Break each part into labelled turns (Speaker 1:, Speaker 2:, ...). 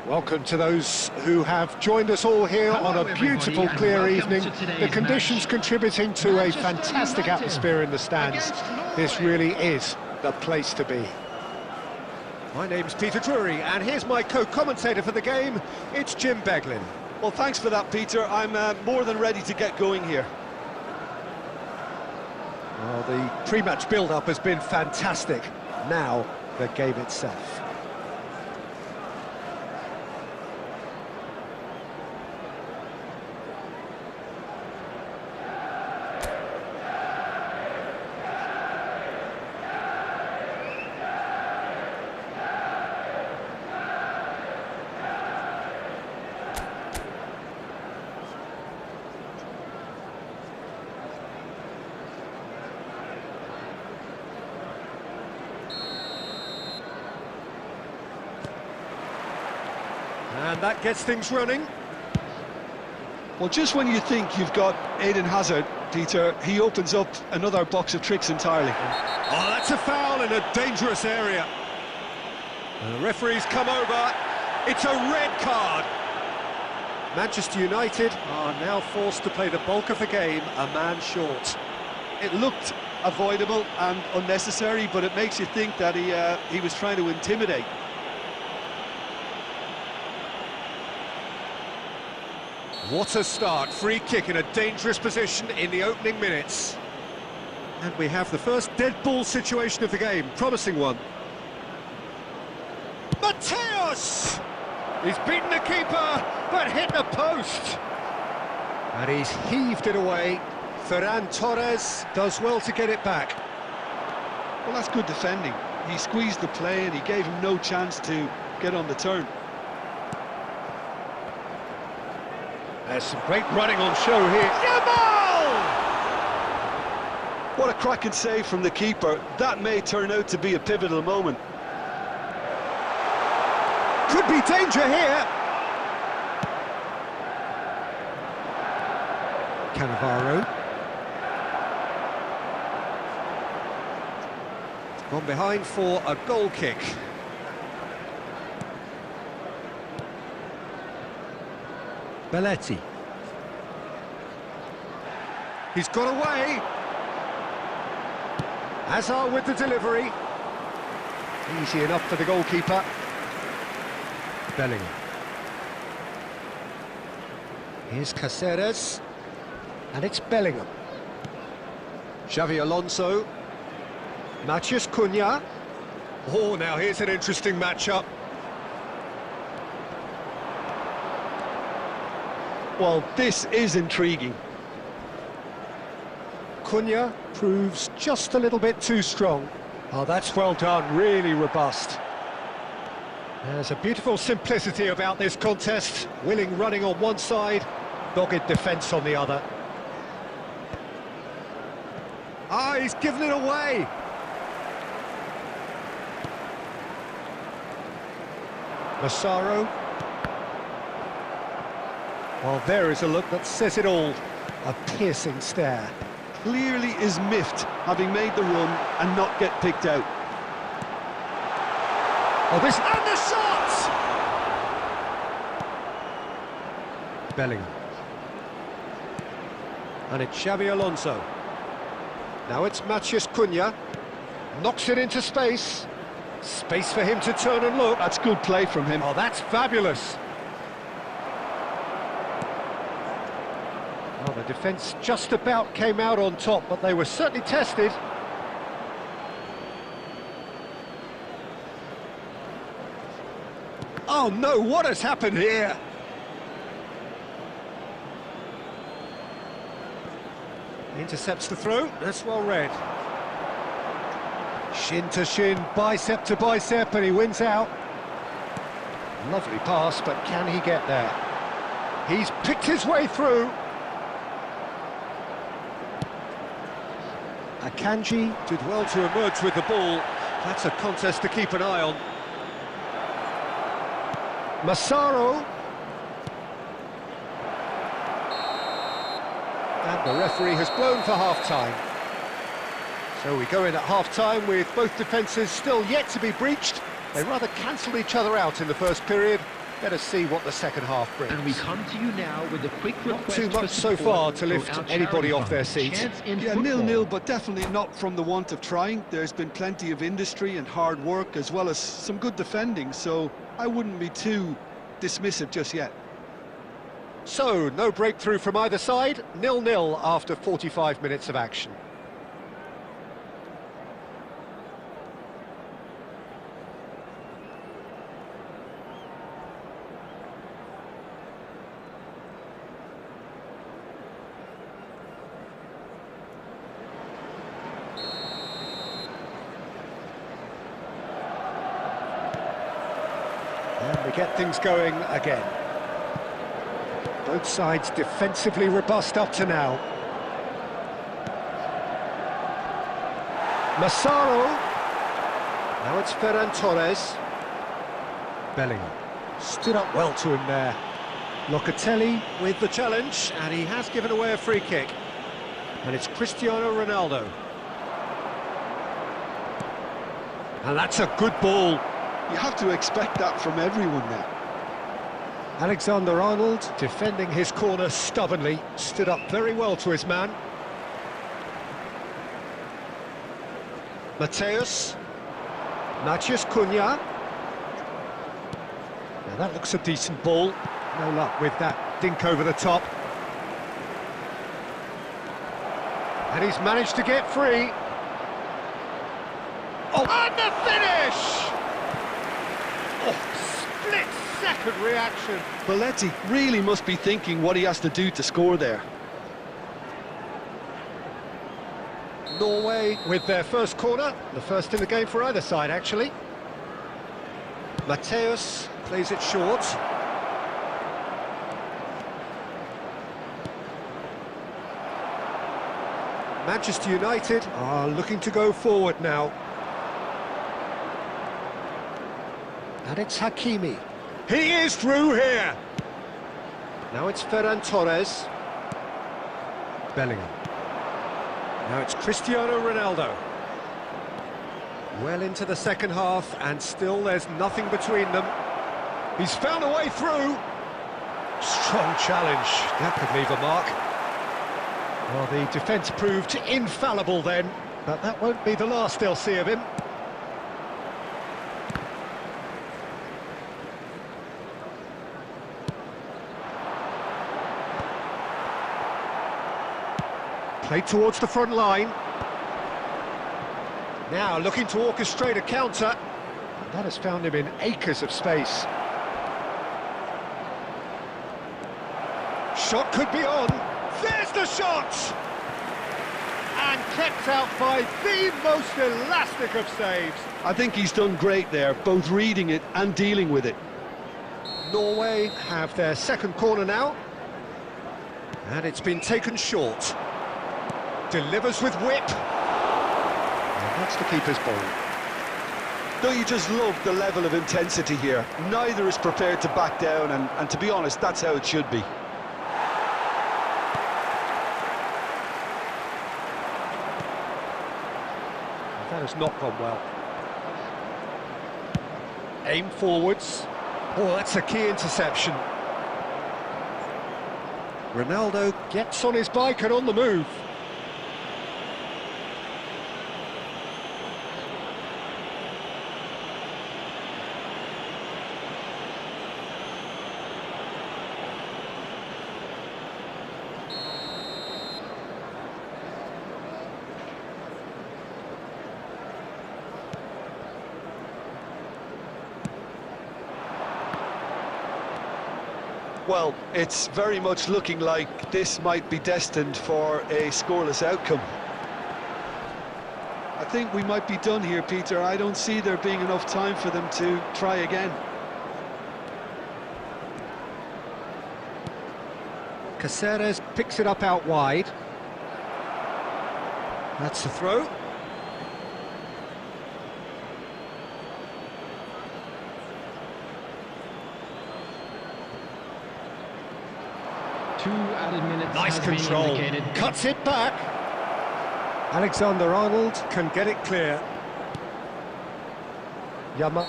Speaker 1: Welcome to those who have joined us all here on a beautiful, clear evening. The conditions contributing to a fantastic atmosphere in the stands. This really is the place to be. My name's Peter Drury, and here's my co-commentator for the game. It's Jim Beglin.
Speaker 2: Well, thanks for that, Peter. I'm more than ready to get going here.
Speaker 1: Well, the pre-match build-up has been fantastic. Now, the game itself. And that gets things running.
Speaker 2: Well, just when you think you've got Eden Hazard, Peter, he opens up another box of tricks entirely.
Speaker 1: Oh, that's a foul in a dangerous area. And the referee's come over. It's a red card. Manchester United are now forced to play the bulk of the game a man short.
Speaker 2: It looked avoidable and unnecessary, but it makes you think that he was trying to intimidate.
Speaker 1: What a start, free kick in a dangerous position in the opening minutes. And we have the first dead ball situation of the game, promising one. Mateus! He's beaten the keeper, but hit the post. And he's heaved it away. Ferran Torres does well to get it back.
Speaker 2: Well, that's good defending. He squeezed the play and he gave him no chance to get on the turn.
Speaker 1: There's some great running on show here. Yamal!
Speaker 2: What a cracking save from the keeper. That may turn out to be a pivotal moment.
Speaker 1: Could be danger here. Cannavaro. Gone behind for a goal kick. Belletti. He's got away. Hazard with the delivery. Easy enough for the goalkeeper. Bellingham. Here's Caceres. And it's Bellingham. Xavi Alonso. Matheus Cunha. Oh, now here's an interesting matchup.
Speaker 2: Well, this is intriguing.
Speaker 1: Cunha proves just a little bit too strong. Oh, that's well done, really robust. There's a beautiful simplicity about this contest. Willing running on one side, dogged defence on the other. Ah, he's given it away. Massaro. Well, there is a look that says it all. A piercing stare.
Speaker 2: Clearly is miffed, having made the run and not get picked out.
Speaker 1: Oh, this... And the shot! Bellingham. And it's Xavi Alonso. Now it's Matheus Cunha. Knocks it into space. Space for him to turn and look.
Speaker 2: That's good play from him.
Speaker 1: Oh, that's fabulous. Well, the defence just about came out on top, but they were certainly tested. Oh no, what has happened here? Intercepts the throw, that's well read. Shin to shin, bicep to bicep, and he wins out. Lovely pass, but can he get there? He's picked his way through. Akanji did well to emerge with the ball. That's a contest to keep an eye on. Massaro. And the referee has blown for half-time. So we go in at half-time with both defences still yet to be breached. They rather cancelled each other out in the first period. Let us see what the second half brings.
Speaker 3: And we come to you now with a quick request.
Speaker 1: Not too much so far to lift anybody off their seats.
Speaker 2: Yeah, 0-0, but definitely not from the want of trying. There's been plenty of industry and hard work, as well as some good defending, so I wouldn't be too dismissive just yet.
Speaker 1: So, no breakthrough from either side, 0-0 after 45 minutes of action. And we get things going again. Both sides defensively robust up to now. Massaro. Now it's Ferran Torres. Bellingham. Stood up well to him there. Locatelli with the challenge, and he has given away a free kick. And it's Cristiano Ronaldo. And that's a good ball.
Speaker 2: You have to expect that from everyone now.
Speaker 1: Alexander-Arnold defending his corner stubbornly, stood up very well to his man. Mateus. Matheus Cunha. Now that looks a decent ball. No luck with that dink over the top. And he's managed to get free. Oh, and the finish! Oh, split-second reaction.
Speaker 2: Belletti really must be thinking what he has to do to score there.
Speaker 1: Norway with their first corner, the first in the game for either side, actually. Mateus plays it short. Manchester United are looking to go forward now. And it's Hakimi. He is through here! Now it's Ferran Torres. Bellingham. Now it's Cristiano Ronaldo. Well into the second half, and still there's nothing between them. He's found a way through. Strong challenge. That could leave a mark. Well, the defence proved infallible then, but that won't be the last they'll see of him. Played towards the front line. Now looking to orchestrate a counter. That has found him in acres of space. Shot could be on. There's the shot! And kept out by the most elastic of saves.
Speaker 2: I think he's done great there, both reading it and dealing with it.
Speaker 1: Norway have their second corner now. And it's been taken short. Delivers with whip. And that's the keeper's ball.
Speaker 2: Don't you just love the level of intensity here? Neither is prepared to back down, and to be honest, that's how it should be.
Speaker 1: That has not gone well. Aim forwards. Oh, that's a key interception. Ronaldo gets on his bike and on the move.
Speaker 2: Well, it's very much looking like this might be destined for a scoreless outcome. I think we might be done here, Peter. I don't see there being enough time for them to try again.
Speaker 1: Caceres picks it up out wide. That's the throw.
Speaker 3: Two added minutes.
Speaker 1: Nice
Speaker 3: has been
Speaker 1: control.
Speaker 3: indicated.
Speaker 1: Cuts it back. Alexander-Arnold can get it clear. Yama.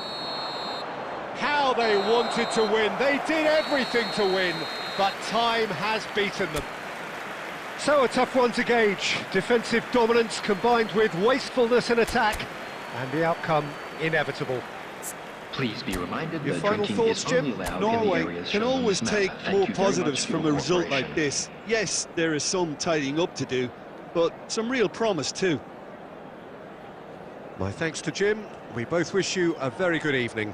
Speaker 1: How they wanted to win. They did everything to win, but time has beaten them. So a tough one to gauge. Defensive dominance combined with wastefulness in attack, and the outcome inevitable.
Speaker 3: Please be reminded
Speaker 1: Your
Speaker 3: that
Speaker 1: final
Speaker 3: drinking
Speaker 1: thoughts,
Speaker 3: is
Speaker 1: Jim?
Speaker 3: only allowed in the
Speaker 2: Norway
Speaker 3: areas
Speaker 2: can
Speaker 3: shown on
Speaker 2: always
Speaker 3: this map.
Speaker 2: take
Speaker 3: Thank
Speaker 2: more
Speaker 3: you very
Speaker 2: positives
Speaker 3: much for
Speaker 2: from a
Speaker 3: your
Speaker 2: result like
Speaker 3: cooperation.
Speaker 2: this. Yes, there is some tidying up to do, but some real promise too.
Speaker 1: My thanks to Jim. We both wish you a very good evening.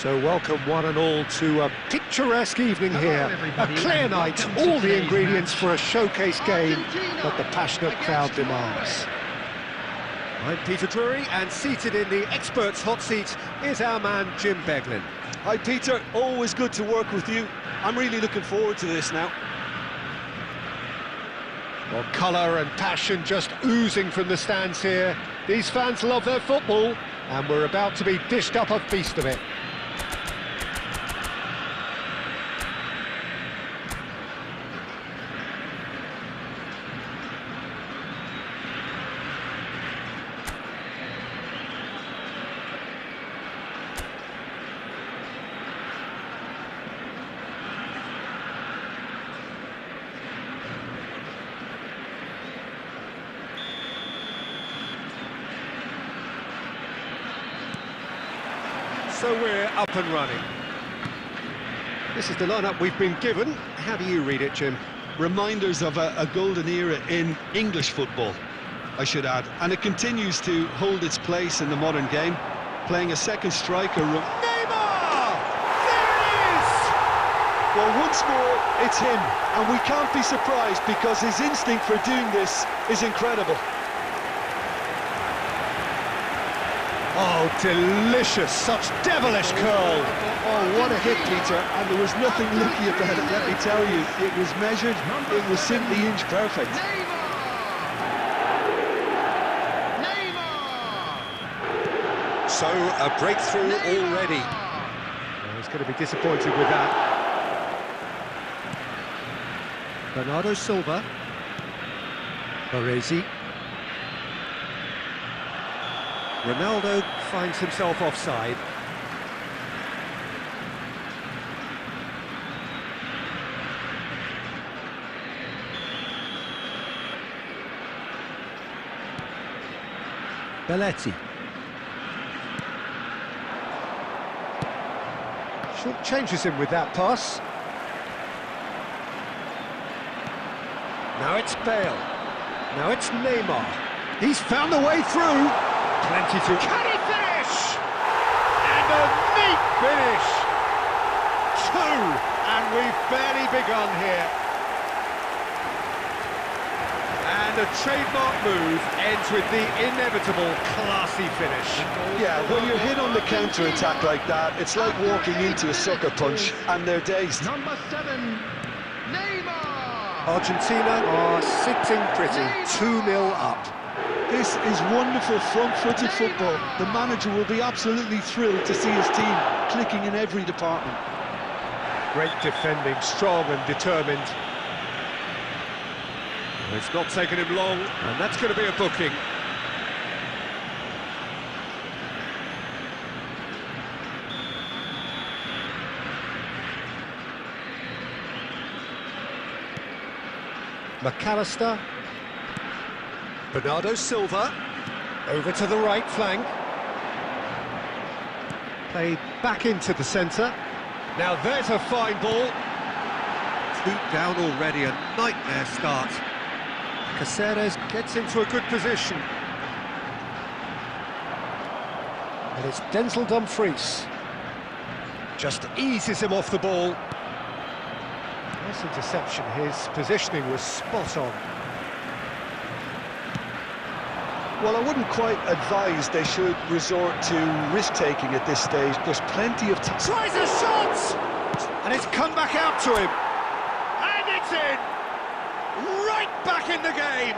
Speaker 1: So welcome one and all to a picturesque evening here, a clear night, all the ingredients for a showcase game that the passionate crowd demands. I'm Peter Drury, and seated in the experts' hot seat is our man Jim Beglin.
Speaker 2: Hi Peter, always good to work with you. I'm really looking forward to this now.
Speaker 1: Well, colour and passion just oozing from the stands here. These fans love their football, and we're about to be dished up a feast of it. So we're up and running. This is the lineup we've been given. How do you read it, Jim?
Speaker 2: Reminders of a golden era in English football, I should add. And it continues to hold its place in the modern game, playing a second striker.
Speaker 1: Neymar! There it is!
Speaker 2: Well, once more, it's him. And we can't be surprised because his instinct for doing this is incredible.
Speaker 1: Oh, delicious, such devilish curl.
Speaker 2: Oh, what a hit, Peter, and there was nothing lucky about it, let me tell you. It was measured, it was simply inch perfect.
Speaker 1: So, a breakthrough already. Well, he's going to be disappointed with that. Bernardo Silva. Baresi. Ronaldo finds himself offside. Belletti. Short changes him with that pass. Now it's Bale. Now it's Neymar. He's found the way through. Plenty to... Can he finish? And a neat finish! 2, and we've barely begun here. And a trademark move ends with the inevitable classy finish.
Speaker 2: Yeah, when you're hit on the counter-attack like that, it's like walking into a sucker punch, and they're dazed.
Speaker 3: Number 7, Neymar!
Speaker 1: Argentina are sitting pretty, 2-0 up.
Speaker 2: This is wonderful front-footed football. The manager will be absolutely thrilled to see his team clicking in every department.
Speaker 1: Great defending, strong and determined. It's not taken him long, and that's going to be a booking. McAllister. Bernardo Silva, over to the right flank. Played back into the centre. Now there's a fine ball. 2 down already, a nightmare start. Caceres gets into a good position. And it's Denzel Dumfries. Just eases him off the ball. Nice interception, his positioning was spot on.
Speaker 2: Well, I wouldn't quite advise they should resort to risk-taking at this stage. There's plenty of time.
Speaker 1: Tries a shot! And it's come back out to him. And it's in! Right back in the game!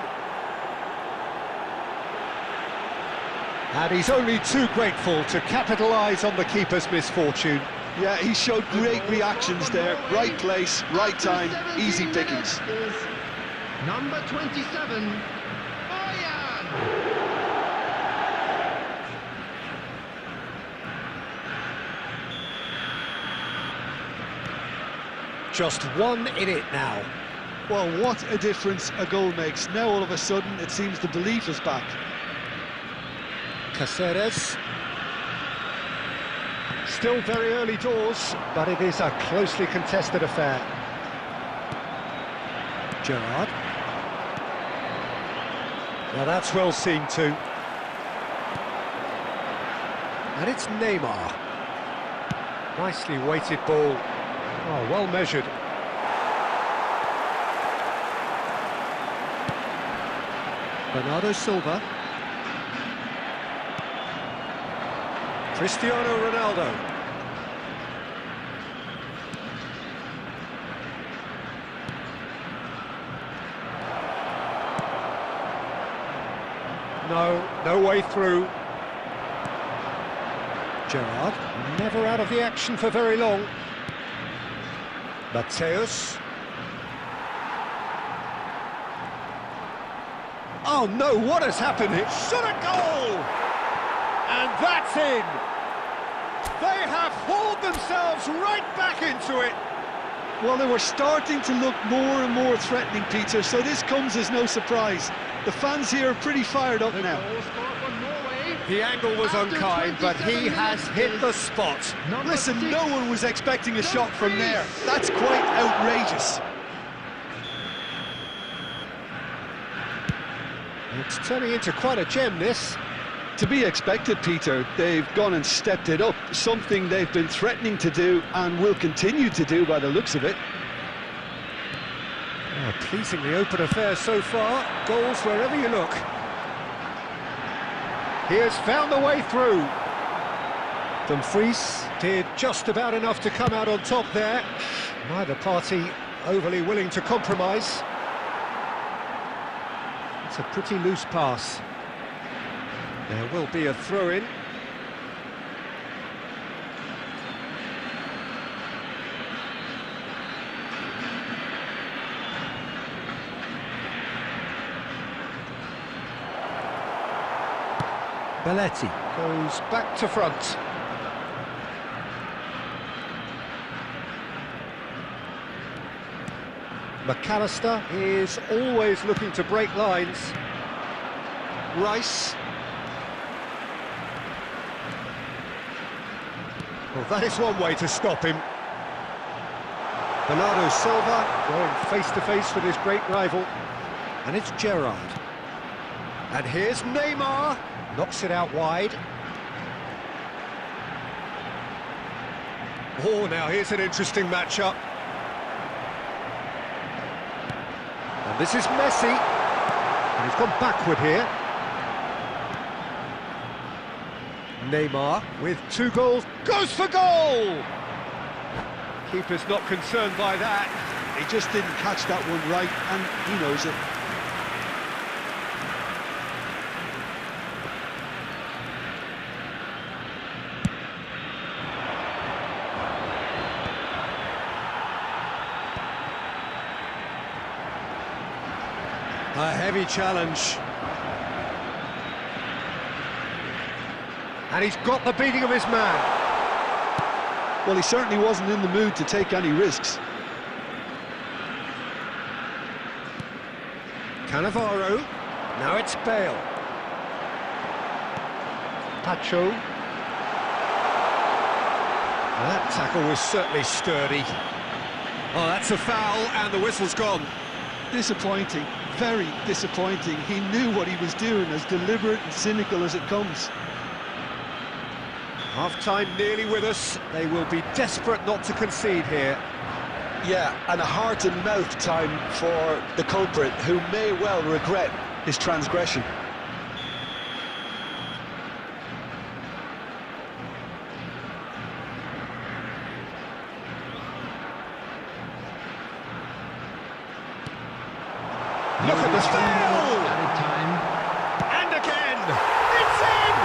Speaker 1: And he's only too grateful to capitalise on the keeper's misfortune.
Speaker 2: Yeah, he showed great reactions there. Right place, right time, easy pickings.
Speaker 3: Number 27,
Speaker 1: Just 1 in it now.
Speaker 2: Well, what a difference a goal makes. Now all of a sudden it seems the belief is back.
Speaker 1: Caceres. Still very early doors, but it is a closely contested affair. Gerrard. Now that's well seen too. And it's Neymar. Nicely weighted ball. Oh, well measured. Bernardo Silva. Cristiano Ronaldo. No way through. Gerrard, never out of the action for very long. Mateus. Oh no, what has happened here? Shot a goal! And that's in! They have hauled themselves right back into it!
Speaker 2: Well, they were starting to look more and more threatening, Peter, so this comes as no surprise. The fans here are pretty fired up now.
Speaker 1: The angle was unkind, but he has hit the spot.
Speaker 2: Listen, no one was expecting a shot from there. That's quite outrageous.
Speaker 1: It's turning into quite a gem, this.
Speaker 2: To be expected, Peter. They've gone and stepped it up, something they've been threatening to do and will continue to do by the looks of it.
Speaker 1: Oh, pleasingly open affair so far. Goals wherever you look. He has found the way through. Dumfries did just about enough to come out on top there. Neither party overly willing to compromise. It's a pretty loose pass. There will be a throw-in. Belletti goes back to front. McAllister is always looking to break lines. Rice. Well, that is one way to stop him. Bernardo Silva going face-to-face with his great rival. And it's Gerrard. And here's Neymar. Knocks it out wide. Oh, now here's an interesting matchup. And this is Messi. And he's gone backward here. Neymar with 2 goals, goes for goal! Keeper's not concerned by that.
Speaker 2: He just didn't catch that one right, and he knows it.
Speaker 1: A heavy challenge. And he's got the beating of his man.
Speaker 2: Well, he certainly wasn't in the mood to take any risks.
Speaker 1: Cannavaro. Now it's Bale. Pacho. That tackle was certainly sturdy. Oh, that's a foul, and the whistle's gone.
Speaker 2: Disappointing, very disappointing. He knew what he was doing, as deliberate and cynical as it comes.
Speaker 1: Half-time nearly with us. They will be desperate not to concede here.
Speaker 2: Yeah, and a heart-and-mouth time for the culprit, who may well regret his transgression.
Speaker 1: Look at the foul! And again! It's in!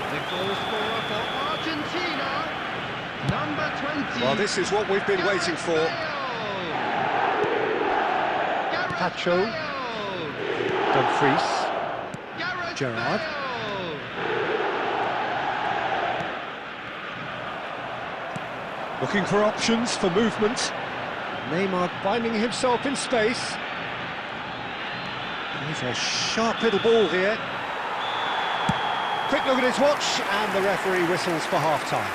Speaker 3: The goal scorer for Argentina, number 20.
Speaker 1: Well, this is what we've been waiting for. Pacho. Dumfries. Gerrard. Looking for options for movement. Neymar finding himself in space. He's a sharp little ball here. Quick look at his watch, and the referee whistles for half-time.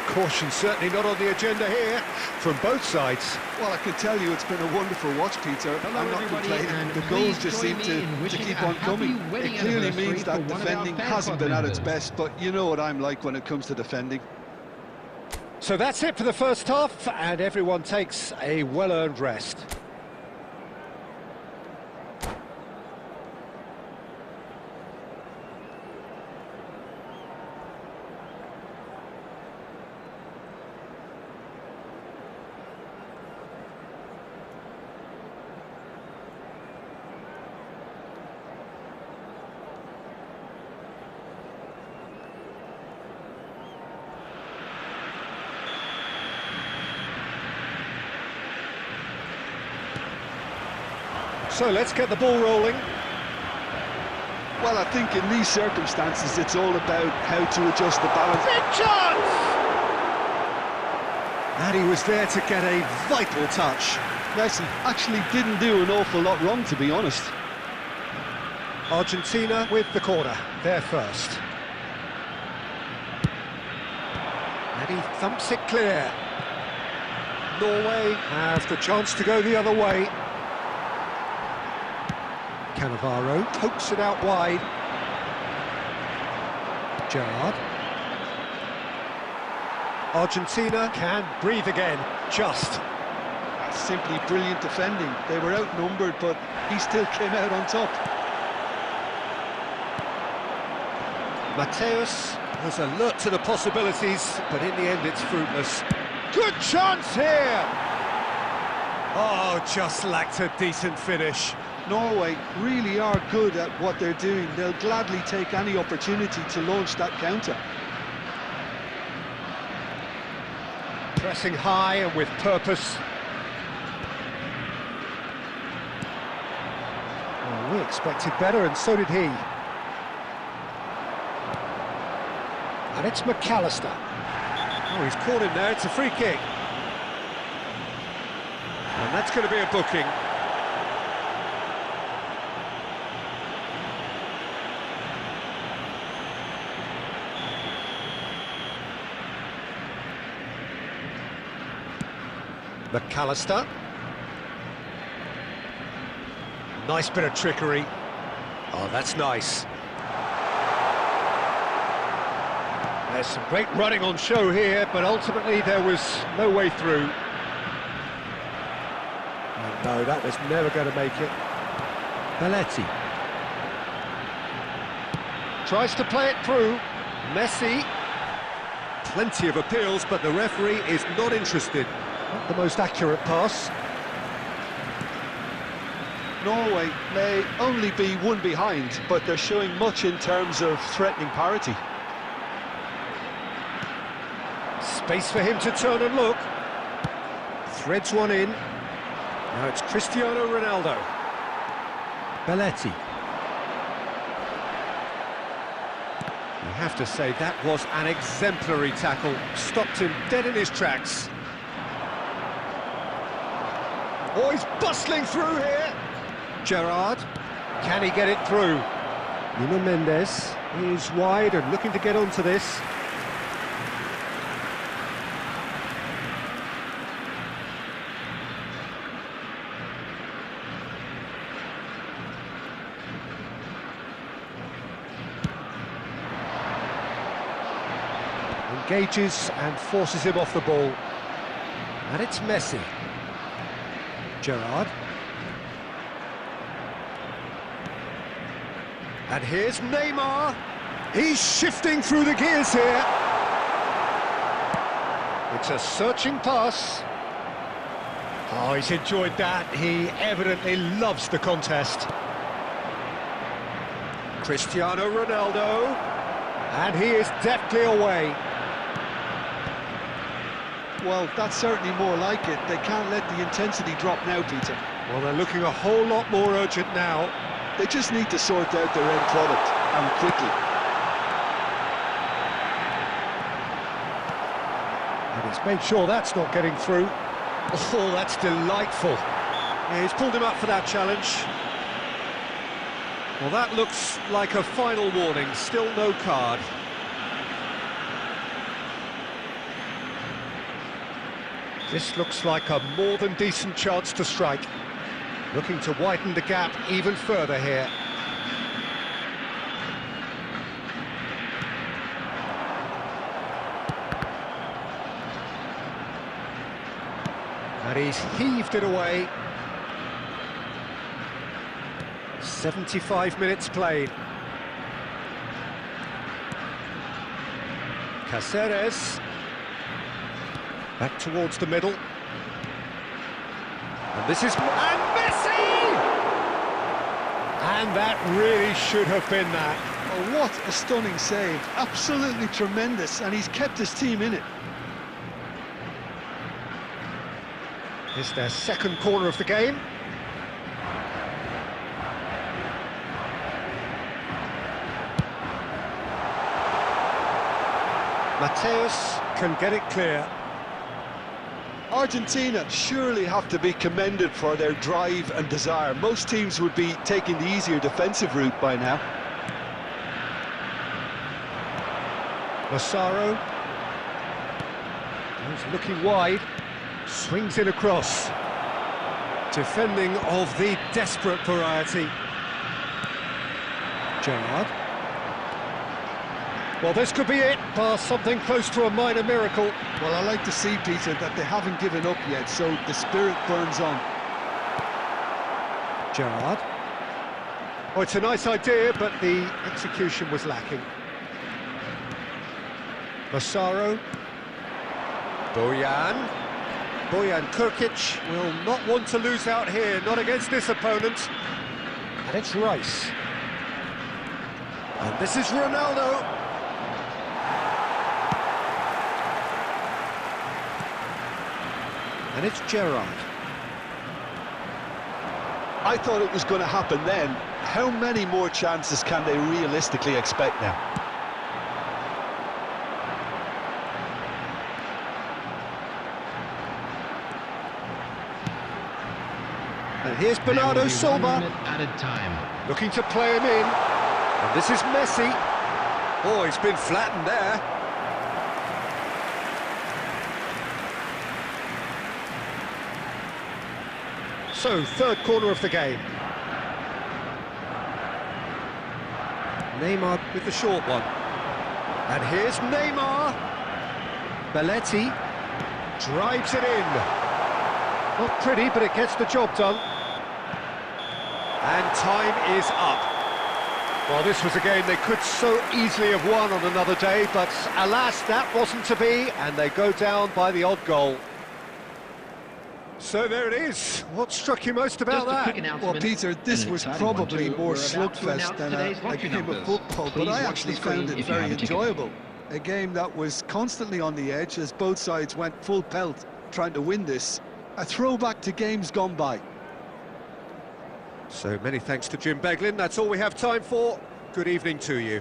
Speaker 1: Caution certainly not on the agenda here from both sides.
Speaker 2: Well, I can tell you it's been a wonderful watch, Peter.
Speaker 3: Hello,
Speaker 2: I'm not
Speaker 3: everybody,
Speaker 2: complaining.
Speaker 3: and
Speaker 2: The goals
Speaker 3: please
Speaker 2: just
Speaker 3: join
Speaker 2: seem
Speaker 3: me
Speaker 2: to
Speaker 3: in wishing
Speaker 2: keep
Speaker 3: a
Speaker 2: on coming.
Speaker 3: happy wedding
Speaker 2: It clearly
Speaker 3: anniversary
Speaker 2: means that
Speaker 3: for one of our
Speaker 2: defending
Speaker 3: fan
Speaker 2: hasn't
Speaker 3: club
Speaker 2: been at its
Speaker 3: members.
Speaker 2: best, but you know what I'm like when it comes to defending.
Speaker 1: So that's it for the first half, and everyone takes a well-earned rest. So let's get the ball rolling.
Speaker 2: Well, I think in these circumstances it's all about how to adjust the balance.
Speaker 1: Big chance! And he was there to get a vital touch.
Speaker 2: Messi actually didn't do an awful lot wrong, to be honest.
Speaker 1: Argentina with the corner, they're first. And he thumps it clear. Norway have the chance to go the other way. Cannavaro pokes it out wide. Gerrard. Argentina can breathe again, just.
Speaker 2: That's simply brilliant defending. They were outnumbered, but he still came out on top.
Speaker 1: Mateus was alert to the possibilities, but in the end it's fruitless. Good chance here! Oh, just lacked a decent finish.
Speaker 2: Norway really are good at what they're doing. They'll gladly take any opportunity to launch that counter.
Speaker 1: Pressing high and with purpose. Well, we expected better, and so did he. And it's McAllister. Oh, he's caught in there, it's a free kick. And that's going to be a booking. McAllister. Nice bit of trickery. Oh, that's nice. There's some great running on show here, but ultimately there was no way through. Oh, no, that was never going to make it. Belletti. Tries to play it through. Messi. Plenty of appeals, but the referee is not interested. Not the most accurate pass.
Speaker 2: Norway may only be one behind, but they're showing much in terms of threatening parity.
Speaker 1: Space for him to turn and look. Threads one in. Now it's Cristiano Ronaldo. Belletti. You have to say that was an exemplary tackle. Stopped him dead in his tracks. Oh, he's bustling through here. Gerrard. Can he get it through? Nuno Mendes is wide and looking to get onto this. Engages and forces him off the ball. And it's Messi. Gerrard. And here's Neymar. He's shifting through the gears here. It's a searching pass. Oh, he's enjoyed that. He evidently loves the contest. Cristiano Ronaldo. And he is deftly away.
Speaker 2: Well, that's certainly more like it. They can't let the intensity drop now, Peter.
Speaker 1: Well, they're looking a whole lot more urgent now.
Speaker 2: They just need to sort out their end product, and quickly.
Speaker 1: And he's made sure that's not getting through. Oh, that's delightful. Yeah, he's pulled him up for that challenge. Well, that looks like a final warning. Still no card. This looks like a more than decent chance to strike. Looking to widen the gap even further here. And he's heaved it away. 75 minutes played. Cáceres. Back towards the middle. And this is... And Messi! And that really should have been that.
Speaker 2: Oh, what a stunning save. Absolutely tremendous, and he's kept his team in it.
Speaker 1: It's their second corner of the game. Mateus can get it clear.
Speaker 2: Argentina surely have to be commended for their drive and desire. Most teams would be taking the easier defensive route by now.
Speaker 1: Massaro. He's looking wide. Swings in across. Defending of the desperate variety. Gerrard. Well, this could be it, bar something close to a minor miracle.
Speaker 2: Well, I like to see, Peter, that they haven't given up yet, so the spirit burns on.
Speaker 1: Gerrard. Oh, it's a nice idea, but the execution was lacking. Massaro. Bojan Krkic will not want to lose out here, not against this opponent. And it's Rice. And this is Ronaldo. And it's Gerrard.
Speaker 2: I thought it was going to happen then. How many more chances can they realistically expect now?
Speaker 1: And here's Bernardo Silva.
Speaker 3: Added time.
Speaker 1: Looking to play him in. And this is Messi. Oh, he's been flattened there. So, third corner of the game. Neymar with the short one. And here's Neymar. Belletti drives it in. Not pretty, but it gets the job done. And time is up. Well, this was a game they could so easily have won on another day, but alas, that wasn't to be, and they go down by the odd goal. So there it is. What struck you most about that?
Speaker 2: Well, Peter, this was probably more slugfest than a game of football, but I actually found it very enjoyable. A game that was constantly on the edge as both sides went full pelt trying to win this. A throwback to games gone by.
Speaker 1: So many thanks to Jim Beglin. That's all we have time for. Good evening to you.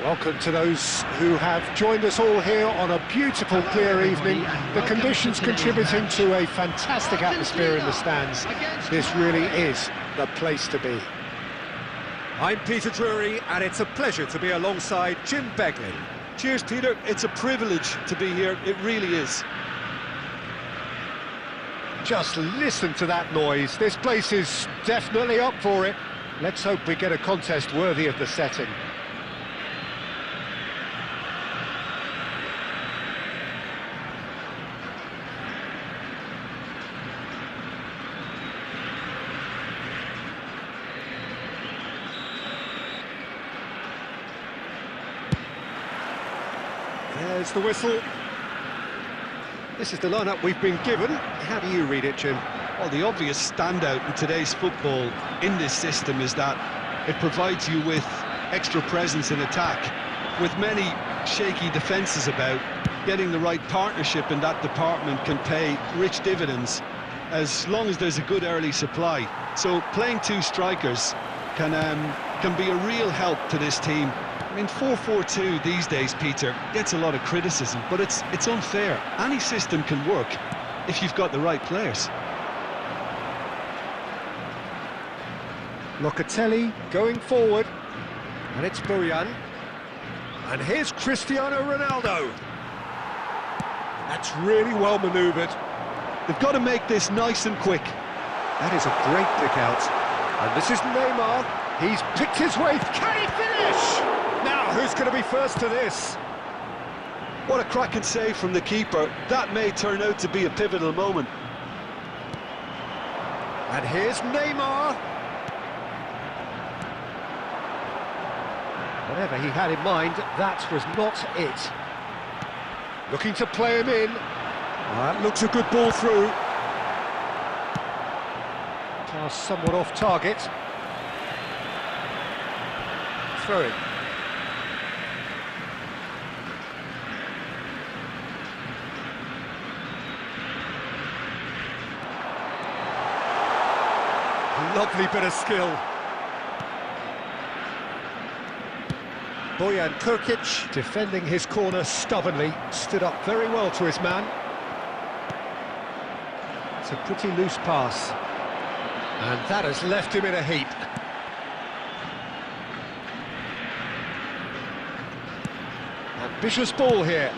Speaker 1: Welcome to those who have joined us all here on a beautiful, clear evening. The conditions contributing to a fantastic atmosphere in the stands. This really is the place to be.
Speaker 4: I'm Peter Drury, and it's a pleasure to be alongside Jim Begley.
Speaker 2: Cheers, Peter. It's a privilege to be here. It really is.
Speaker 1: Just listen to that noise. This place is definitely up for it. Let's hope we get a contest worthy of the setting.
Speaker 4: There's the whistle. This is the lineup we've been given. How do you read it, Jim?
Speaker 2: Well, the obvious standout in today's football in this system is that it provides you with extra presence in attack. With many shaky defences about, getting the right partnership in that department can pay rich dividends as long as there's a good early supply. So playing two strikers can be a real help to this team. I mean, 4-4-2 these days, Peter, gets a lot of criticism, but it's unfair. Any system can work if you've got the right players.
Speaker 1: Locatelli going forward, and it's Bojan. And here's Cristiano Ronaldo. That's really well manoeuvred.
Speaker 2: They've got to make this nice and quick.
Speaker 1: That is a great pick out. And this is Neymar. He's picked his way. Can he finish? Now, who's going to be first to this?
Speaker 2: What a cracking save from the keeper. That may turn out to be a pivotal moment.
Speaker 1: And here's Neymar. Whatever he had in mind, that was not it. Looking to play him in. That looks a good ball through. Pass somewhat off target. Throw it. Lovely bit of skill. Bojan Krkić, defending his corner stubbornly, stood up very well to his man. It's a pretty loose pass. And that has left him in a heap. Ambitious ball here.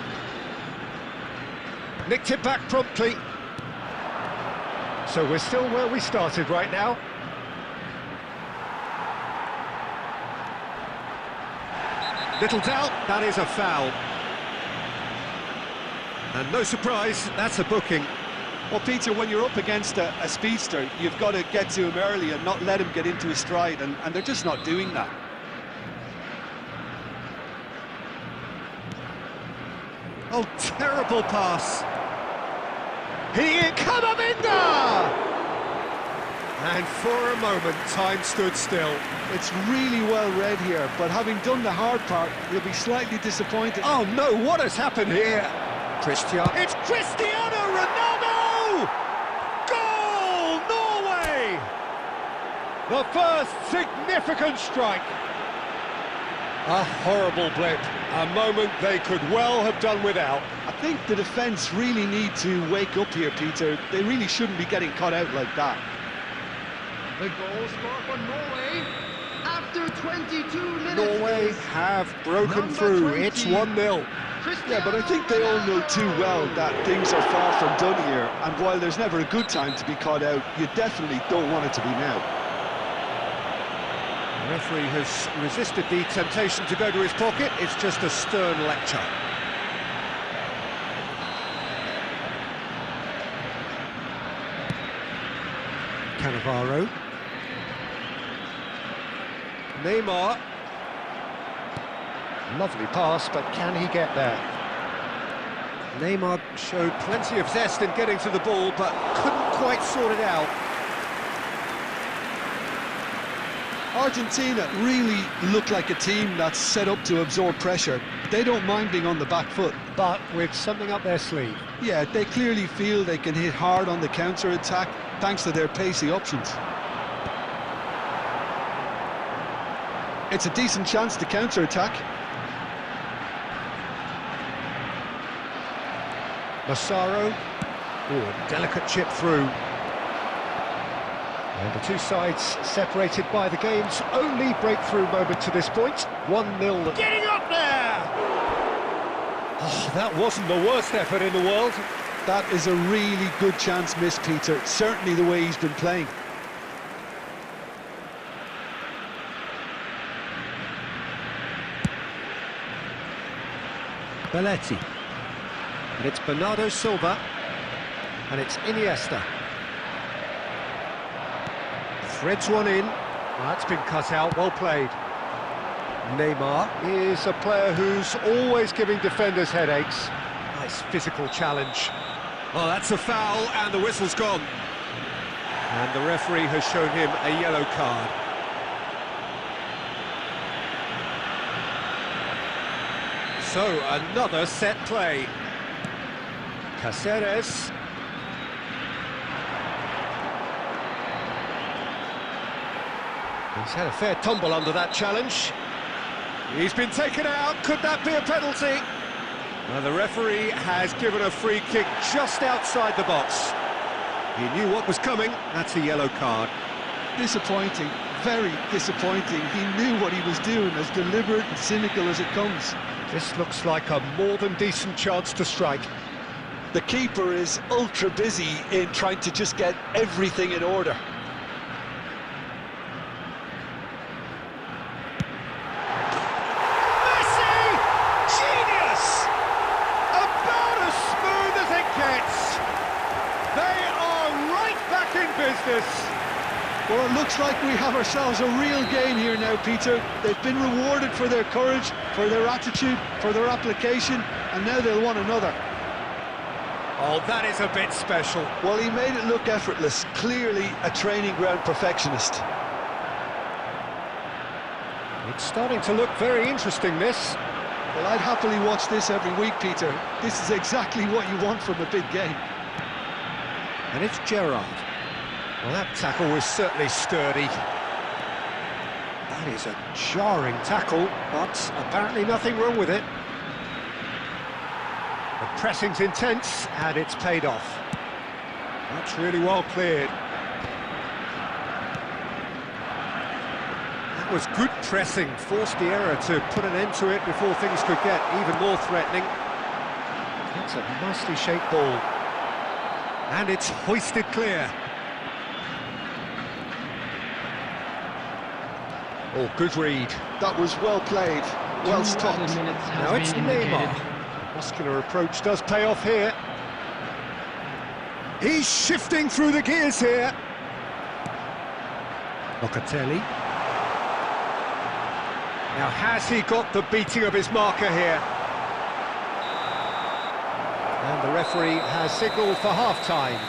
Speaker 1: Nicked it back promptly. So we're still where we started right now. Little doubt, that is a foul. And no surprise, that's a booking.
Speaker 2: Well, Peter, when you're up against a speedster, you've got to get to him early and not let him get into his stride, and they're just not doing that.
Speaker 1: Oh, terrible pass. Kamavinga! And for a moment, time stood still.
Speaker 2: It's really well read here, but having done the hard part, you'll be slightly disappointed.
Speaker 1: Oh no, what has happened here? It's Cristiano Ronaldo! Goal, Norway! The first significant strike. A horrible blip, a moment they could well have done without.
Speaker 2: I think the defence really need to wake up here, Peter. They really shouldn't be getting caught out like that.
Speaker 3: The goal scored for Norway after 22 minutes.
Speaker 1: Norway have broken through.
Speaker 3: 20.
Speaker 1: It's 1-0.
Speaker 2: Yeah, but I think they all know too well that things are far from done here, and while there's never a good time to be caught out, you definitely don't want it to be now.
Speaker 1: The referee has resisted the temptation to go to his pocket. It's just a stern lecture. Cannavaro. Neymar. Lovely pass, but can he get there? Neymar showed plenty of zest in getting to the ball, but couldn't quite sort it out.
Speaker 2: Argentina really look like a team that's set up to absorb pressure. They don't mind being on the back foot.
Speaker 1: But with something up their sleeve.
Speaker 2: Yeah, they clearly feel they can hit hard on the counter-attack thanks to their pacey options. It's a decent chance to counter-attack.
Speaker 1: Massaro. Oh, a delicate chip through. And the two sides separated by the game's only breakthrough moment to this point. 1-0. Getting up there! Oh, that wasn't the worst effort in the world.
Speaker 2: That is a really good chance missed, Peter. Certainly the way he's been playing.
Speaker 1: Belletti. And it's Bernardo Silva. And it's Iniesta. Threads one in. Well, that's been cut out, well played. Neymar is a player who's always giving defenders headaches. Nice physical challenge. Oh, that's a foul, and the whistle's gone. And the referee has shown him a yellow card. So, another set play. Cáceres. He's had a fair tumble under that challenge. He's been taken out. Could that be a penalty? Well, the referee has given a free kick just outside the box. He knew what was coming. That's a yellow card.
Speaker 2: Disappointing, very disappointing. He knew what he was doing, as deliberate and cynical as it comes.
Speaker 1: This looks like a more than decent chance to strike.
Speaker 2: The keeper is ultra busy in trying to just get everything in order. Well, it looks like we have ourselves a real game here now, Peter. They've been rewarded for their courage, for their attitude, for their application, and now they'll want another.
Speaker 4: Oh, that is a bit special.
Speaker 2: Well, he made it look effortless. Clearly a training ground perfectionist.
Speaker 1: It's starting to look very interesting, this.
Speaker 2: Well, I'd happily watch this every week, Peter. This is exactly what you want from a big game.
Speaker 1: And it's Gerrard. Well, that tackle was certainly sturdy. That is a jarring tackle, but apparently nothing wrong with it. The pressing's intense, and it's paid off. That's really well cleared. That was good pressing, forced the error to put an end to it before things could get even more threatening. That's a nicely shaped ball. And it's hoisted clear. Oh, good read.
Speaker 2: That was well played, well stopped.
Speaker 1: Now it's Neymar. Muscular approach does pay off here. He's shifting through the gears here. Locatelli. Now has he got the beating of his marker here? And the referee has signalled for half-time.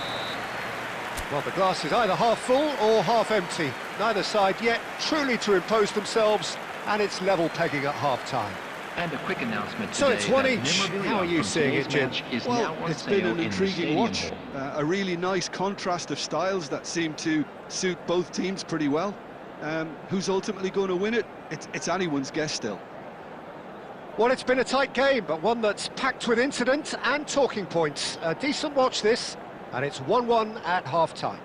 Speaker 1: Well, the glass is either half full or half empty. Neither side yet truly to impose themselves, and it's level pegging at half-time.
Speaker 5: And a quick announcement
Speaker 1: So
Speaker 5: today
Speaker 1: it's one
Speaker 5: that
Speaker 1: each.
Speaker 5: memorabilia
Speaker 1: How are you
Speaker 5: from
Speaker 1: seeing it,
Speaker 5: today's
Speaker 1: Jim?
Speaker 5: match is
Speaker 2: Well,
Speaker 5: now on
Speaker 2: it's been
Speaker 5: sale
Speaker 2: an
Speaker 5: in the
Speaker 2: intriguing
Speaker 5: Stadium
Speaker 2: watch.
Speaker 5: Hall.
Speaker 2: A really nice contrast of styles that seem to suit both teams pretty well. Who's ultimately going to win it? It's anyone's guess still.
Speaker 1: Well, it's been a tight game, but one that's packed with incident and talking points. A decent watch, this, and it's 1-1 at half-time.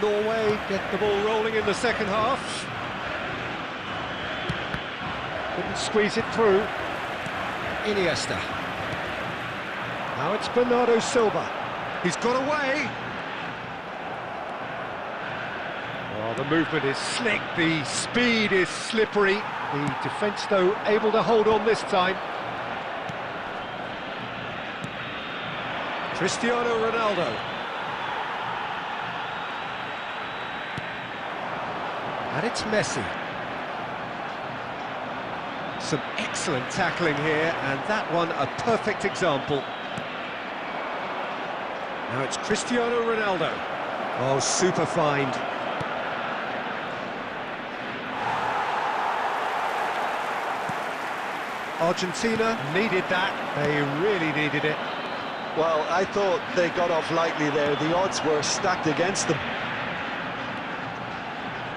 Speaker 1: Norway get the ball rolling in the second half. Couldn't squeeze it through. Iniesta. Now it's Bernardo Silva. He's got away. Oh, the movement is slick, the speed is slippery. The defence, though, able to hold on this time. Cristiano Ronaldo. And it's Messi. Some excellent tackling here, and that one a perfect example. Now it's Cristiano Ronaldo. Oh, super find. Argentina needed that. They really needed it.
Speaker 2: Well, I thought they got off lightly there. The odds were stacked against them.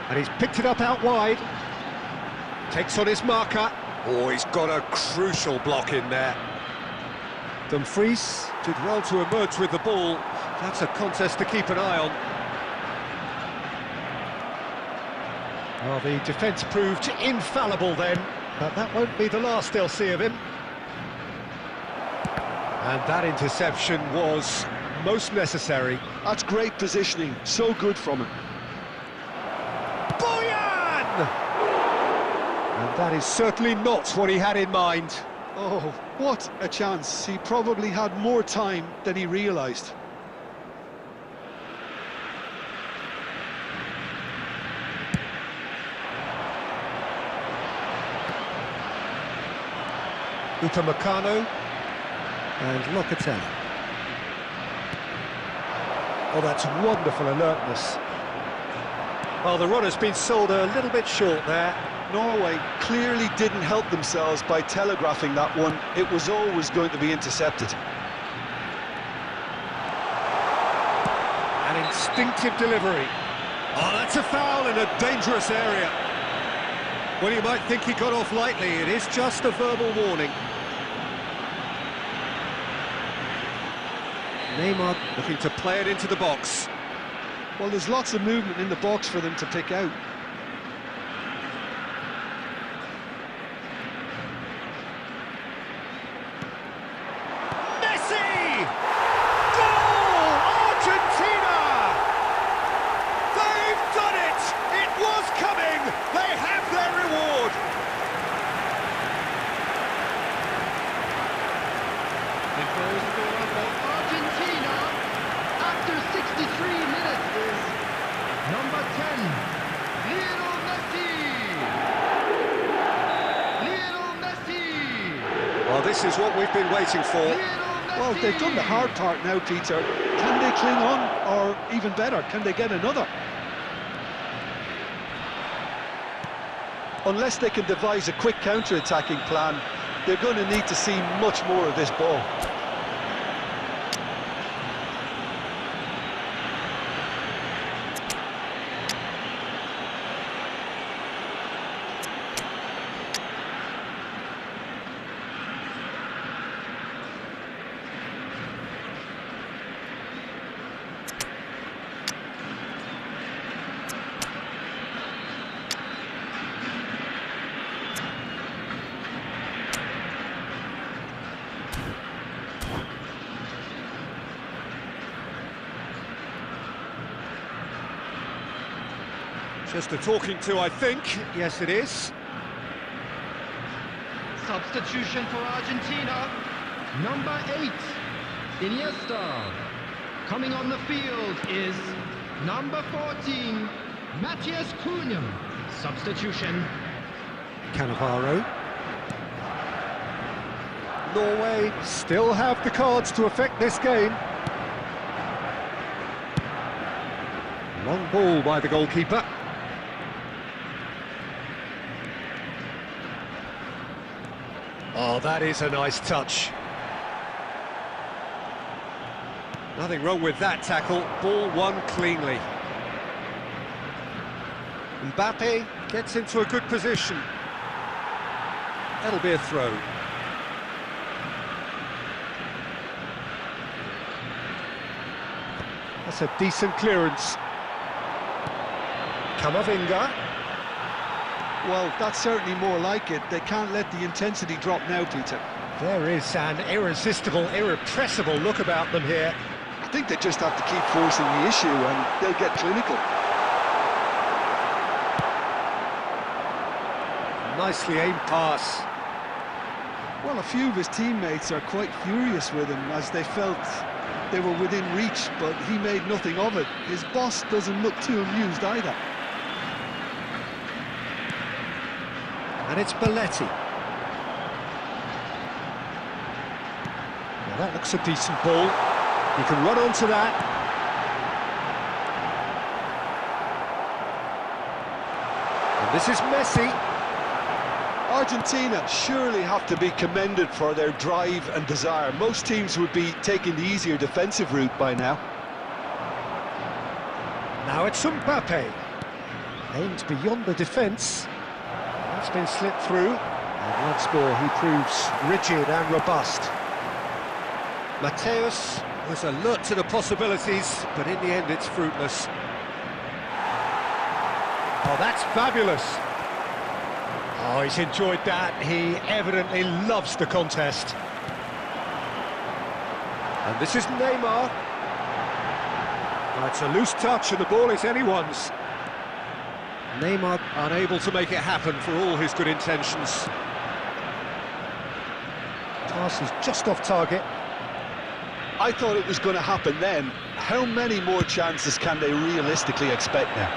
Speaker 1: And he's picked it up out wide. Takes on his marker. Oh, he's got a crucial block in there. Dumfries did well to emerge with the ball. That's a contest to keep an eye on. Well, the defence proved infallible then, but that won't be the last they'll see of him. And that interception was most necessary.
Speaker 2: That's great positioning, so good from him.
Speaker 1: And that is certainly not what he had in mind.
Speaker 2: Oh, what a chance. He probably had more time than he realised.
Speaker 1: Upamecano and Locatelli. Oh, that's wonderful alertness. Well, the run has been sold a little bit short there.
Speaker 2: Norway clearly didn't help themselves by telegraphing that one. It was always going to be intercepted.
Speaker 1: An instinctive delivery. Oh, that's a foul in a dangerous area. Well, you might think he got off lightly. It is just a verbal warning. Neymar looking to play it into the box.
Speaker 2: Well, there's lots of movement in the box for them to pick out.
Speaker 1: Messi! Goal! Argentina! They've done it! It was coming! They have
Speaker 3: goal scorer for Argentina after 63 minutes is number 10, Lionel Messi. Lionel Messi.
Speaker 4: Well, this is what we've been waiting for.
Speaker 3: Lionel Messi.
Speaker 2: Well, they've done the hard part now, Peter. Can they cling on, or even better, can they get another? Unless they can devise a quick counter-attacking plan, they're going to need to see much more of this ball.
Speaker 4: Just a talking to, I think. Yes, it is.
Speaker 3: Substitution for Argentina, number 8, Iniesta. Coming on the field is number 14, Matthias Cunha. Substitution.
Speaker 1: Cannavaro. Norway still have the cards to affect this game. Long ball by the goalkeeper. Oh, that is a nice touch.
Speaker 4: Nothing wrong with that tackle. Ball won cleanly. Mbappe gets into a good position. That'll be a throw.
Speaker 1: That's a decent clearance. Camavinga.
Speaker 2: Well, that's certainly more like it. They can't let the intensity drop now, Peter.
Speaker 1: There is an irresistible, irrepressible look about them here.
Speaker 2: I think they just have to keep forcing the issue and they'll get clinical.
Speaker 1: Nicely aimed pass.
Speaker 2: Well, a few of his teammates are quite furious with him as they felt they were within reach, but he made nothing of it. His boss doesn't look too amused either.
Speaker 1: And it's Belletti. Now that looks a decent ball. He can run onto that. And this is Messi.
Speaker 2: Argentina surely have to be commended for their drive and desire. Most teams would be taking the easier defensive route by now.
Speaker 1: Now it's Mbappe. Aimed beyond the defence. That's been slipped through. And once more he proves rigid and robust.
Speaker 4: Mateus was alert to the possibilities, but in the end it's fruitless.
Speaker 1: Oh, that's fabulous. Oh, he's enjoyed that. He evidently loves the contest.
Speaker 4: And this is Neymar.
Speaker 1: It's a loose touch and the ball is anyone's.
Speaker 4: Neymar unable to make it happen for all his good intentions.
Speaker 1: Pass is just off target.
Speaker 2: I thought it was going to happen then. How many more chances can they realistically expect now?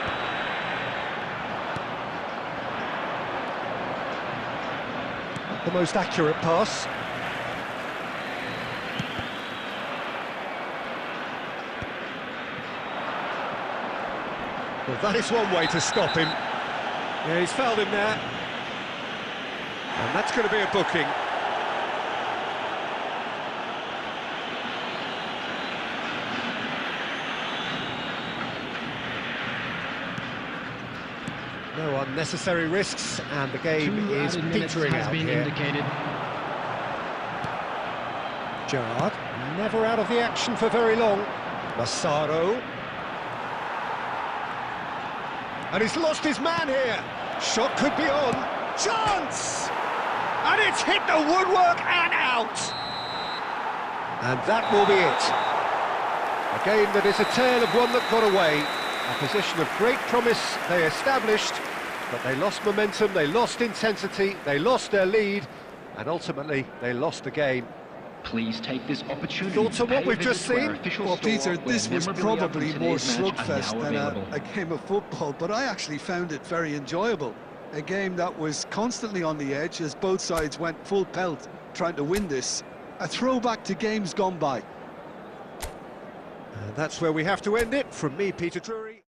Speaker 1: Not the most accurate pass.
Speaker 4: Well, that is one way to stop him. Yeah, he's fouled him there. And that's going to be a booking.
Speaker 1: No unnecessary risks, and the game is petering out here.
Speaker 3: Indicated.
Speaker 1: Gerrard, never out of the action for very long. Massaro. And he's lost his man here. Shot could be on. Chance! And it's hit the woodwork and out. And that will be it. A game that is a tale of one that got away. A position of great promise they established, but they lost momentum, they lost intensity, they lost their lead, and ultimately they lost the game.
Speaker 5: Please take this opportunity
Speaker 1: Thoughts
Speaker 5: to
Speaker 1: on what
Speaker 5: pay a
Speaker 1: we've
Speaker 5: visit
Speaker 1: just
Speaker 5: to our
Speaker 1: seen?
Speaker 5: official
Speaker 2: Well,
Speaker 5: store,
Speaker 2: Peter,
Speaker 5: where
Speaker 2: this was
Speaker 5: memorabilia from
Speaker 2: probably more
Speaker 5: today's match are
Speaker 2: slugfest
Speaker 5: now
Speaker 2: than
Speaker 5: available.
Speaker 2: a game of football, but I actually found it very enjoyable. A game that was constantly on the edge as both sides went full pelt trying to win this. A throwback to games gone by.
Speaker 1: And that's where we have to end it. From me, Peter Drury.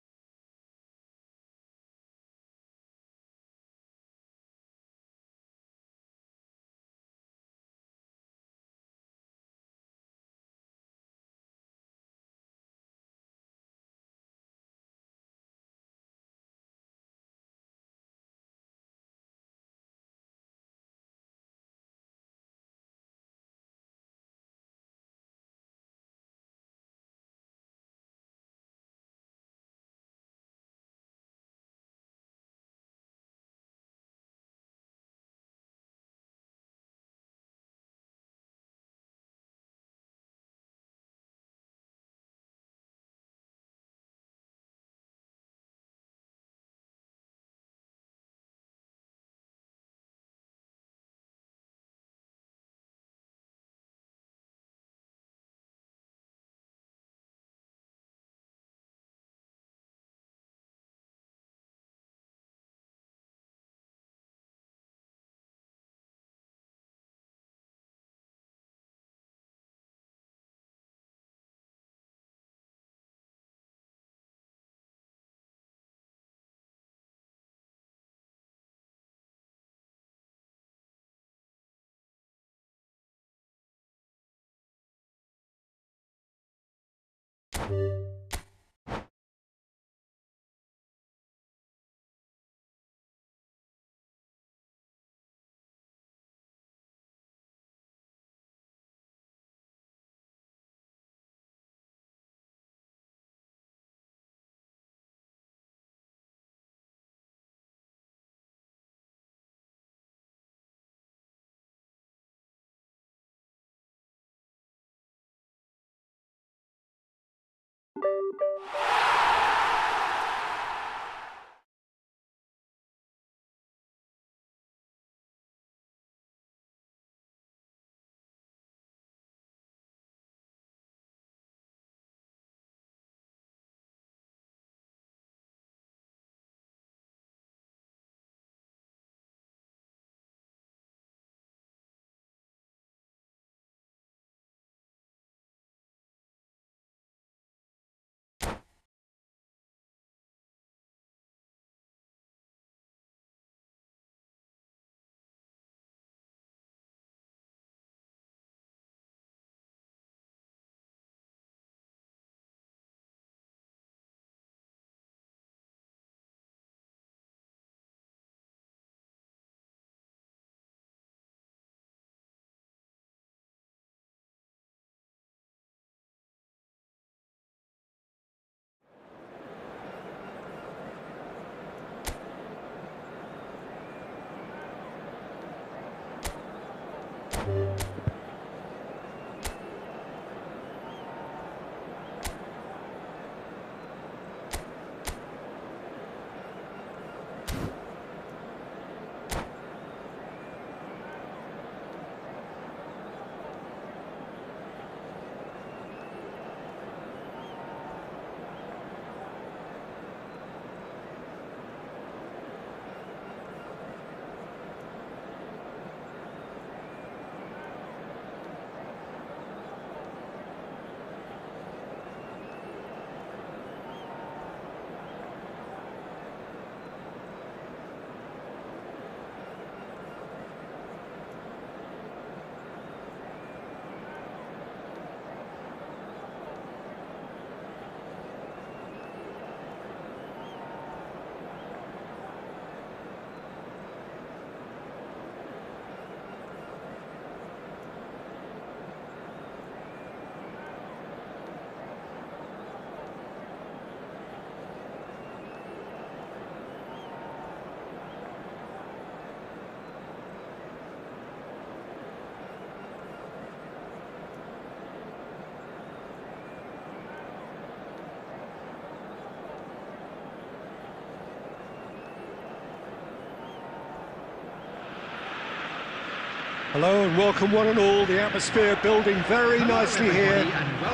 Speaker 1: Hello and welcome one and all. The atmosphere building very nicely here.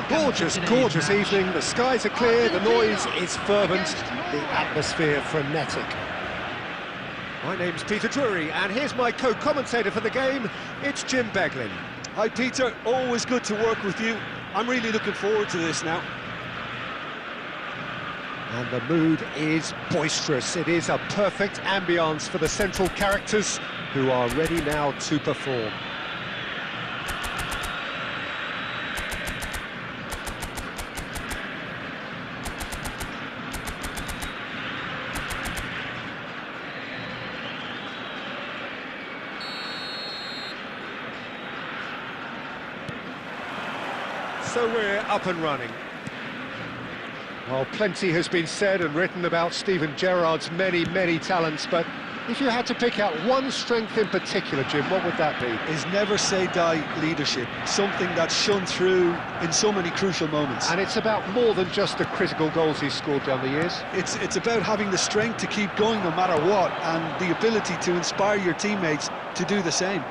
Speaker 1: Gorgeous, gorgeous evening. The skies are clear, the noise is fervent, the atmosphere frenetic. My name's Peter Drury, and here's my co-commentator for the game. It's Jim Beglin.
Speaker 2: Hi Peter, always good to work with you. I'm really looking forward to this now.
Speaker 1: And the mood is boisterous. It is a perfect ambience for the central characters who are ready now to perform. So we're up and running. Well, plenty has been said and written about Steven Gerrard's many, many talents, but if you had to pick out one strength in particular, Jim, what would that be?
Speaker 2: His never-say-die leadership, something that's shone through in so many crucial moments.
Speaker 1: And it's about more than just the critical goals he's scored down the years.
Speaker 2: It's about having the strength to keep going no matter what, and the ability to inspire your teammates to do the same.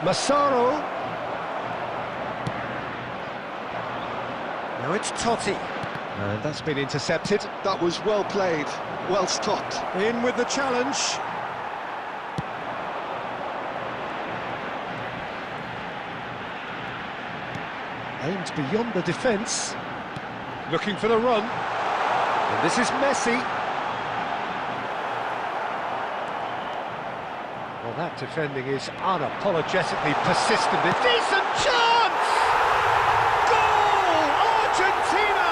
Speaker 1: Massaro. Now it's Totti. And that's been intercepted.
Speaker 2: That was well played, well stopped.
Speaker 1: In with the challenge. Aimed beyond the defence. Looking for the run. And this is Messi. Well, that defending is unapologetically persistent. A decent chance! Goal! Argentina!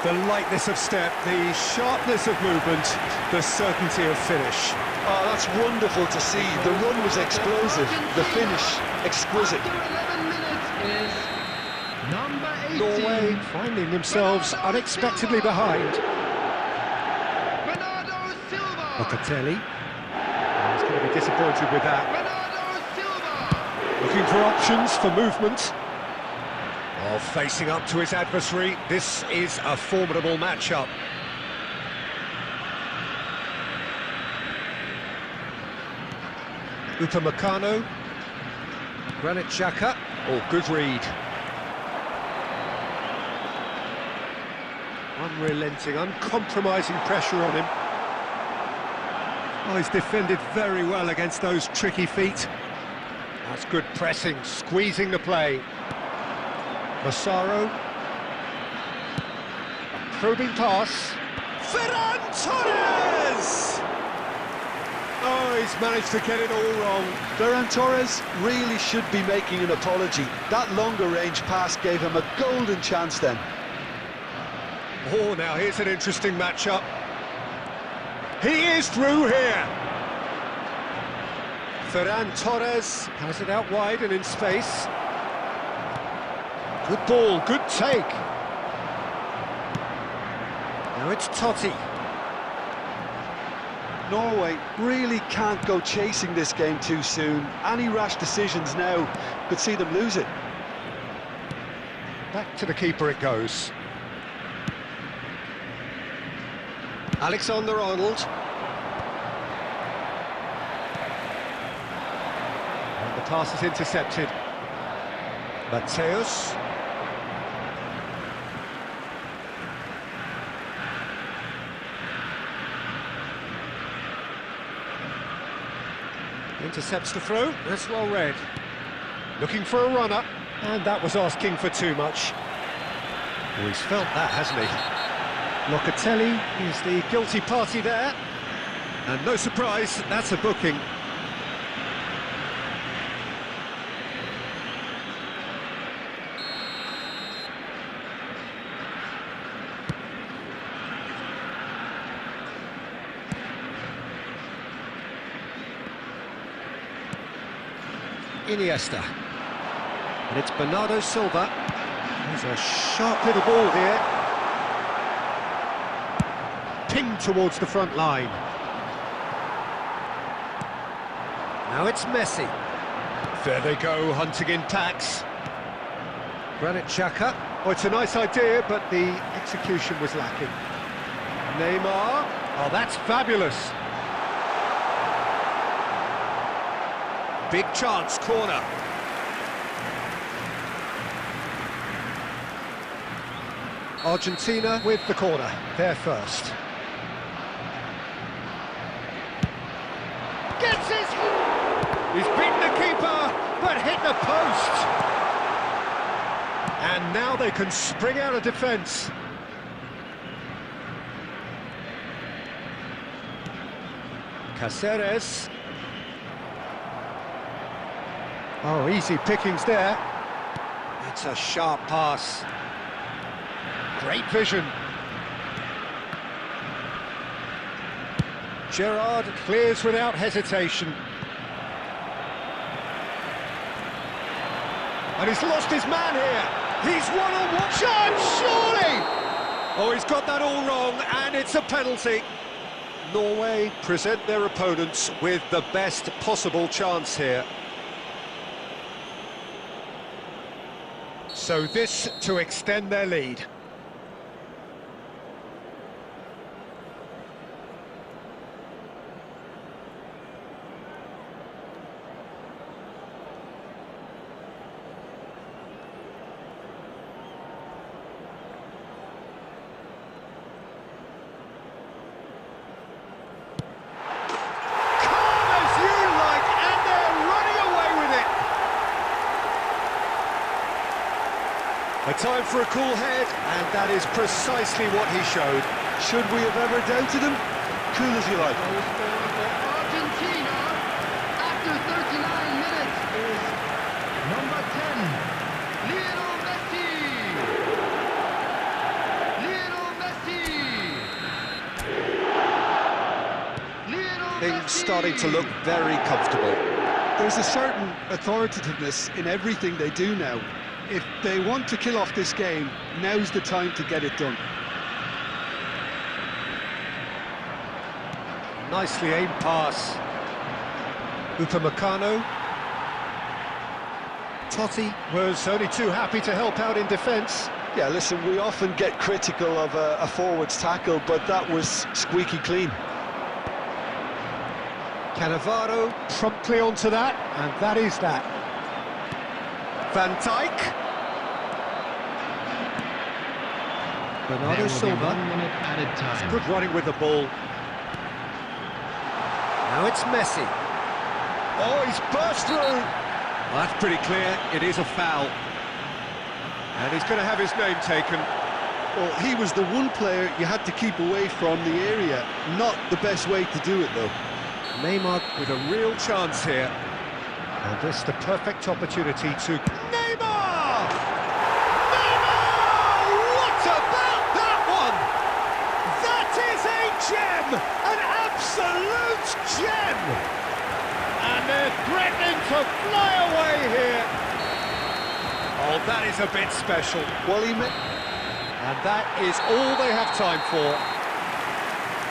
Speaker 1: The lightness of step, the sharpness of movement, the certainty of finish.
Speaker 2: Oh, that's wonderful to see. The run was explosive, the finish exquisite.
Speaker 3: After 11 minutes is number 18.
Speaker 1: Norway finding themselves unexpectedly behind. Locatelli. He's going to be disappointed with that. Looking for options for movement. Oh, facing up to his adversary. This is a formidable matchup. Upamecano. Granit Xhaka. Oh, good read. Unrelenting, uncompromising pressure on him. Oh, he's defended very well against those tricky feet. That's good pressing, squeezing the play. Massaro. Probing pass. Ferran Torres! Oh, he's managed to get it all wrong.
Speaker 2: Ferran Torres really should be making an apology. That longer range pass gave him a golden chance then.
Speaker 1: Oh, now here's an interesting matchup. He is through here. Ferran Torres has it out wide and in space. Good ball, good take. Now it's Totti.
Speaker 2: Norway really can't go chasing this game too soon. Any rash decisions now could see them lose it.
Speaker 1: Back to the keeper it goes. Alexander-Arnold. And the pass is intercepted. Mateus. Intercepts the throw. That's well read. Looking for a runner. And that was asking for too much. Well, he's felt that, hasn't he? Locatelli is the guilty party there, and no surprise, that's a booking. Iniesta, and it's Bernardo Silva. There's a sharp little ball here. Pinged towards the front line. Now it's Messi.
Speaker 4: There they go, hunting in packs. Granit Xhaka.
Speaker 1: Oh, it's a nice idea, but the execution was lacking.
Speaker 4: Neymar.
Speaker 1: Oh, that's fabulous.
Speaker 4: Big chance, corner.
Speaker 1: Argentina with the corner, they're first.
Speaker 4: Gets his... He's beaten the keeper, but hit the post.
Speaker 1: And now they can spring out of defence.
Speaker 4: Cáceres.
Speaker 1: Oh, easy pickings there.
Speaker 4: It's a sharp pass.
Speaker 1: Great vision. Gerrard clears without hesitation. And he's lost his man here. He's one-on-one. Chance, surely!
Speaker 4: Oh, he's got that all wrong, and it's a penalty.
Speaker 1: Norway present their opponents with the best possible chance here. So this to extend their lead.
Speaker 4: A time for a cool head, and that is precisely what he showed.
Speaker 2: Should we have ever doubted him? Cool as you like.
Speaker 3: Goal scorer for Argentina after 39 minutes is number 10, Lionel Messi. Lionel Messi. Lionel
Speaker 4: Things
Speaker 3: Messi.
Speaker 4: starting to look very comfortable.
Speaker 2: There's a certain authoritativeness in everything they do now. If they want to kill off this game, now's the time to get it done.
Speaker 1: Nicely aimed pass. Upamecano. Totti was only too happy to help out in defence.
Speaker 2: Yeah, listen, we often get critical of a forward's tackle, but that was squeaky clean.
Speaker 1: Cannavaro promptly onto that, and that is that.
Speaker 4: Van Dijk.
Speaker 1: Bernardo Silva.
Speaker 5: 1 minute added time.
Speaker 1: Good running with the ball. Now it's Messi.
Speaker 4: Oh, he's burst through. Well, that's pretty clear. It is a foul. And he's going to have his name taken.
Speaker 2: Well, he was the one player you had to keep away from the area. Not the best way to do it, though.
Speaker 1: Neymar
Speaker 4: With a real chance here.
Speaker 1: and this the perfect opportunity to...
Speaker 4: Neymar! Neymar! What about that one? That is a gem! An absolute gem!
Speaker 1: And they're threatening to fly away here.
Speaker 4: Oh, that is a bit special.
Speaker 2: Well,
Speaker 1: And that is all they have time for.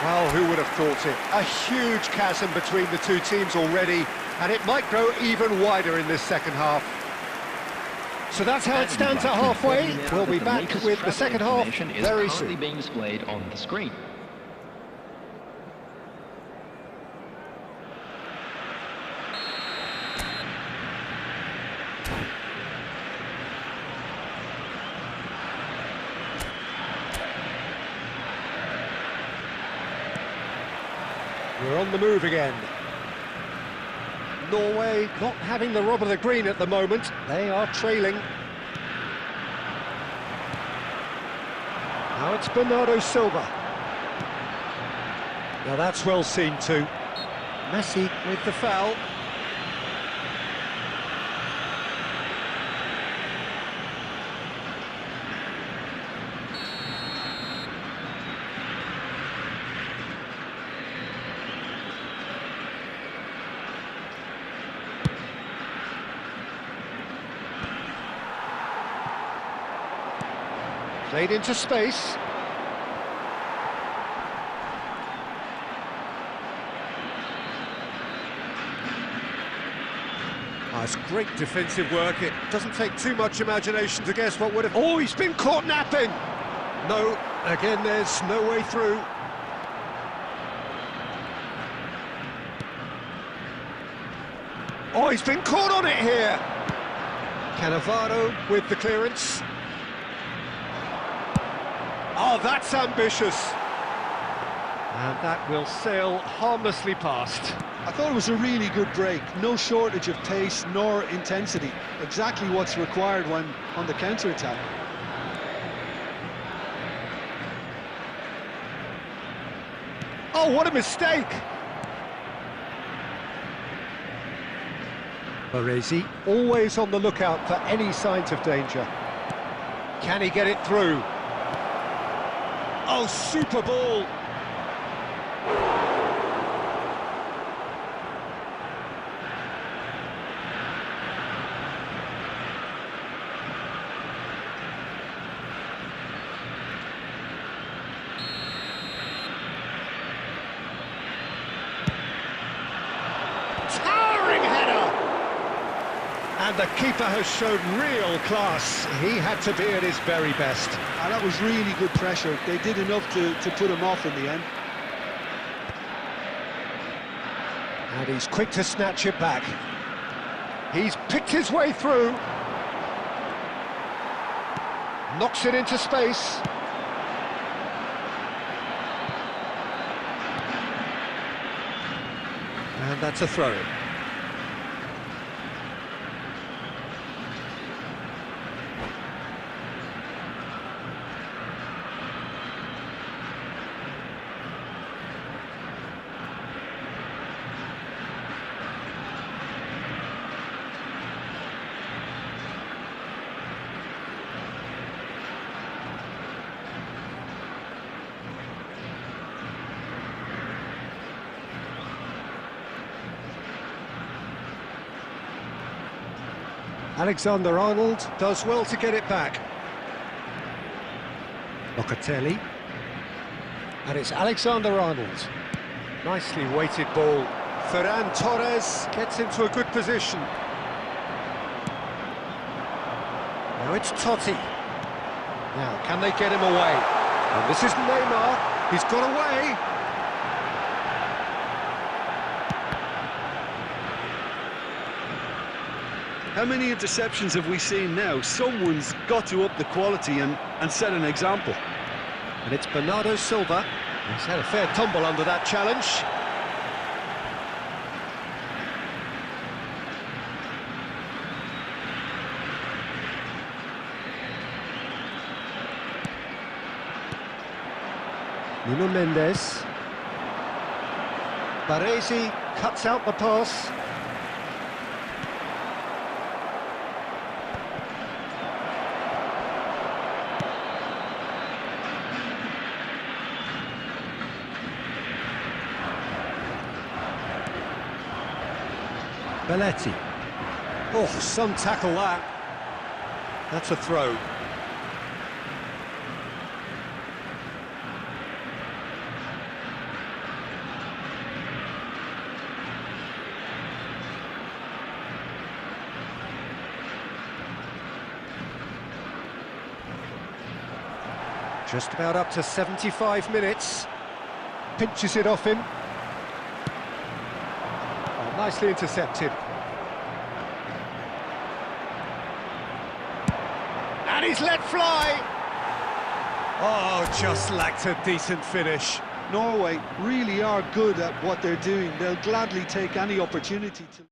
Speaker 1: Well, who would have thought it? A huge chasm between the two teams already, and it might grow even wider in this second half. So that's how it stands at halfway. We'll be back with the second half very soon.
Speaker 5: Being displayed on the screen.
Speaker 1: We're on the move again. Norway not having the rub of the green at the moment. They are trailing. Now it's Bernardo Silva. Now that's well seen too. Messi with the foul. Played into space.
Speaker 4: Ah, it's great defensive work. It doesn't take too much imagination to guess what would have... Oh, he's been caught napping! No, again, there's no way through. Oh, he's been caught on it here! Cannavaro with the clearance. Oh, that's ambitious! And that will sail harmlessly past.
Speaker 2: I thought it was a really good break. No shortage of pace nor intensity. Exactly what's required when on the counter-attack.
Speaker 4: Oh, what a mistake!
Speaker 1: Baresi always on the lookout for any signs of danger.
Speaker 4: Can he get it through? Oh, super ball! Towering header! And the keeper has shown real class. He had to be at his very best.
Speaker 2: And that was really good pressure. They did enough to put him off in the end.
Speaker 1: And he's quick to snatch it back. He's picked his way through. Knocks it into space.
Speaker 4: And that's a throw-in.
Speaker 1: Alexander-Arnold does well to get it back. Locatelli. And it's Alexander-Arnold.
Speaker 4: Nicely weighted ball. Ferran Torres gets into a good position. Now it's Totti. Now, can they get him away? And this is Neymar. He's got away.
Speaker 2: How many interceptions have we seen now? Someone's got to up the quality and set an example.
Speaker 4: And it's Bernardo Silva. He's had a fair tumble under that challenge.
Speaker 1: Nuno Mendes.
Speaker 4: Baresi cuts out the pass.
Speaker 1: Belletti.
Speaker 4: Oh, some tackle that. That's a throw. Just about up to 75 minutes.
Speaker 1: Pinches it off him. Oh, nicely intercepted.
Speaker 4: And he's let fly! Oh, just lacked a decent finish.
Speaker 2: Norway really are good at what they're doing. They'll gladly take any opportunity to...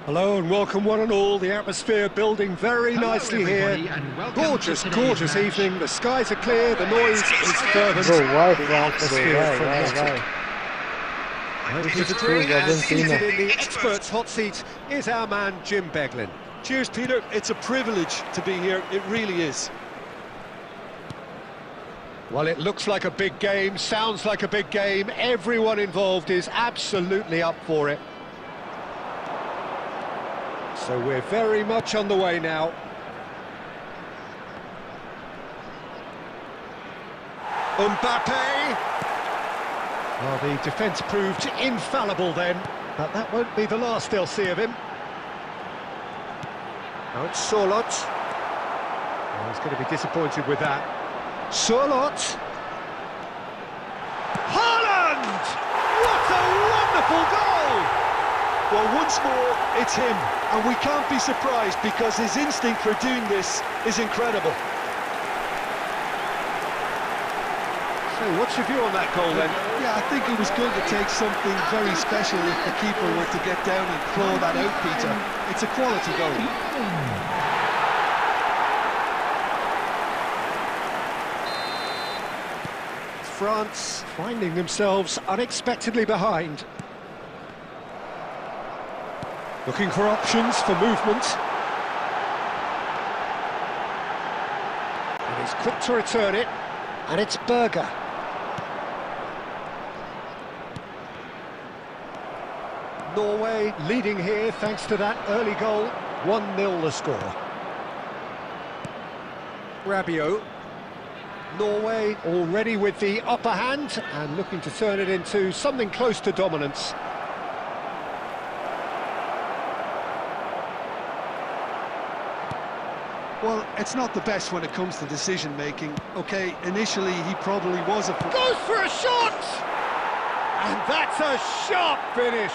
Speaker 1: Hello and welcome one and all. The atmosphere building very nicely here. Gorgeous, gorgeous evening. The skies are clear, the noise is fervent. The atmosphere is frenetic. To the degree and seated in the experts' hot seat is our man Jim Beglin.
Speaker 2: Cheers, Peter. It's a privilege to be here. It really is.
Speaker 1: Well, it looks like a big game, sounds like a big game. Everyone involved is absolutely up for it. So we're very much on the way now. Mbappe! Well, the defence proved infallible then, but that won't be the last they'll see of him. Now it's Sorloth. Oh, he's going to be disappointed with that. Sorloth! Haaland! What a wonderful goal!
Speaker 2: Well, once more, it's him, and we can't be surprised because his instinct for doing this is incredible.
Speaker 1: So, what's your view on that goal then?
Speaker 2: Yeah, I think it was going to take something very special if the keeper were to get down and claw that out, Peter. It's a quality goal.
Speaker 1: France finding themselves unexpectedly behind. Looking for options for movement. And he's quick to return it. And it's Berger. Norway leading here thanks to that early goal. 1-0 the score. Rabiot. Norway already with the upper hand and looking to turn it into something close to dominance.
Speaker 2: Well, it's not the best when it comes to decision-making. OK, initially he probably was a...
Speaker 1: Goes for a shot! And that's a sharp finish.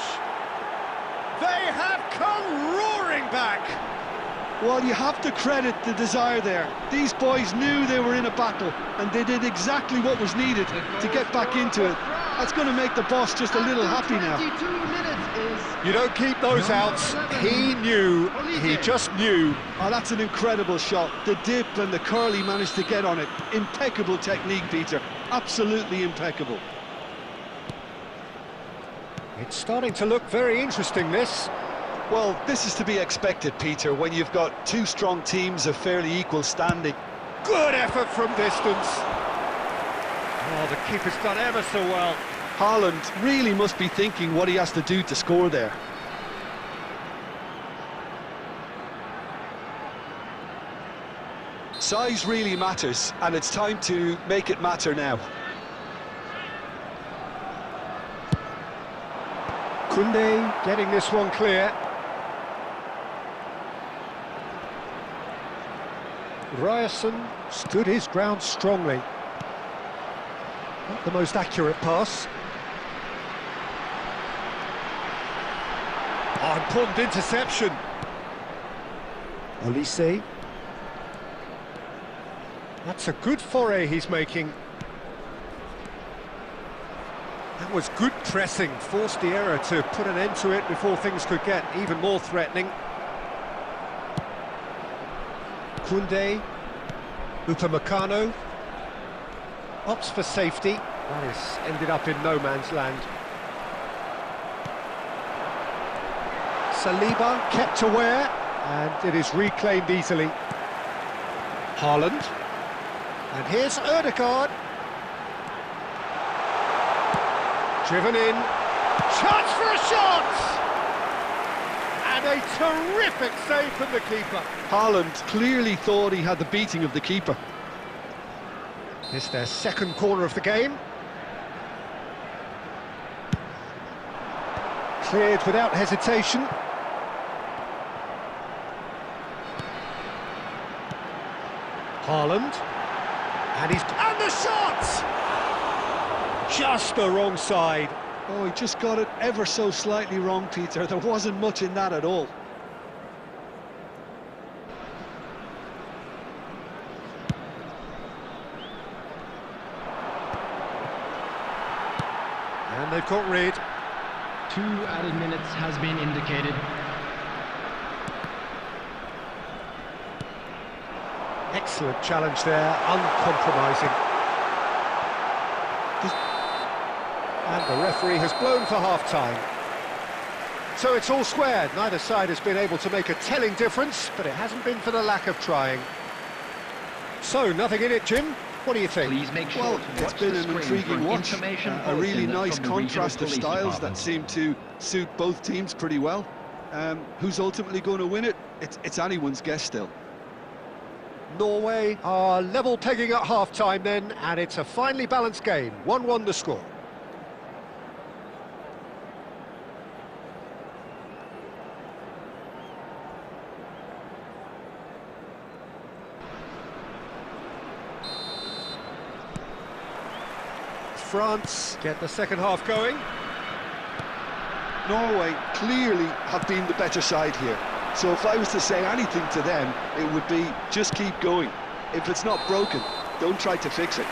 Speaker 1: They have come roaring back.
Speaker 2: Well, you have to credit the desire there. These boys knew they were in a battle, and they did exactly what was needed to get back into it. That's going to make the boss just a little happy now.
Speaker 1: You don't keep those outs. He knew. He just knew.
Speaker 2: Oh, that's an incredible shot. The dip and the curl he managed to get on it. Impeccable technique, Peter. Absolutely impeccable.
Speaker 1: It's starting to look very interesting, this.
Speaker 2: Well, this is to be expected, Peter, when you've got two strong teams of fairly equal standing.
Speaker 1: Good effort from distance. Oh, the keeper's done ever so well.
Speaker 2: Haaland really must be thinking what he has to do to score there. Size really matters, and it's time to make it matter now.
Speaker 1: Koundé getting this one clear. Ryerson stood his ground strongly. Not the most accurate pass. Oh, important interception. Olise. That's a good foray he's making. That was good pressing, forced the error to put an end to it before things could get even more threatening. Koundé, Upamecano, opts for safety. That is ended up in no man's land. Saliba kept aware, and it is reclaimed easily. Haaland, and here's Ødegaard. Driven in, chance for a shot! And a terrific save from the keeper.
Speaker 2: Haaland clearly thought he had the beating of the keeper.
Speaker 1: It's their second corner of the game. Cleared without hesitation. Haaland. And the shot! Just the wrong side.
Speaker 2: Oh, he just got it ever so slightly wrong, Peter. There wasn't much in that at all.
Speaker 1: And they've got rid.
Speaker 5: 2 added minutes has been indicated.
Speaker 1: Excellent challenge there, uncompromising. And the referee has blown for half-time. So it's all squared. Neither side has been able to make a telling difference, but it hasn't been for the lack of trying. So, nothing in it, Jim? What do you think?
Speaker 5: Please make sure
Speaker 2: Well,
Speaker 5: to
Speaker 2: it's
Speaker 5: watch
Speaker 2: been
Speaker 5: the
Speaker 2: an
Speaker 5: screen
Speaker 2: intriguing
Speaker 5: for
Speaker 2: watch.
Speaker 5: information
Speaker 2: A really
Speaker 5: bulletin
Speaker 2: nice
Speaker 5: from the
Speaker 2: contrast of
Speaker 5: Regional Police
Speaker 2: styles that
Speaker 5: Department.
Speaker 2: seem to suit both teams pretty well. Who's ultimately going to win it? It's anyone's guess still.
Speaker 1: Norway are level pegging at half-time then, and it's a finely balanced game. 1-1 the score. France get the second half going.
Speaker 2: Norway clearly have been the better side here. So if I was to say anything to them, it would be just keep going. If it's not broken, don't try to fix it.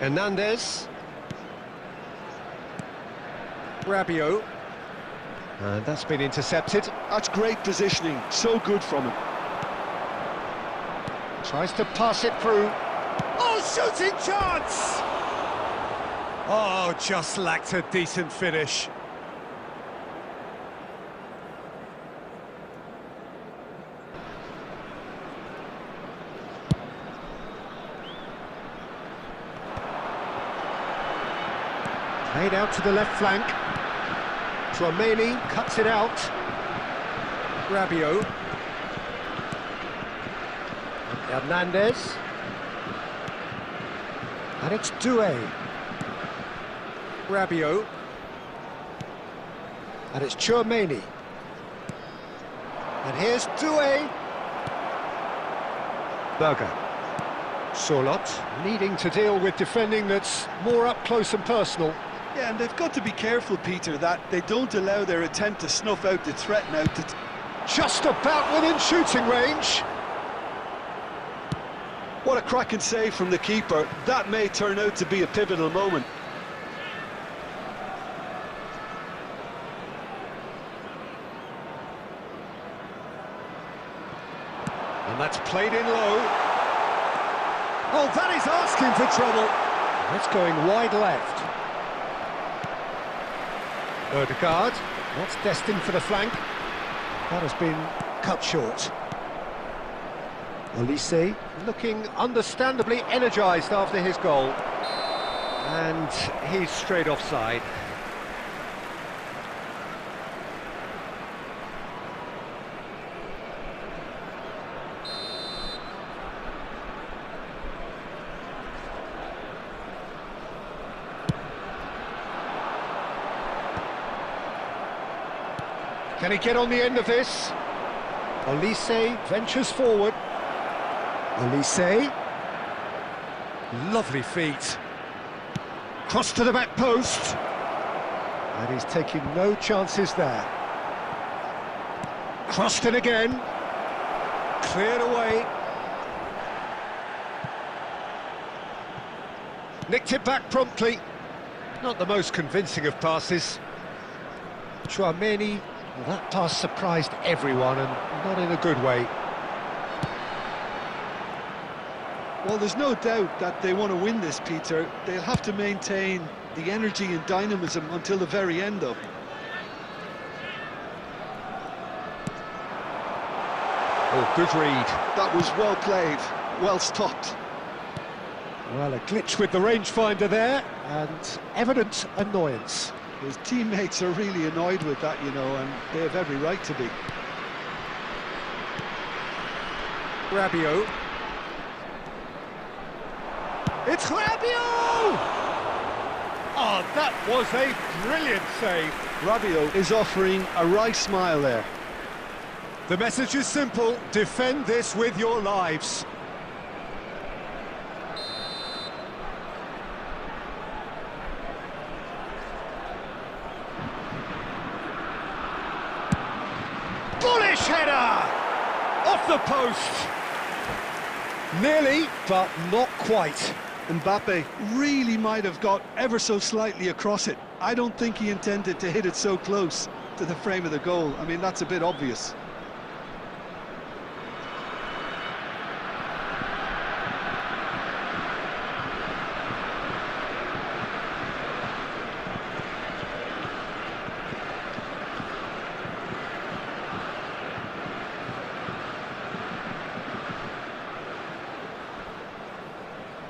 Speaker 1: Hernandez. Rabiot. And that's been intercepted.
Speaker 2: That's great positioning, so good from him.
Speaker 1: Tries to pass it through. Oh, shooting chance! Oh, just lacked a decent finish. Played out to the left flank. Chouameni cuts it out. Rabiot. Hernandez. And it's Doué. Rabiot. And it's Chouameni. And here's Doué. Berger. Sorloth needing to deal with defending that's more up close and personal.
Speaker 2: Yeah, and they've got to be careful, Peter, that they don't allow their attempt to snuff out the threat now to...
Speaker 1: Just about within shooting range.
Speaker 2: What a cracking save from the keeper. That may turn out to be a pivotal moment.
Speaker 1: And that's played in low. Oh, that is asking for trouble. That's going wide left. Odegaard, that's destined for the flank. That has been cut short. Olise looking understandably energised after his goal. And he's straight offside. Can he get on the end of this? Olise ventures forward. Olise. Lovely feet. Cross to the back post. And he's taking no chances there. Crossed in again. Cleared away. Nicked it back promptly. Not the most convincing of passes. Chouameni. Well, that pass surprised everyone, and not in a good way.
Speaker 2: Well, there's no doubt that they want to win this, Peter. They'll have to maintain the energy and dynamism until the very end, though.
Speaker 1: Oh, good read.
Speaker 2: That was well played, well stopped.
Speaker 1: Well, a glitch with the rangefinder there, and evident annoyance.
Speaker 2: His teammates are really annoyed with that, you know, and they have every right to be.
Speaker 1: Rabiot.
Speaker 4: It's Rabiot! Oh, that was a brilliant save.
Speaker 2: Rabiot is offering a wry smile there.
Speaker 4: The message is simple: defend this with your lives. Bullish header! Off the post! Nearly, but not quite.
Speaker 2: Mbappe really might have got ever so slightly across it. I don't think he intended to hit it so close to the frame of the goal. I mean, that's a bit obvious.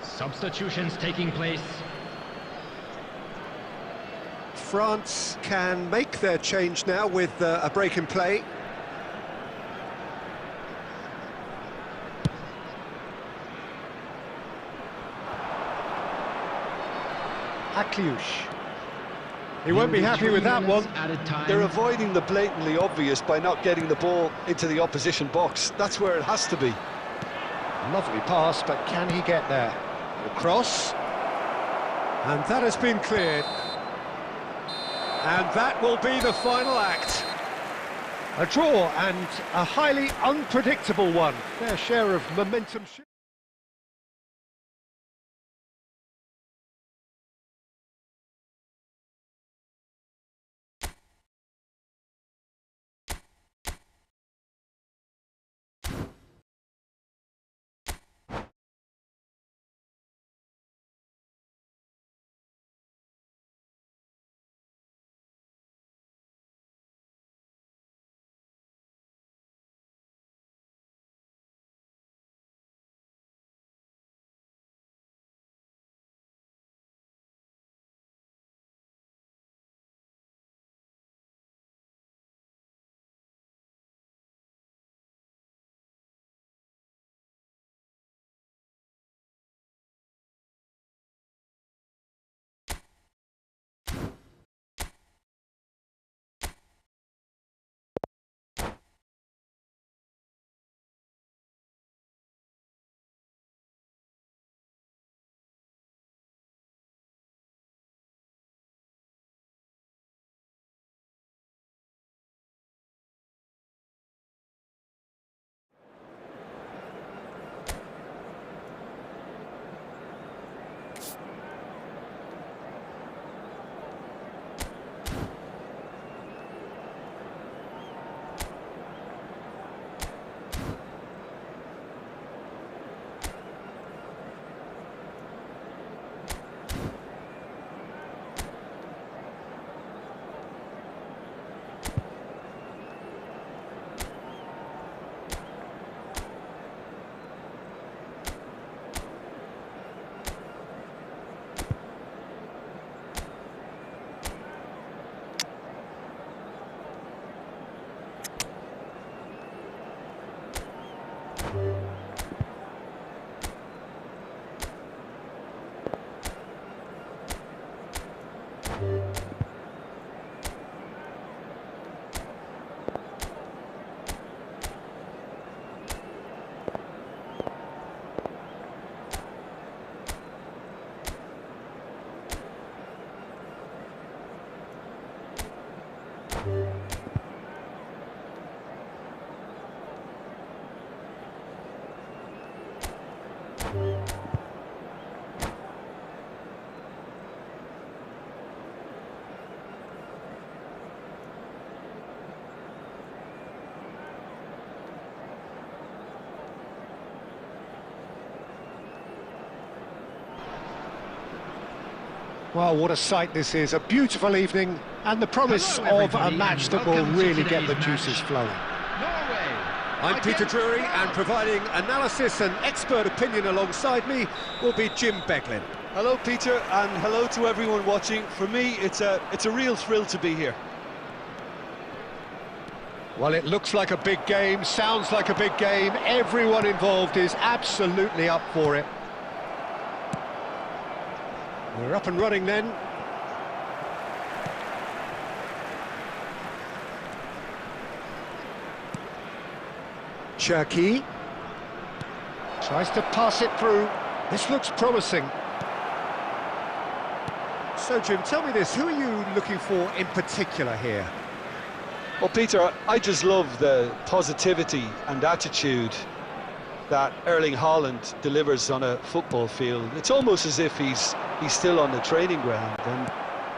Speaker 5: Substitutions taking place.
Speaker 4: France can make their change now with a break in play. Akliouche. He won't be happy with that one.
Speaker 2: They're avoiding the blatantly obvious by not getting the ball into the opposition box. That's where it has to be.
Speaker 4: Lovely pass, but can he get there? Across. And that has been cleared. And that will be the final act. A draw, and a highly unpredictable one. Their share of momentum. Well, what a sight this is. A beautiful evening and the promise of a match that will really get the juices flowing. I'm Peter Drury, and providing analysis and expert opinion alongside me will be Jim Beglin.
Speaker 2: Hello, Peter, and hello to everyone watching. For me, it's a real thrill to be here.
Speaker 4: Well, it looks like a big game, sounds like a big game. Everyone involved is absolutely up for it.
Speaker 1: We're up and running then. Cherki tries to pass it through. This looks promising. So, Jim, tell me this, who are you looking for in particular here?
Speaker 2: Well, Peter, I just love the positivity and attitude that Erling Haaland delivers on a football field. It's almost as if he's still on the training ground. And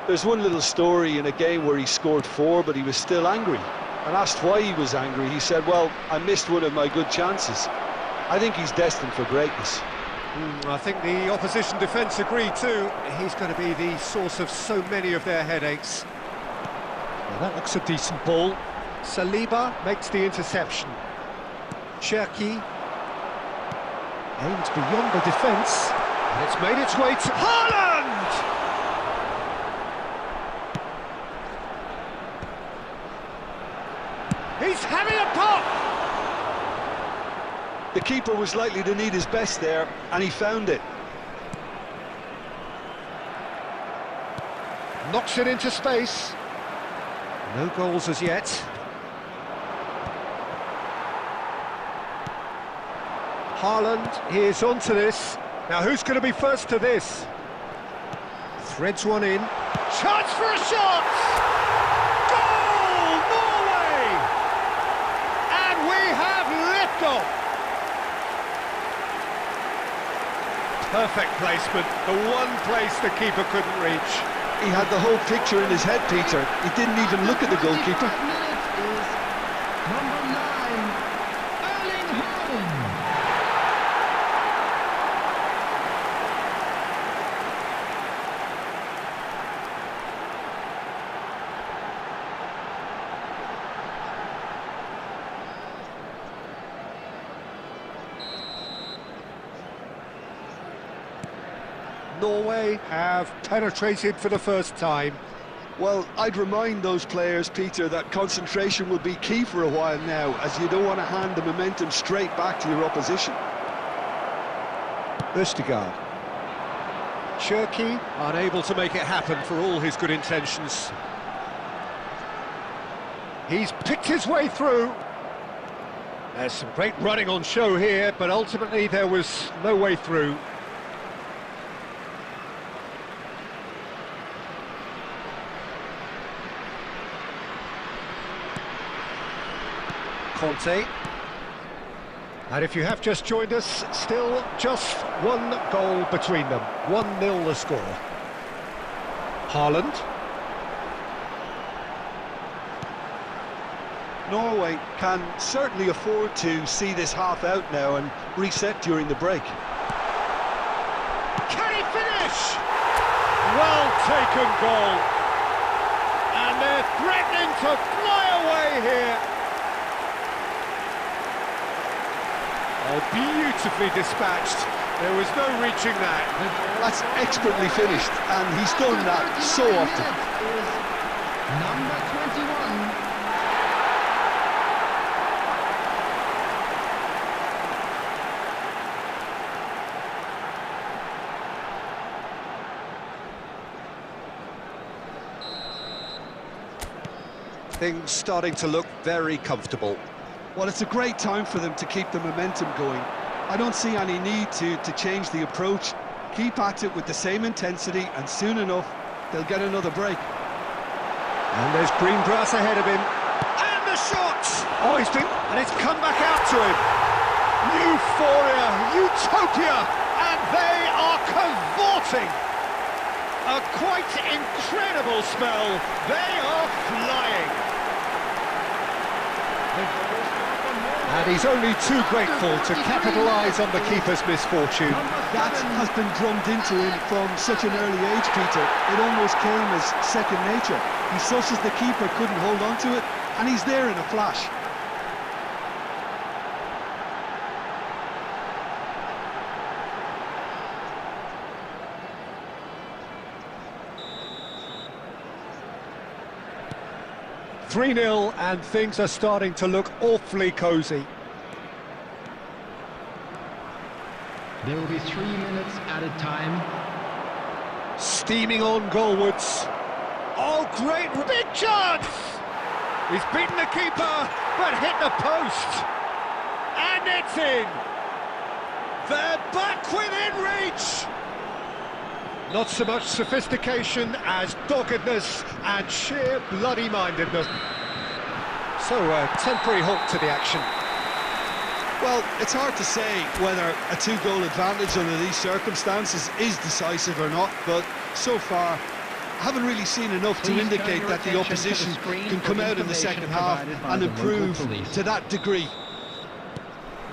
Speaker 2: there's one little story in a game where he scored 4, but he was still angry. And asked why he was angry, he said, well, I missed one of my good chances. I think he's destined for greatness.
Speaker 1: I think the opposition defence agree too. He's going to be the source of so many of their headaches. Well, that looks a decent ball. Saliba makes the interception. Cherki aims beyond the defence. And it's made its way to Haaland! He's having a pop!
Speaker 2: The keeper was likely to need his best there, and he found it.
Speaker 1: Knocks it into space. No goals as yet. Haaland is onto this. Now who's going to be first to this? Threads one in. Chance for a shot! Goal! Norway! And we have liftoff! Perfect placement, the one place the keeper couldn't reach.
Speaker 2: He had the whole picture in his head, Peter. He didn't even look at the goalkeeper.
Speaker 3: Number 9, Erling Haaland.
Speaker 1: Norway have penetrated for the first time.
Speaker 2: Well, I'd remind those players, Peter, that concentration will be key for a while now, as you don't want to hand the momentum straight back to your opposition.
Speaker 1: Østigard. Cherki unable to make it happen for all his good intentions. He's picked his way through. There's some great running on show here, but ultimately there was no way through. Conte. And if you have just joined us, still just one goal between them. 1-0 the score. Haaland.
Speaker 2: Norway can certainly afford to see this half out now and reset during the break.
Speaker 1: Can he finish? Well taken goal. And they're threatening to fly away here. Oh, beautifully dispatched. There was no reaching that.
Speaker 2: That's expertly finished, and he's done that so often.
Speaker 3: Number 21.
Speaker 1: Things starting to look very comfortable.
Speaker 2: Well, it's a great time for them to keep the momentum going. I don't see any need to change the approach. Keep at it with the same intensity, and soon enough, they'll get another break.
Speaker 1: And there's green grass ahead of him. And the shot! Oh, and it's come back out to him. Euphoria, utopia, and they are cavorting. A quite incredible spell. They are flying. And he's only too grateful to capitalise on the keeper's misfortune.
Speaker 2: That has been drummed into him from such an early age, Peter. It almost came as second nature. He susses the keeper couldn't hold on to it, and he's there in a flash.
Speaker 1: (3-0) and things are starting to look awfully cosy.
Speaker 5: There will be 3 minutes added time.
Speaker 1: Steaming on goalwards. Oh, great, big chance! He's beaten the keeper, but hit the post. And it's in! They're back within reach! Not so much sophistication as doggedness and sheer bloody-mindedness. So, a temporary halt to the action.
Speaker 2: Well, it's hard to say whether a 2-goal advantage under these circumstances is decisive or not, but so far, I haven't really seen enough to indicate that the opposition can come out in the second half and improve to that degree.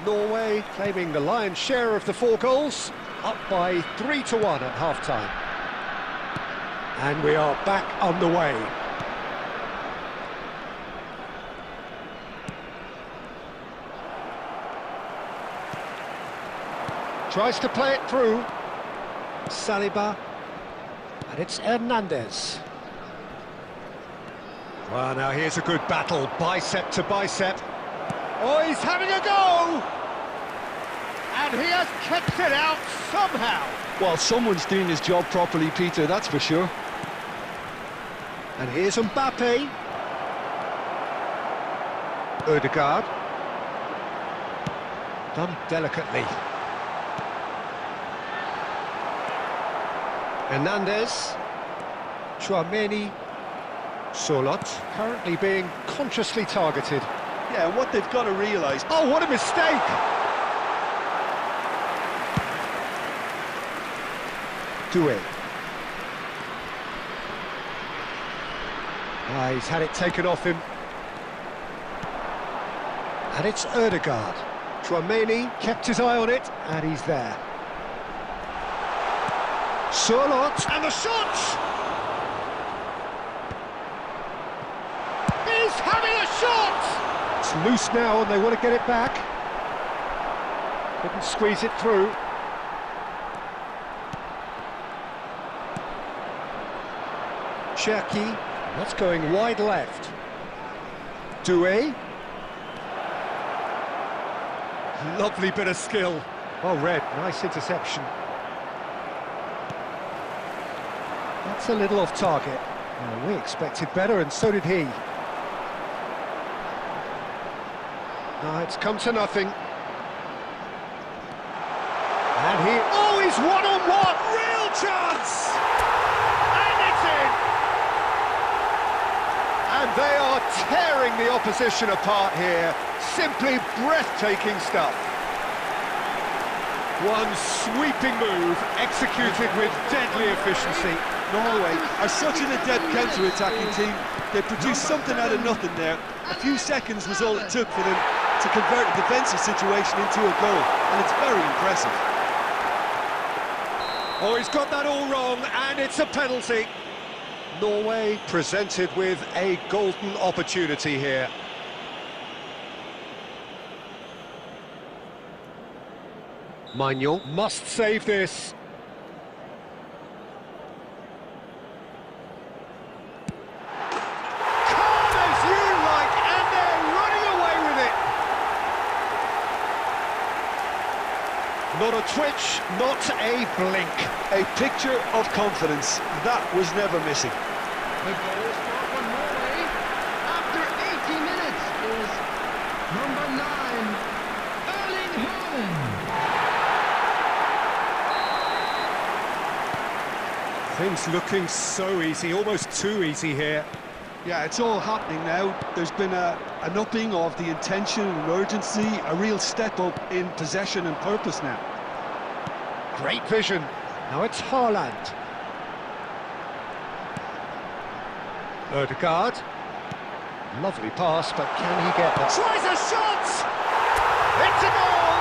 Speaker 1: Norway claiming the lion's share of the 4 goals, up by 3-1 at half-time. And we are back underway. Tries to play it through. Saliba. And it's Hernandez. Well, now here's a good battle, bicep to bicep. Oh, he's having a go! And he has kept it out somehow.
Speaker 2: Well, someone's doing his job properly, Peter, that's for sure.
Speaker 1: And here's Mbappe. Ødegaard. Done delicately. Hernandez. Chouameni. Solot. Currently being consciously targeted.
Speaker 2: Yeah, and what they've got to realise...
Speaker 1: Oh, what a mistake! Doué. He's had it taken off him. And it's Ødegaard. Chouameni kept his eye on it, and he's there. Solot, and the shot! He's having a shot! It's loose now, and they want to get it back. Couldn't squeeze it through. Cherki, that's going wide left. Doué. Lovely bit of skill. Oh, Red, nice interception. That's a little off target. Well, we expected better, and so did he. It's come to nothing. And he... Oh, he's one-on-one! Real chance! And it's in! And they are tearing the opposition apart here. Simply breathtaking stuff. One sweeping move, executed with deadly efficiency.
Speaker 2: Norway are such an adept counter-attacking team. They produced something out of nothing there. A few seconds was all it took for them to convert a defensive situation into a goal, and it's very impressive.
Speaker 1: Oh, he's got that all wrong, and it's a penalty. Norway presented with a golden opportunity here. Maignan must save this. Calm as you like, and they're running away with it. Not a twitch, not a blink.
Speaker 2: A picture of confidence. That was never missing.
Speaker 3: The goal scored for Norway after 80 minutes is number 9, Erling Haaland.
Speaker 1: Things looking so easy, almost too easy here.
Speaker 2: Yeah, it's all happening now. There's been an upping of the intention and urgency, a real step up in possession and purpose now.
Speaker 1: Great vision. Now it's Haaland. Ødegaard. Lovely pass, but can he get that? Tries a shot! It's a goal!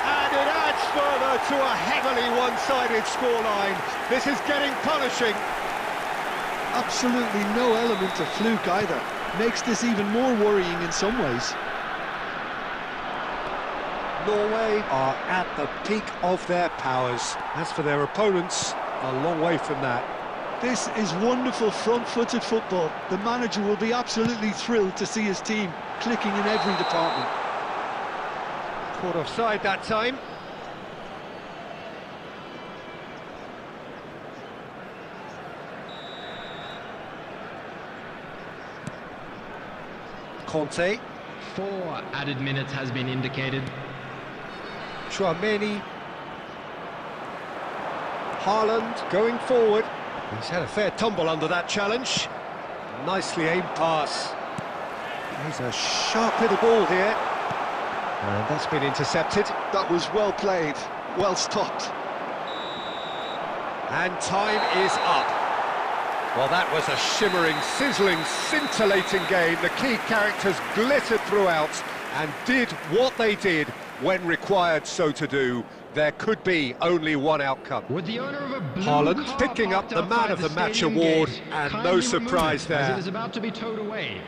Speaker 1: And it adds further to a heavily one-sided scoreline. This is getting punishing.
Speaker 2: Absolutely no element of fluke either. Makes this even more worrying in some ways.
Speaker 1: Norway are at the peak of their powers. As for their opponents, a long way from that.
Speaker 2: This is wonderful front-footed football. The manager will be absolutely thrilled to see his team clicking in every department.
Speaker 1: Caught offside that time.
Speaker 4: Conte.
Speaker 5: 4 added minutes has been indicated.
Speaker 4: Chouameni. Haaland going forward. He's had a fair tumble under that challenge. Nicely aimed pass. He's a sharp little ball here. And that's been intercepted.
Speaker 2: That was well played, well stopped.
Speaker 4: And time is up. Well, that was a shimmering, sizzling, scintillating game. The key characters glittered throughout and did what they did when required so to do. There could be only one outcome.
Speaker 5: With the owner of a blue
Speaker 4: Haaland
Speaker 5: car
Speaker 4: picking up
Speaker 5: parked
Speaker 4: the man
Speaker 5: outside
Speaker 4: of the match
Speaker 5: stadium
Speaker 4: award,
Speaker 5: gate,
Speaker 4: and
Speaker 5: kindly
Speaker 4: no
Speaker 5: remove
Speaker 4: surprise
Speaker 5: it, as
Speaker 4: there.
Speaker 5: it is about to be towed away.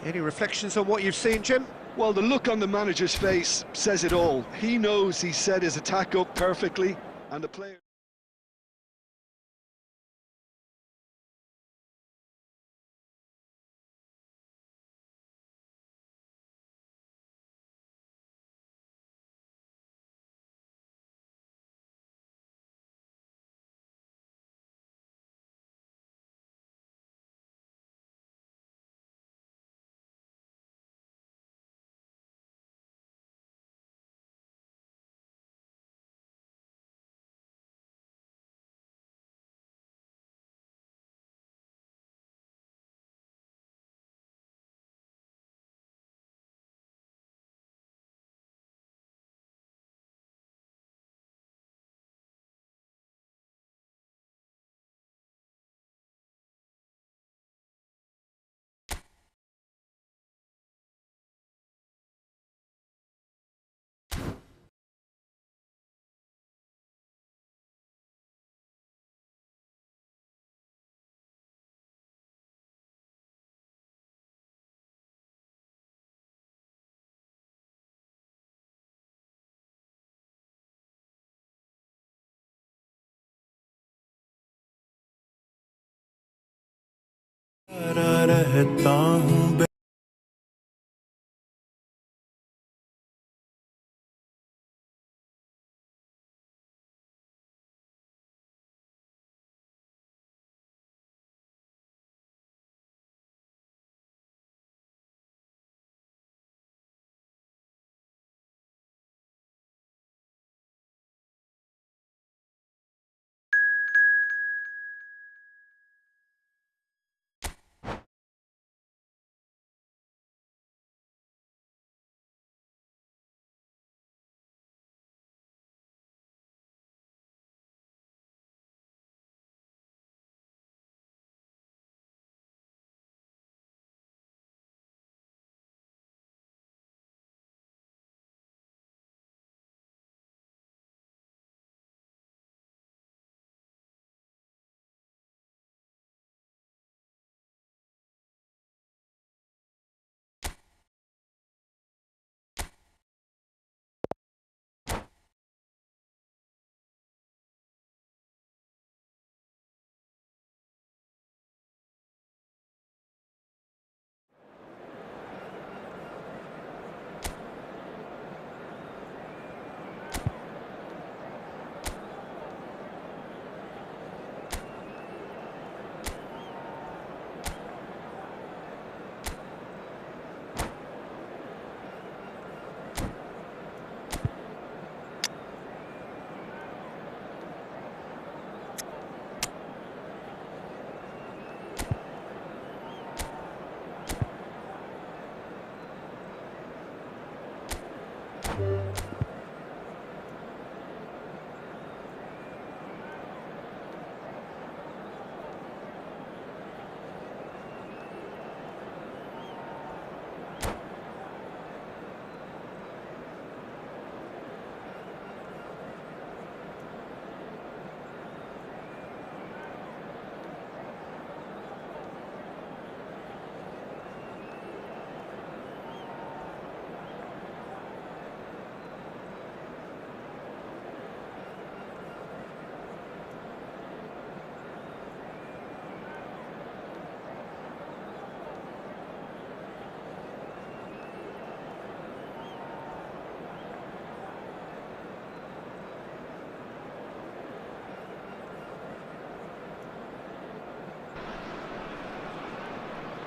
Speaker 4: Any reflections on what you've seen, Jim?
Speaker 2: Well, the look on the manager's face says it all. He knows he set his attack up perfectly, and the player...
Speaker 6: रहता हूँ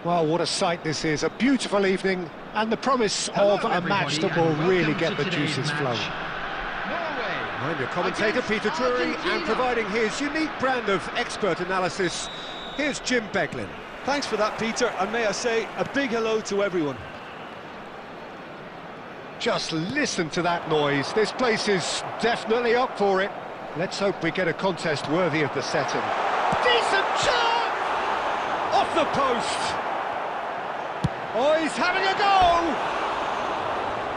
Speaker 1: Well, what a sight this is. A beautiful evening and the promise of a match that will really get the juices flowing. I'm your commentator, Peter Drury, and providing his unique brand of expert analysis, here's Jim Beglin.
Speaker 2: Thanks for that, Peter, and may I say a big hello to everyone.
Speaker 1: Just listen to that noise. This place is definitely up for it. Let's hope we get a contest worthy of the setting. Decent shot! Off the post! Oh, he's having a go!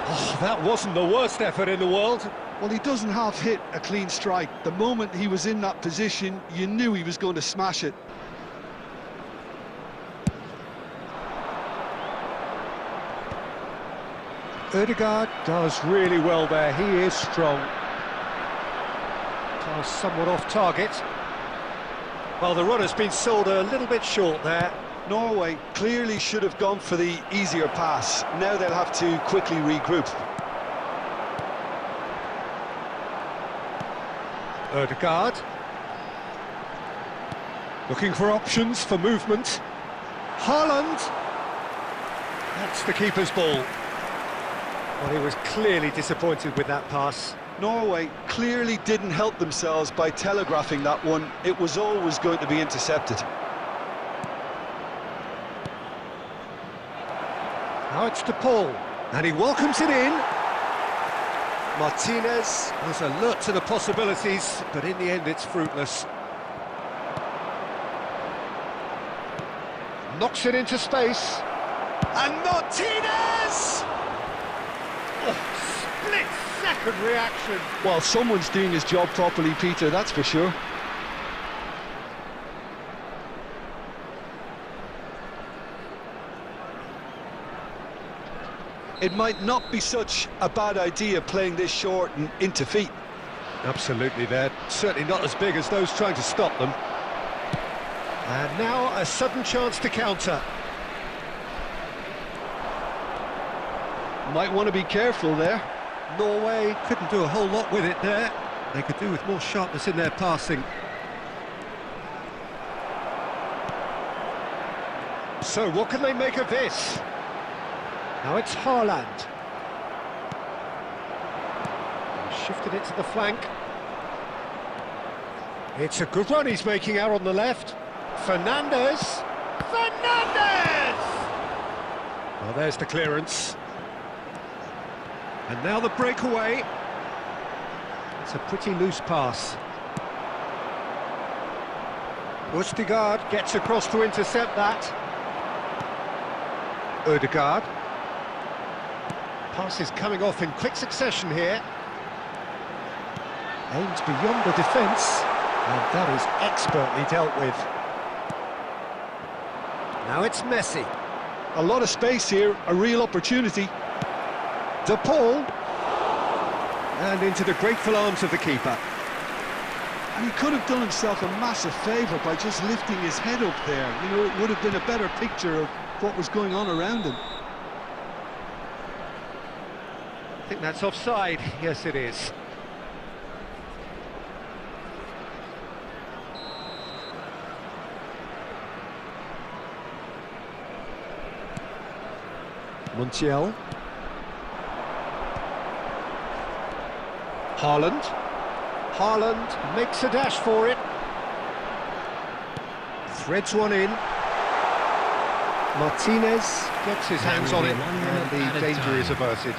Speaker 1: Oh, that wasn't the worst effort in the world.
Speaker 2: Well, he doesn't half hit a clean strike. The moment he was in that position, you knew he was going to smash it.
Speaker 1: Ødegaard does really well there. He is strong. Pass somewhat off target. Well, the runner's been sold a little bit short there.
Speaker 2: Norway clearly should have gone for the easier pass. Now they'll have to quickly regroup.
Speaker 1: Ødegaard. Looking for options for movement. Haaland. That's the keeper's ball. Well, he was clearly disappointed with that pass.
Speaker 2: Norway clearly didn't help themselves by telegraphing that one. It was always going to be intercepted.
Speaker 1: Now it's to Paul, and he welcomes it in. Martinez was alert to the possibilities, but in the end it's fruitless. Knocks it into space. And Martinez! Oh, split-second reaction.
Speaker 2: Well, someone's doing his job properly, Peter, that's for sure. It might not be such a bad idea playing this short and into feet.
Speaker 1: Absolutely, they're certainly not as big as those trying to stop them. And now a sudden chance to counter.
Speaker 2: Might want to be careful there.
Speaker 1: Norway couldn't do a whole lot with it there. They could do with more sharpness in their passing. So what can they make of this? Now it's Haaland. He shifted it to the flank. It's a good run he's making out on the left. Fernandez! Fernandez! Well, there's the clearance. And now the breakaway. It's a pretty loose pass. Ødegaard gets across to intercept that. Ødegaard. Pass is coming off in quick succession here. Aims beyond the defence, and that is expertly dealt with. Now it's Messi.
Speaker 2: A lot of space here, a real opportunity.
Speaker 1: De Paul. And into the grateful arms of the keeper.
Speaker 2: And he could have done himself a massive favour by just lifting his head up there. You know, it would have been a better picture of what was going on around him.
Speaker 1: I think that's offside. Yes, it is. Montiel. Haaland. Haaland makes a dash for it. Threads one in. Martinez gets his hands on it, and the danger is averted.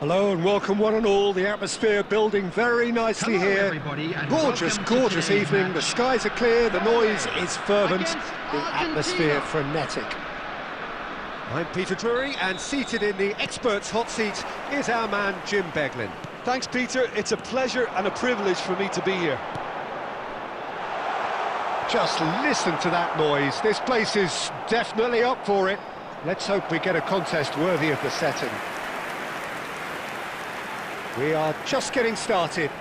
Speaker 1: Hello and welcome one and all. The atmosphere building very nicely here. Gorgeous, gorgeous evening. The skies are clear, the noise is fervent, the atmosphere frenetic. I'm Peter Drury, and seated in the experts' hot seat is our man Jim Beglin.
Speaker 2: Thanks, Peter. It's a pleasure and a privilege for me to be here.
Speaker 1: Just listen to that noise. This place is definitely up for it. Let's hope we get a contest worthy of the setting. We are just getting started.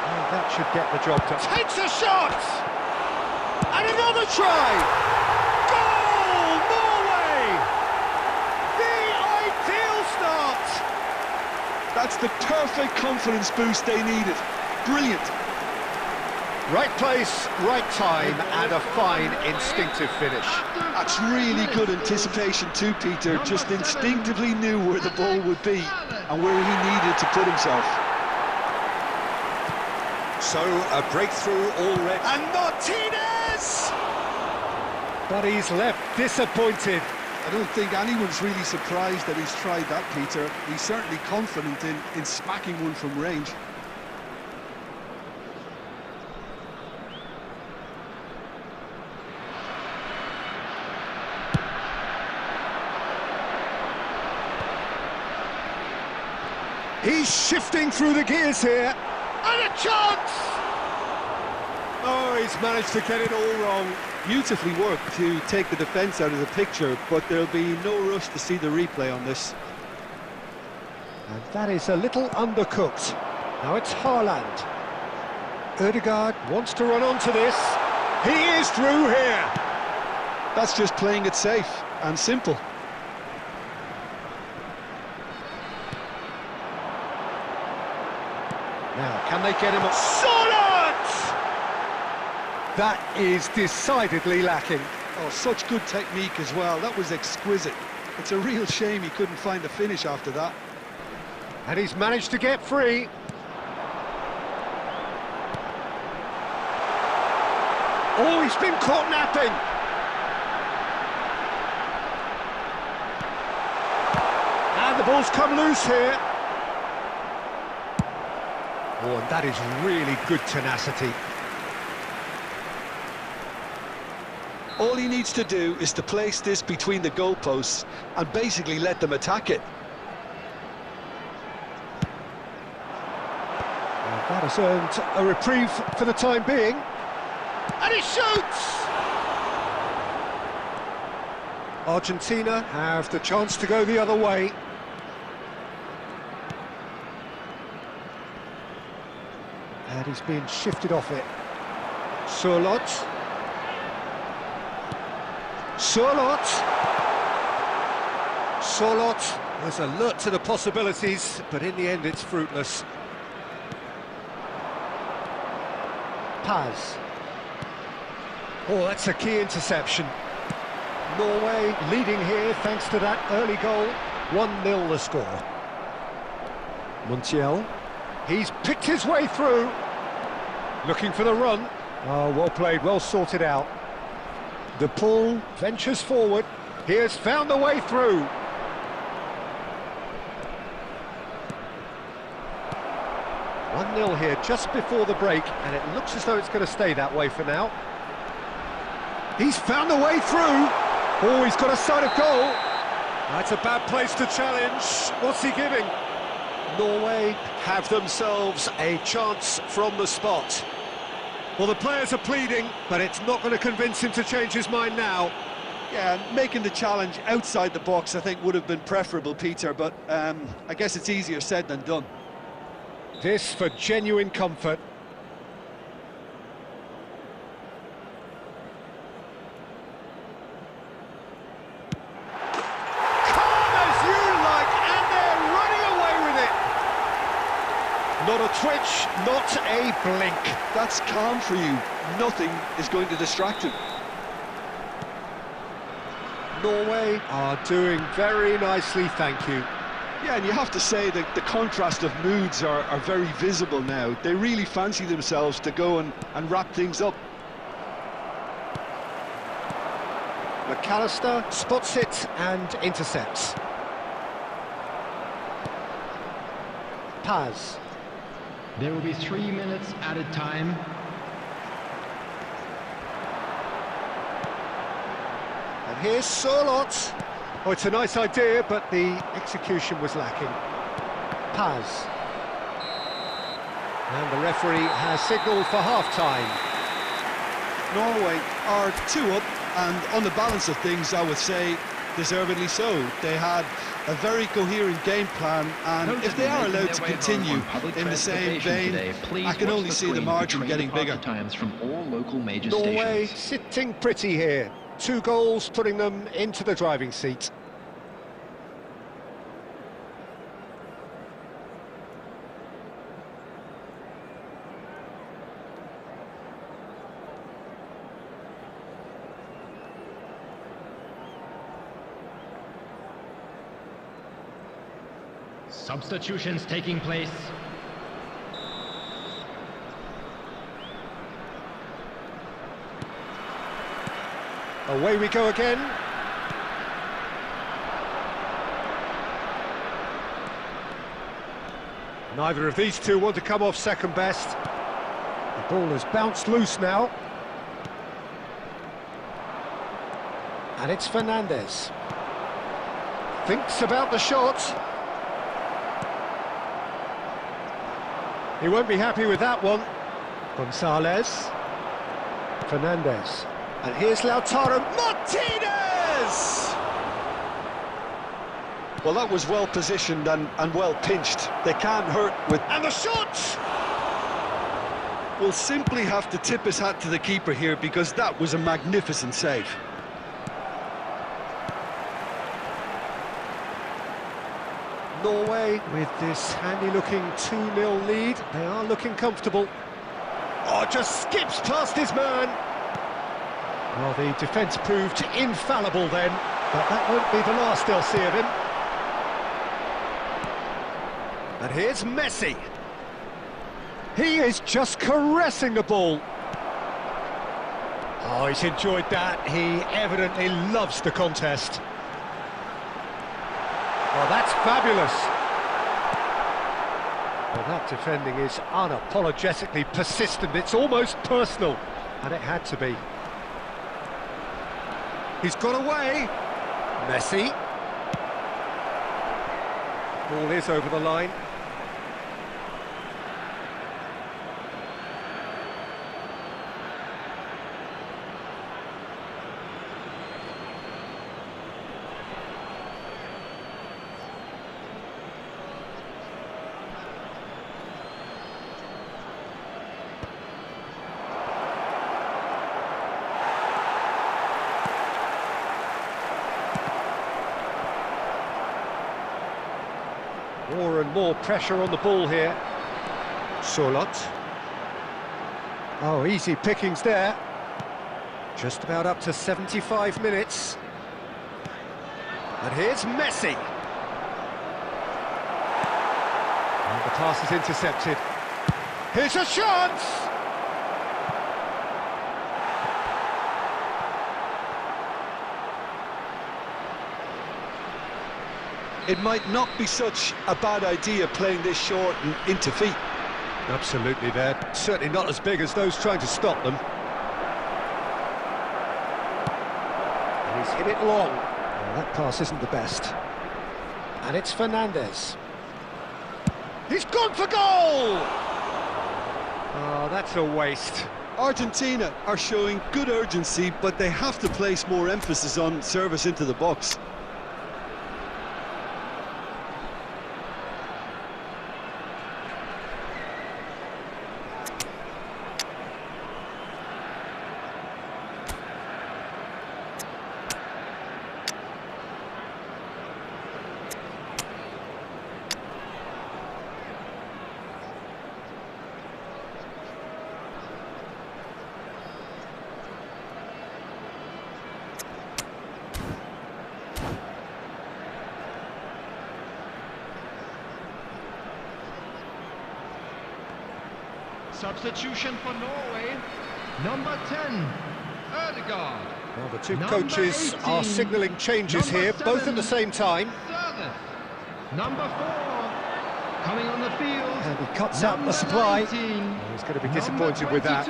Speaker 1: And that should get the job done. Takes a shot! And another try! Goal! Norway! The ideal start!
Speaker 2: That's the perfect confidence boost they needed. Brilliant.
Speaker 1: Right place, right time, and a fine instinctive finish.
Speaker 2: That's really good anticipation too, Peter. Just instinctively knew where the ball would be and where he needed to put himself.
Speaker 1: So, a breakthrough already. And Martinez! But he's left disappointed.
Speaker 2: I don't think anyone's really surprised that he's tried that, Peter. He's certainly confident in smacking one from range.
Speaker 1: He's shifting through the gears here. And a chance! Oh, he's managed to get it all wrong.
Speaker 2: Beautifully worked to take the defence out of the picture, but there'll be no rush to see the replay on this.
Speaker 1: And that is a little undercooked. Now it's Haaland. Ødegaard wants to run onto this. He is through here.
Speaker 2: That's just playing it safe and simple.
Speaker 1: Now, can they get him up? Solid! That is decidedly lacking.
Speaker 2: Oh, such good technique as well. That was exquisite. It's a real shame he couldn't find a finish after that.
Speaker 1: And he's managed to get free. Oh, he's been caught napping. And the ball's come loose here. Oh, and that is really good tenacity.
Speaker 2: All he needs to do is to place this between the goalposts and basically let them attack it.
Speaker 1: And that has earned a reprieve for the time being. And he shoots! Argentina have the chance to go the other way. And he's being shifted off it. Sørloth. Sørloth
Speaker 4: Was alert to the possibilities, but in the end it's fruitless. Paz. Oh, that's a key interception. Norway leading here thanks to that early goal. 1-0 the score. Montiel. He's picked his way through. Looking for the run. Oh, well played, well sorted out. De Paul ventures forward. He has found the way through. One 0 here just before the break, and it looks as though it's going to stay that way for now. He's found the way through. Oh, he's got a sight of goal. That's a bad place to challenge. What's he giving? Norway have themselves a chance from the spot. Well, the players are pleading, but it's not going to convince him to change his mind now.
Speaker 2: Yeah, making the challenge outside the box, I think, would have been preferable, Peter, but I guess it's easier said than done.
Speaker 4: This for genuine comfort. Calm as you like, and they're running away with it. Not a twitch, not a blink.
Speaker 2: That's calm for you. Nothing is going to distract him.
Speaker 4: Norway are doing very nicely, thank you.
Speaker 2: Yeah, and you have to say that the contrast of moods are very visible now. They really fancy themselves to go and wrap things up.
Speaker 4: McAllister spots it and intercepts. Paz.
Speaker 5: There will be 3 minutes added time.
Speaker 4: And here's Surlot. Oh, it's a nice idea, but the execution was lacking. Paz. And the referee has signalled for half-time.
Speaker 2: Norway are 2 up, and on the balance of things, I would say, deservedly so. They had a very coherent game plan, and if they are allowed to continue in the same vein, I can only see the margin getting bigger.
Speaker 4: Norway sitting pretty here. 2 goals putting them into the driving seat.
Speaker 5: Substitutions taking place.
Speaker 4: Away we go again. Neither of these two want to come off second best. The ball has bounced loose now. And it's Fernandez. Thinks about the shot. He won't be happy with that one. Gonzalez. Fernandez. And here's Lautaro Martinez!
Speaker 2: Well, that was well positioned and well pinched. They can't hurt with...
Speaker 4: And the shot!
Speaker 2: We'll simply have to tip his hat to the keeper here, because that was a magnificent save.
Speaker 4: Norway, with this handy-looking 2-0 lead, they are looking comfortable. Oh, just skips past his man. Well, the defence proved infallible then, but that won't be the last they'll see of him. And here's Messi. He is just caressing the ball. Oh, he's enjoyed that. He evidently loves the contest. Oh, that's fabulous. Well, that defending is unapologetically persistent. It's almost personal, and it had to be. He's got away. Messi. Ball is over the line. More and more pressure on the ball here. Solot. Oh, easy pickings there. Just about up to 75 minutes. And here's Messi. And the pass is intercepted. Here's a chance!
Speaker 2: It might not be such a bad idea playing this short and into feet.
Speaker 4: Absolutely, they're certainly not as big as those trying to stop them. And he's hit it long. Oh, that pass isn't the best. And it's Fernandez. He's gone for goal! Oh, that's a waste.
Speaker 2: Argentina are showing good urgency, but they have to place more emphasis on service into the box.
Speaker 3: Substitution for Norway, number 10, Ødegaard.
Speaker 4: Well, the two
Speaker 3: Number
Speaker 4: coaches
Speaker 3: 18,
Speaker 4: are signalling changes
Speaker 3: number
Speaker 4: here, both at the
Speaker 3: 7,
Speaker 4: same time.
Speaker 3: Service. Number 4, coming on the field.
Speaker 4: And he cuts out the supply.
Speaker 3: 19,
Speaker 4: Oh, he's going to be disappointed with that.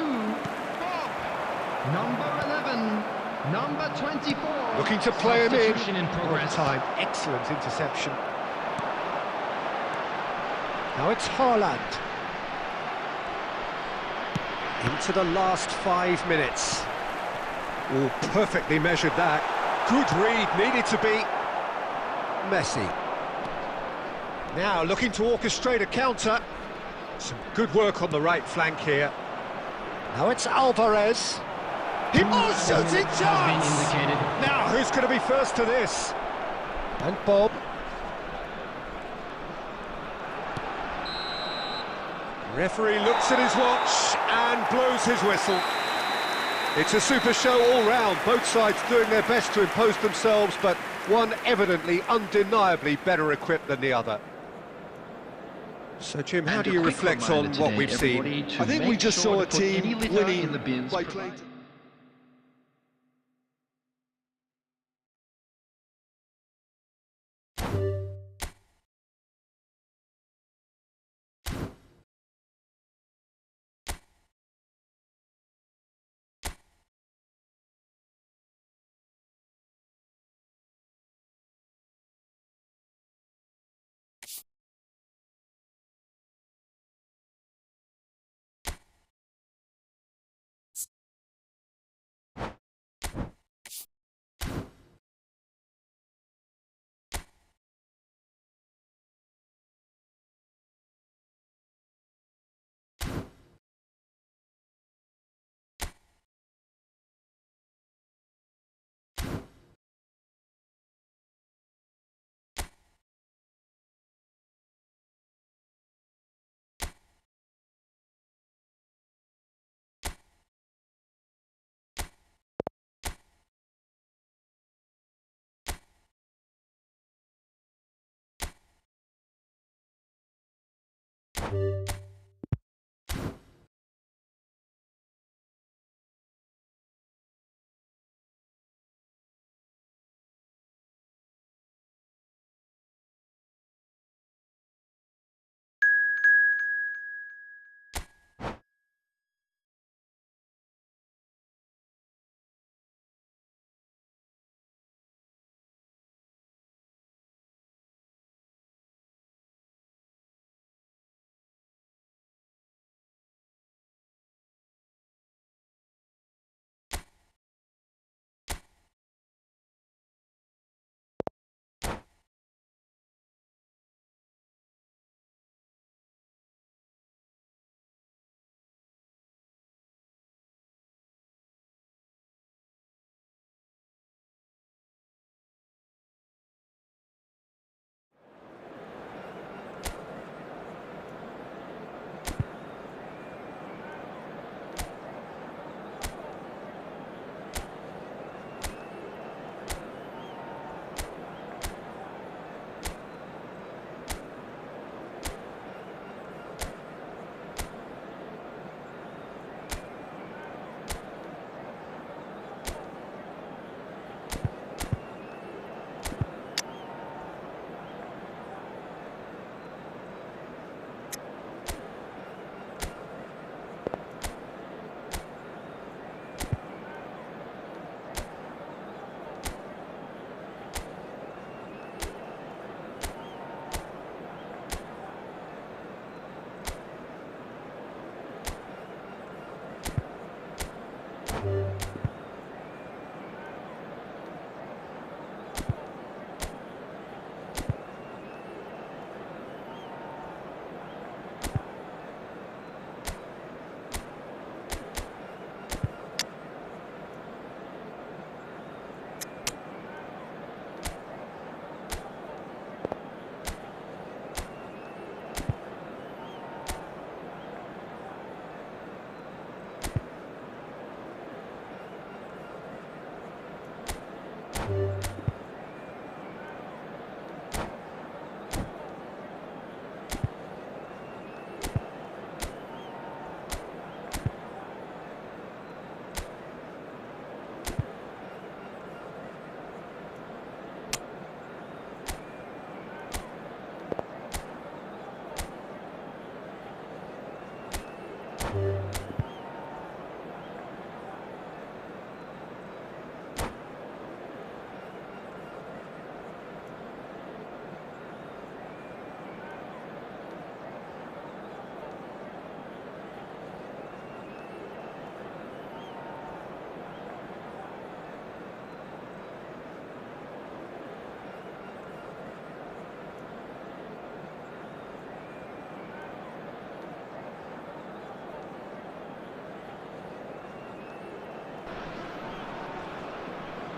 Speaker 3: Number 11, number 24.
Speaker 4: Looking to play him in.
Speaker 3: Substitution in
Speaker 4: On
Speaker 3: progress.
Speaker 4: time, excellent interception. Now it's Haaland. Into the last 5 minutes. Oh, perfectly measured that. Good read, needed to be. Messi. Now looking to orchestrate a counter. Some good work on the right flank here. Now it's Alvarez. He shooting
Speaker 5: Has
Speaker 4: chance!
Speaker 5: been indicated.
Speaker 4: Now who's going to be first to this? And Bob. Referee looks at his watch and blows his whistle. It's a super show all round, both sides doing their best to impose themselves, but one evidently, undeniably better equipped than the other. So Jim, how
Speaker 5: And
Speaker 4: do
Speaker 5: a
Speaker 4: you
Speaker 5: quick
Speaker 4: reflect
Speaker 5: reminder
Speaker 4: on what
Speaker 5: today,
Speaker 4: we've seen?
Speaker 5: everybody, to
Speaker 2: I think we
Speaker 5: make
Speaker 2: just
Speaker 5: sure
Speaker 2: saw a
Speaker 5: to put any
Speaker 2: team
Speaker 5: litter in the
Speaker 2: winning
Speaker 5: bins
Speaker 2: by
Speaker 5: provided.
Speaker 2: playing...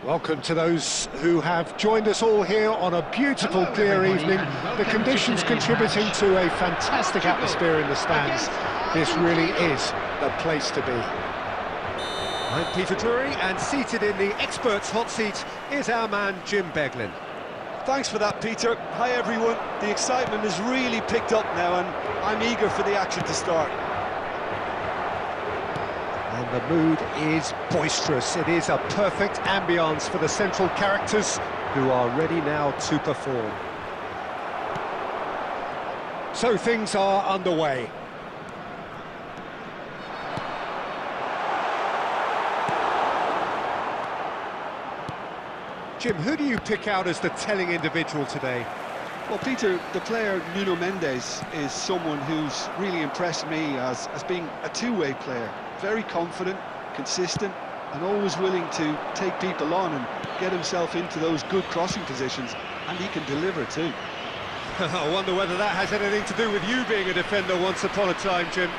Speaker 1: Welcome to those who have joined us all here on a beautiful, clear evening. The conditions contributing to a fantastic atmosphere in the stands. This really is the place to be.
Speaker 4: I'm Peter Drury, and seated in the experts' hot seat is our man Jim Beglin.
Speaker 2: Thanks for that, Peter. Hi, everyone. The excitement has really picked up now, and I'm eager for the action to start.
Speaker 1: And the mood is boisterous. It is a perfect ambience for the central characters who are ready now to perform. So things are underway. Jim, who do you pick out as the telling individual today?
Speaker 2: Well, Peter, the player Nuno Mendes is someone who's really impressed me as being a two-way player. Very confident, consistent, and always willing to take people on and get himself into those good crossing positions, and he can deliver too.
Speaker 4: I wonder whether that has anything to do with you being a defender once upon a time, Jim.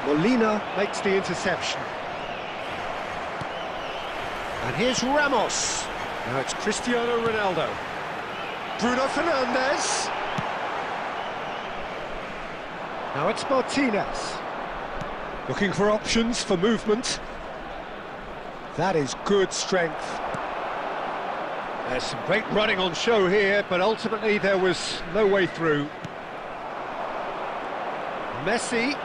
Speaker 1: Molina makes the interception. And here's Ramos.
Speaker 4: Now it's Cristiano Ronaldo.
Speaker 1: Bruno Fernandes. Now it's Martinez. Looking for options for movement. That is good strength.
Speaker 4: There's some great running on show here, but ultimately there was no way through.
Speaker 1: Messi.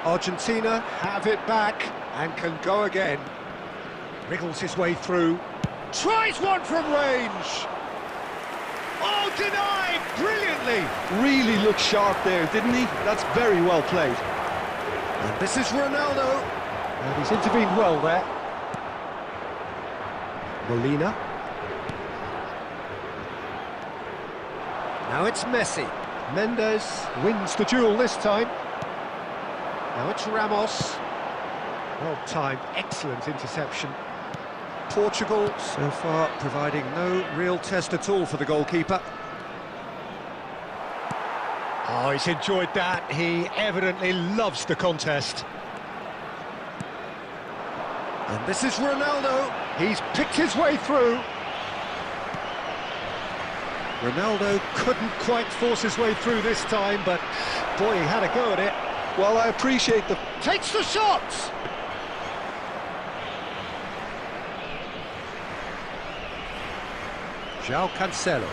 Speaker 1: Argentina have it back and can go again. Wriggles his way through. Tries one from range. Oh, denied brilliantly.
Speaker 2: Really looked sharp there, didn't he? That's very well played.
Speaker 1: And this is Ronaldo. And he's intervened well there. Molina. Now it's Messi. Mendes wins the duel this time. Now it's Ramos. Well-timed, excellent interception. Portugal so far providing no real test at all for the goalkeeper. Oh, he's enjoyed that. He evidently loves the contest. And this is Ronaldo. He's picked his way through. Ronaldo couldn't quite force his way through this time, but boy, he had a go at it.
Speaker 2: Well, I appreciate the...
Speaker 1: Takes the shot! João Cancelo.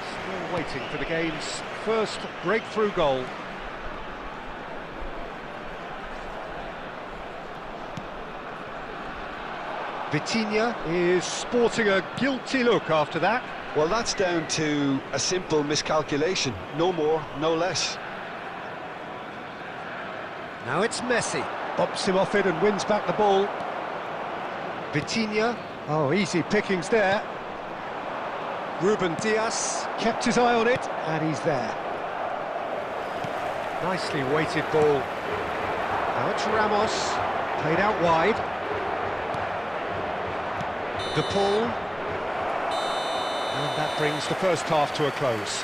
Speaker 1: Still waiting for the game's first breakthrough goal. Vitinha is sporting a guilty look after that.
Speaker 2: Well, that's down to a simple miscalculation. No more, no less.
Speaker 1: Now it's Messi. Bumps him off it and wins back the ball. Vitinha. Oh, easy pickings there. Ruben Dias kept his eye on it, and he's there. Nicely weighted ball. Now it's Ramos. Played out wide. De Paul. And that brings the first half to a close.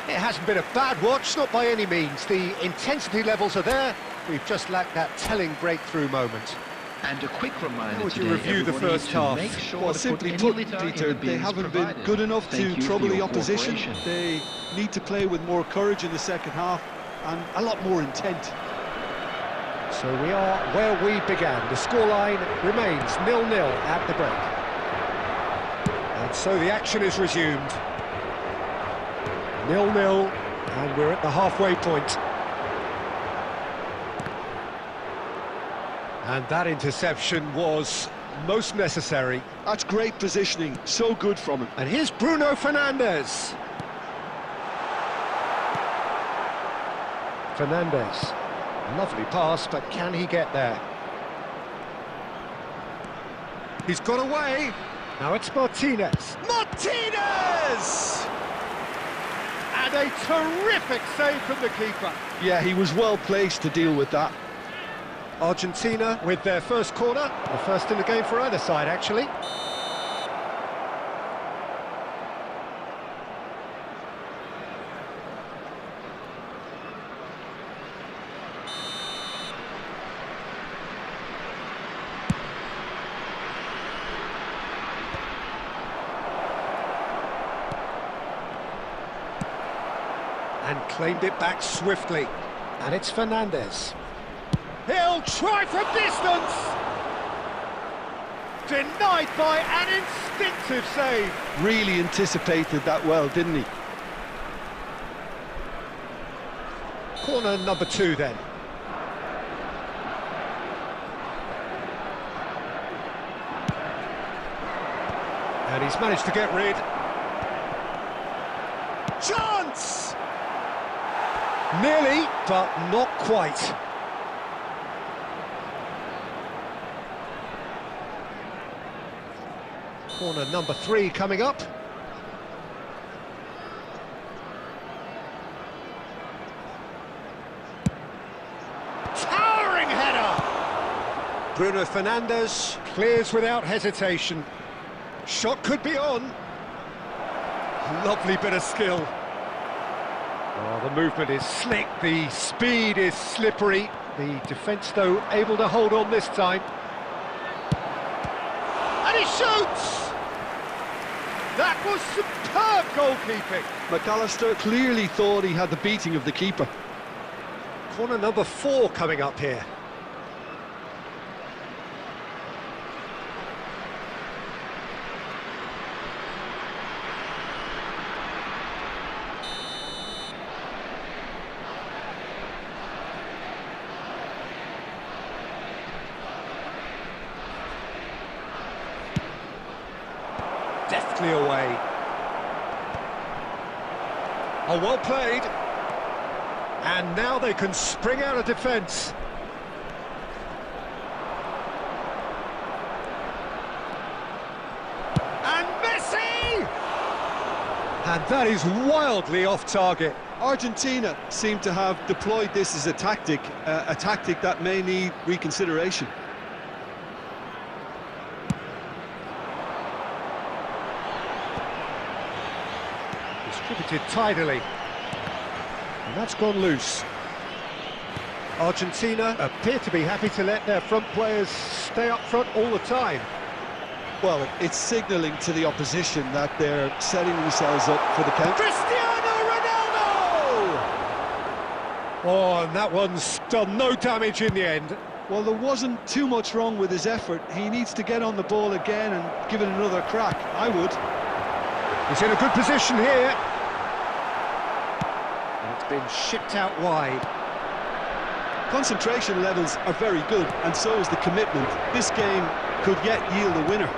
Speaker 1: It hasn't been a bad watch, not by any means. The intensity levels are there. We've just lacked that telling breakthrough moment.
Speaker 3: And a quick reminder
Speaker 1: How would you
Speaker 3: today,
Speaker 1: review the
Speaker 3: everybody,
Speaker 1: first
Speaker 3: to
Speaker 1: half?
Speaker 3: make sure
Speaker 2: Well,
Speaker 3: to
Speaker 2: simply
Speaker 3: put
Speaker 2: put,
Speaker 3: any litter in
Speaker 2: Peter,
Speaker 3: the
Speaker 2: they
Speaker 3: bins
Speaker 2: haven't been
Speaker 3: provided.
Speaker 2: good enough
Speaker 3: Thank
Speaker 2: to
Speaker 3: you for
Speaker 2: trouble the
Speaker 3: your
Speaker 2: opposition.
Speaker 3: cooperation.
Speaker 2: They need to play with more courage in the second half and a lot more intent.
Speaker 1: So we are where we began. The scoreline remains 0-0 at the break. And so the action is resumed. 0-0, and we're at the halfway point. And that interception was most necessary.
Speaker 2: That's great positioning, so good from him.
Speaker 1: And here's Bruno Fernandes. Fernandes. Lovely pass, but can he get there? He's got away. Now it's Martinez. Martinez! And a terrific save from the keeper.
Speaker 2: Yeah, he was well placed to deal with that.
Speaker 1: Argentina with their first corner. The first in the game for either side, actually. And claimed it back swiftly. And it's Fernandes. He'll try from distance! Denied by an instinctive save.
Speaker 2: Really anticipated that well, didn't he?
Speaker 1: Corner number 2 then. And he's managed to get rid. Chance! Nearly, but not quite. Corner number 3 coming up. Towering header! Bruno Fernandes clears without hesitation. Shot could be on. Lovely bit of skill. Oh, the movement is slick, the speed is slippery. The defence, though, able to hold on this time. And he shoots! That was superb goalkeeping.
Speaker 2: McAllister clearly thought he had the beating of the keeper.
Speaker 1: Corner number 4 coming up here. Deftly away. Oh, well played. And now they can spring out of defence. And Messi! And that is wildly off target.
Speaker 2: Argentina seem to have deployed this as a tactic that may need reconsideration.
Speaker 1: Distributed tidily. And that's gone loose. Argentina appear to be happy to let their front players stay up front all the time.
Speaker 2: Well, it's signalling to the opposition that they're setting themselves up for the counter.
Speaker 1: Cristiano Ronaldo! Oh, and that one's done no damage in the end.
Speaker 2: Well, there wasn't too much wrong with his effort. He needs to get on the ball again and give it another crack. I would.
Speaker 1: He's in a good position here. And it's been shipped out wide.
Speaker 2: Concentration levels are very good, and so is the commitment. This game could yet yield a winner.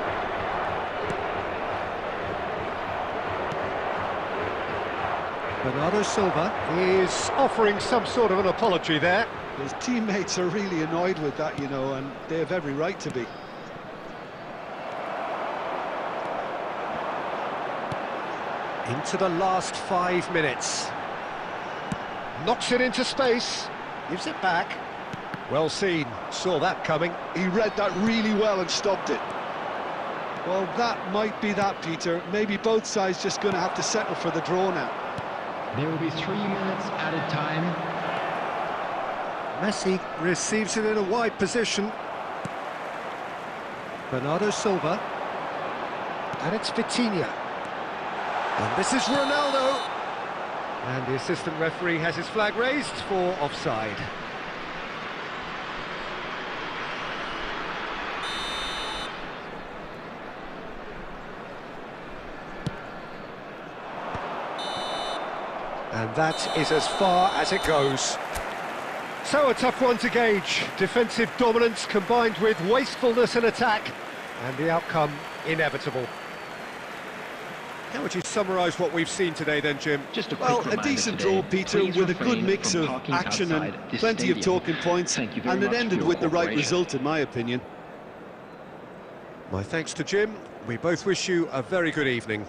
Speaker 1: Bernardo Silva is offering some sort of an apology there.
Speaker 2: His teammates are really annoyed with that, you know, and they have every right to be.
Speaker 1: Into the last 5 minutes. Knocks it into space. Gives it back. Well seen. Saw that coming.
Speaker 2: He read that really well and stopped it. Well, that might be that, Peter. Maybe both sides just going to have to settle for the draw now.
Speaker 5: There will be 3 minutes added time.
Speaker 1: Messi receives it in a wide position. Bernardo Silva. And it's Vitinha. And this is Ronaldo. And the assistant referee has his flag raised for offside. And that is as far as it goes. So a tough one to gauge. Defensive dominance combined with wastefulness in attack, and the outcome inevitable. How would you summarise what we've seen today then, Jim?
Speaker 5: Just a quick
Speaker 2: Well, a
Speaker 5: reminder
Speaker 2: decent
Speaker 5: today,
Speaker 2: draw, Peter,
Speaker 5: please
Speaker 2: with a good
Speaker 5: refrain
Speaker 2: mix
Speaker 5: from
Speaker 2: of
Speaker 5: parking
Speaker 2: action and
Speaker 5: outside this
Speaker 2: plenty of
Speaker 5: stadium.
Speaker 2: talking points,
Speaker 5: Thank you very
Speaker 2: and it
Speaker 5: much
Speaker 2: ended
Speaker 5: for your
Speaker 2: with the right
Speaker 5: cooperation.
Speaker 2: result, in my opinion.
Speaker 1: My thanks to Jim. We both wish you a very good evening.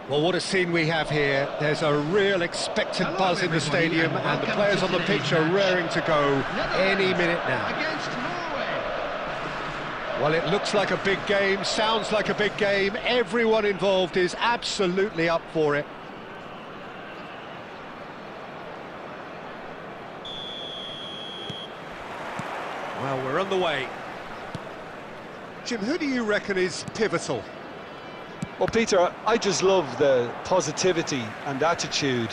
Speaker 1: Well, what a scene we have here. There's a real expected buzz in the stadium, and the players on the pitch are raring to go any minute now.
Speaker 3: Against Norway.
Speaker 1: Well, it looks like a big game, sounds like a big game. Everyone involved is absolutely up for it. Well, we're on the way. Jim, who do you reckon is pivotal?
Speaker 2: Well, Peter, I just love the positivity and attitude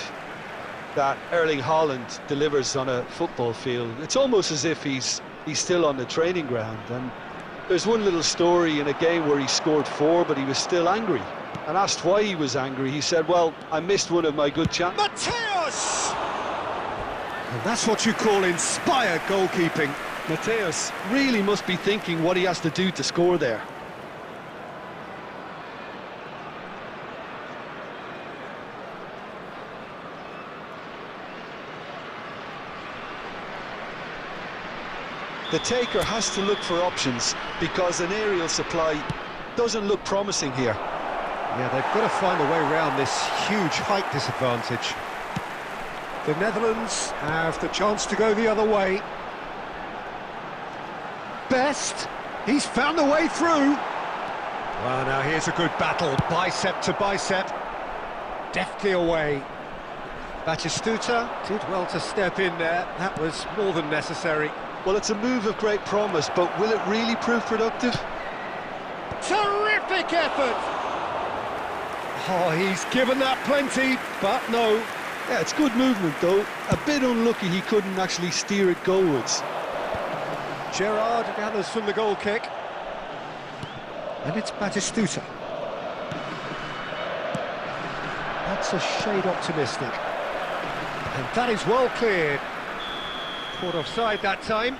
Speaker 2: that Erling Haaland delivers on a football field. It's almost as if he's still on the training ground. And there's one little story in a game where he scored 4, but he was still angry. And asked why he was angry, he said, well, I missed one of my good chances.
Speaker 1: Mateus! And that's what you call inspired goalkeeping.
Speaker 2: Mateus really must be thinking what he has to do to score there. The taker has to look for options because an aerial supply doesn't look promising here.
Speaker 1: Yeah, they've got to find a way around this huge height disadvantage. The Netherlands have the chance to go the other way. Best, he's found a way through. Well, now here's a good battle, bicep to bicep. Deftly away. Batistuta did well to step in there, that was more than necessary.
Speaker 2: Well, it's a move of great promise, but will it really prove productive?
Speaker 1: Terrific effort! Oh, he's given that plenty, but no.
Speaker 2: Yeah, it's good movement though. A bit unlucky he couldn't actually steer it goalwards.
Speaker 1: Gerrard gathers from the goal kick. And it's Batistuta. That's a shade optimistic. And that is well cleared. Caught offside that time.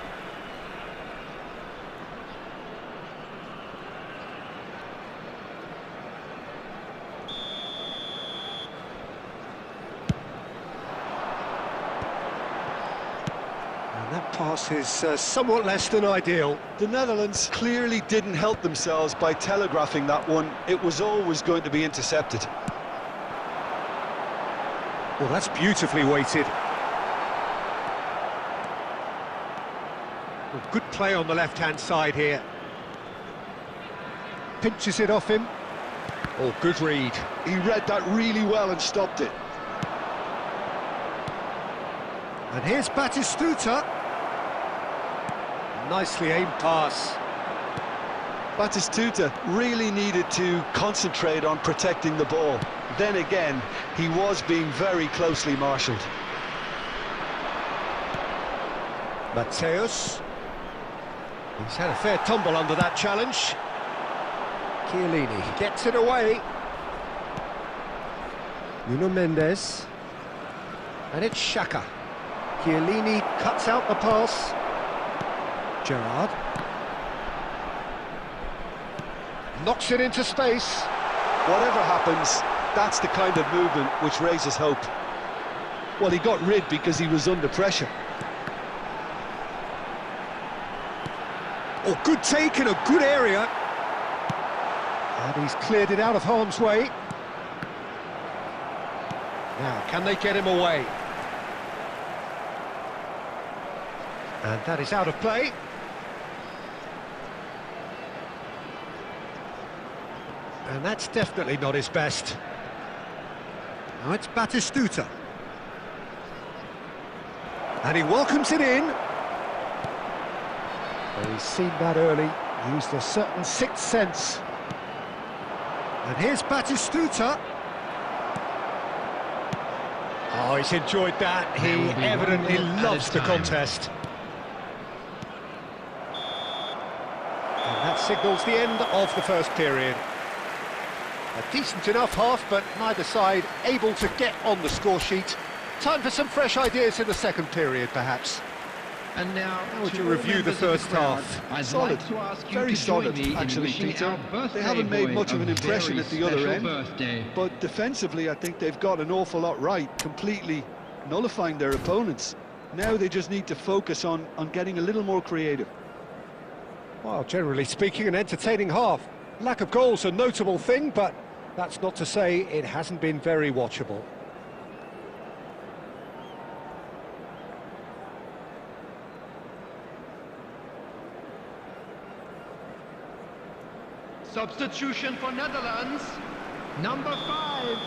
Speaker 1: And that pass is somewhat less than ideal.
Speaker 2: The Netherlands clearly didn't help themselves by telegraphing that one. It was always going to be intercepted.
Speaker 1: Well, that's beautifully weighted. Well, good play on the left-hand side here. Pinches it off him. Oh, good read.
Speaker 2: He read that really well and stopped it.
Speaker 1: And here's Batistuta. Nicely aimed pass.
Speaker 2: Batistuta really needed to concentrate on protecting the ball. Then again, he was being very closely marshalled.
Speaker 1: Mateus. He's had a fair tumble under that challenge. Chiellini gets it away. Nuno Mendes. And it's Xhaka. Chiellini cuts out the pass. Gerrard. Knocks it into space.
Speaker 2: Whatever happens, that's the kind of movement which raises hope. Well, he got rid because he was under pressure.
Speaker 1: Oh, good take in a good area. And he's cleared it out of harm's way. Now, can they get him away? And that is out of play. And that's definitely not his best. Now it's Batistuta. And he welcomes it in. Well, he's seen that early, used a certain sixth sense. And here's Batistuta. Oh, he's enjoyed that. He evidently loves the contest. And that signals the end of the first period. A decent enough half, but neither side able to get on the score sheet. Time for some fresh ideas in the second period, perhaps.
Speaker 5: And now,
Speaker 1: how would you review the first half?
Speaker 2: Solid, very solid, actually, Peter. They haven't made much of an impression at the other end, but defensively, I think they've got an awful lot right, completely nullifying their opponents. Now they just need to focus on getting a little more creative.
Speaker 1: Well, generally speaking, an entertaining half. Lack of goals a notable thing, but That's not to say it hasn't been very watchable.
Speaker 3: Substitution for Netherlands. Number 5,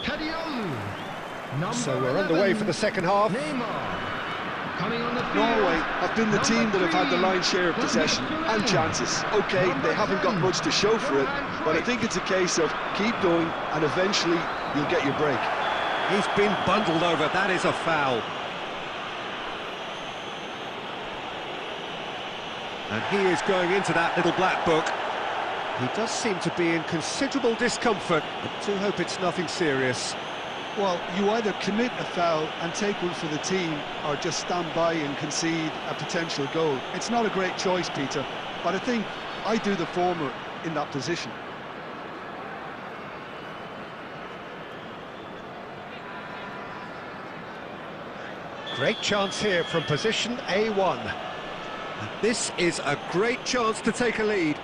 Speaker 3: Kadiolu.
Speaker 1: So we're underway for the second half.
Speaker 3: Neymar. Coming on the field.
Speaker 2: Norway have been the team that have had the lion's share of possession and chances. Okay, they haven't got much to show for it, but I think it's a case of keep going and eventually you'll get your break.
Speaker 1: He's been bundled over, that is a foul. And he is going into that little black book. He does seem to be in considerable discomfort. I do hope it's nothing serious.
Speaker 2: Well, you either commit a foul and take one for the team, or just stand by and concede a potential goal. It's not a great choice, Peter, but I think I do the former in that position.
Speaker 1: Great chance here from position A1. And this is a great chance to take a lead.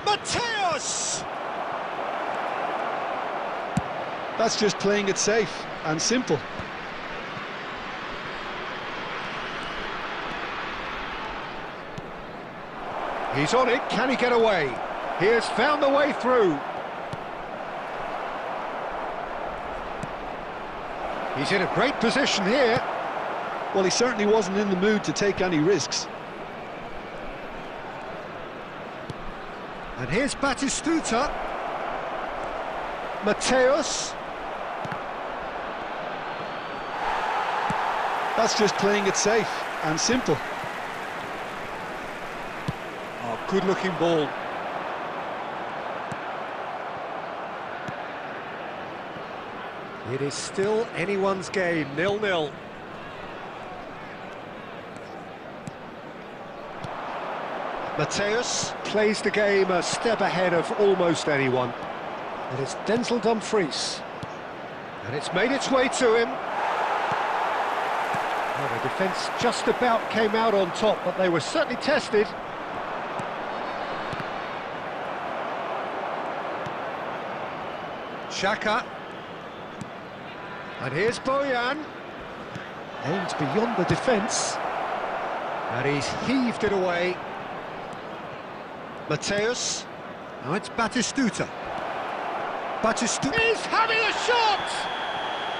Speaker 1: Mateus!
Speaker 2: That's just playing it safe and simple.
Speaker 1: He's on it, can he get away? He has found the way through. He's in a great position here.
Speaker 2: Well, he certainly wasn't in the mood to take any risks.
Speaker 1: And here's Batistuta. Mateus.
Speaker 2: That's just playing it safe and simple.
Speaker 1: Oh, good-looking ball. It is still anyone's game, 0-0. Mateus plays the game a step ahead of almost anyone. And it's Denzel Dumfries. And it's made its way to him. Well, the defence just about came out on top, but they were certainly tested. Xhaka. And here's Bojan. Aimed beyond the defence. And he's heaved it away. Mateus. Now it's Batistuta. Batistuta is having a shot!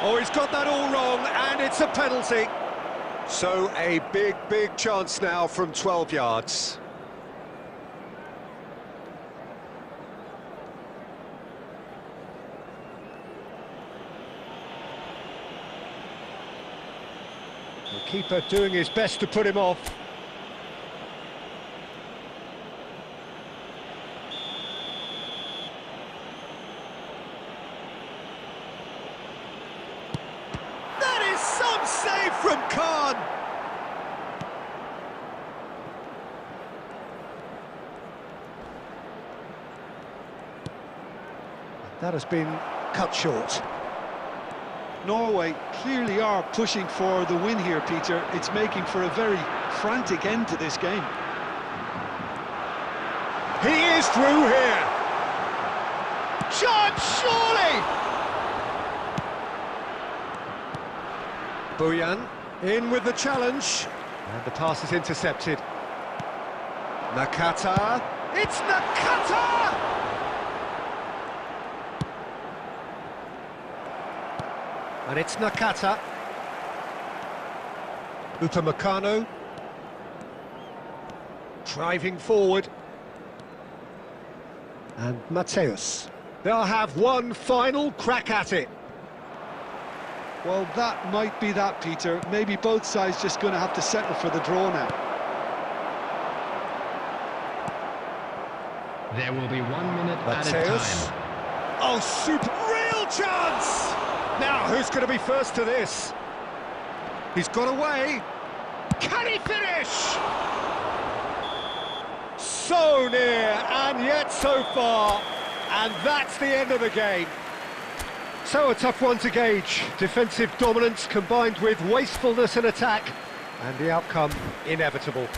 Speaker 1: Oh, he's got that all wrong, and it's a penalty. So a big, big chance now from 12 yards. The keeper doing his best to put him off. That is some save from Khan. That has been cut short.
Speaker 2: Norway clearly are pushing for the win here, Peter. It's making for a very frantic end to this game.
Speaker 1: He is through here. Chance, surely! Bojan in with the challenge. And the pass is intercepted. Nakata. It's Nakata! And it's Nakata. Upamecano. Driving forward. And Mateus. They'll have one final crack at it.
Speaker 2: Well, that might be that, Peter. Maybe both sides just going to have to settle for the draw now.
Speaker 5: There will be 1 minute
Speaker 1: Mateus.
Speaker 5: added time.
Speaker 1: Oh, super real chance! Now, who's going to be first to this? He's got away. Can he finish? So near, and yet so far. And that's the end of the game. So a tough one to gauge. Defensive dominance combined with wastefulness in attack. And the outcome inevitable.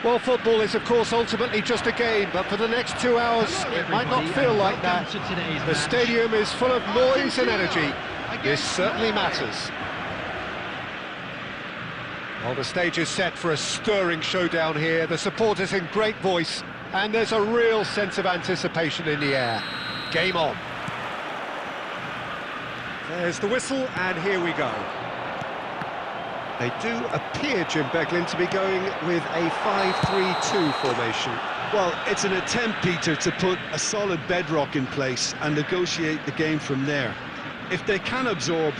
Speaker 1: Well, football is, of course, ultimately just a game, but for the next 2 hours, it might not feel like that. The stadium is full of noise and energy. This certainly matters. Well, the stage is set for a stirring showdown here. The supporters in great voice, and there's a real sense of anticipation in the air. Game on. There's the whistle, and here we go. They do appear, Jim Beglin, to be going with a 5-3-2 formation.
Speaker 2: Well, it's an attempt, Peter, to put a solid bedrock in place and negotiate the game from there. If they can absorb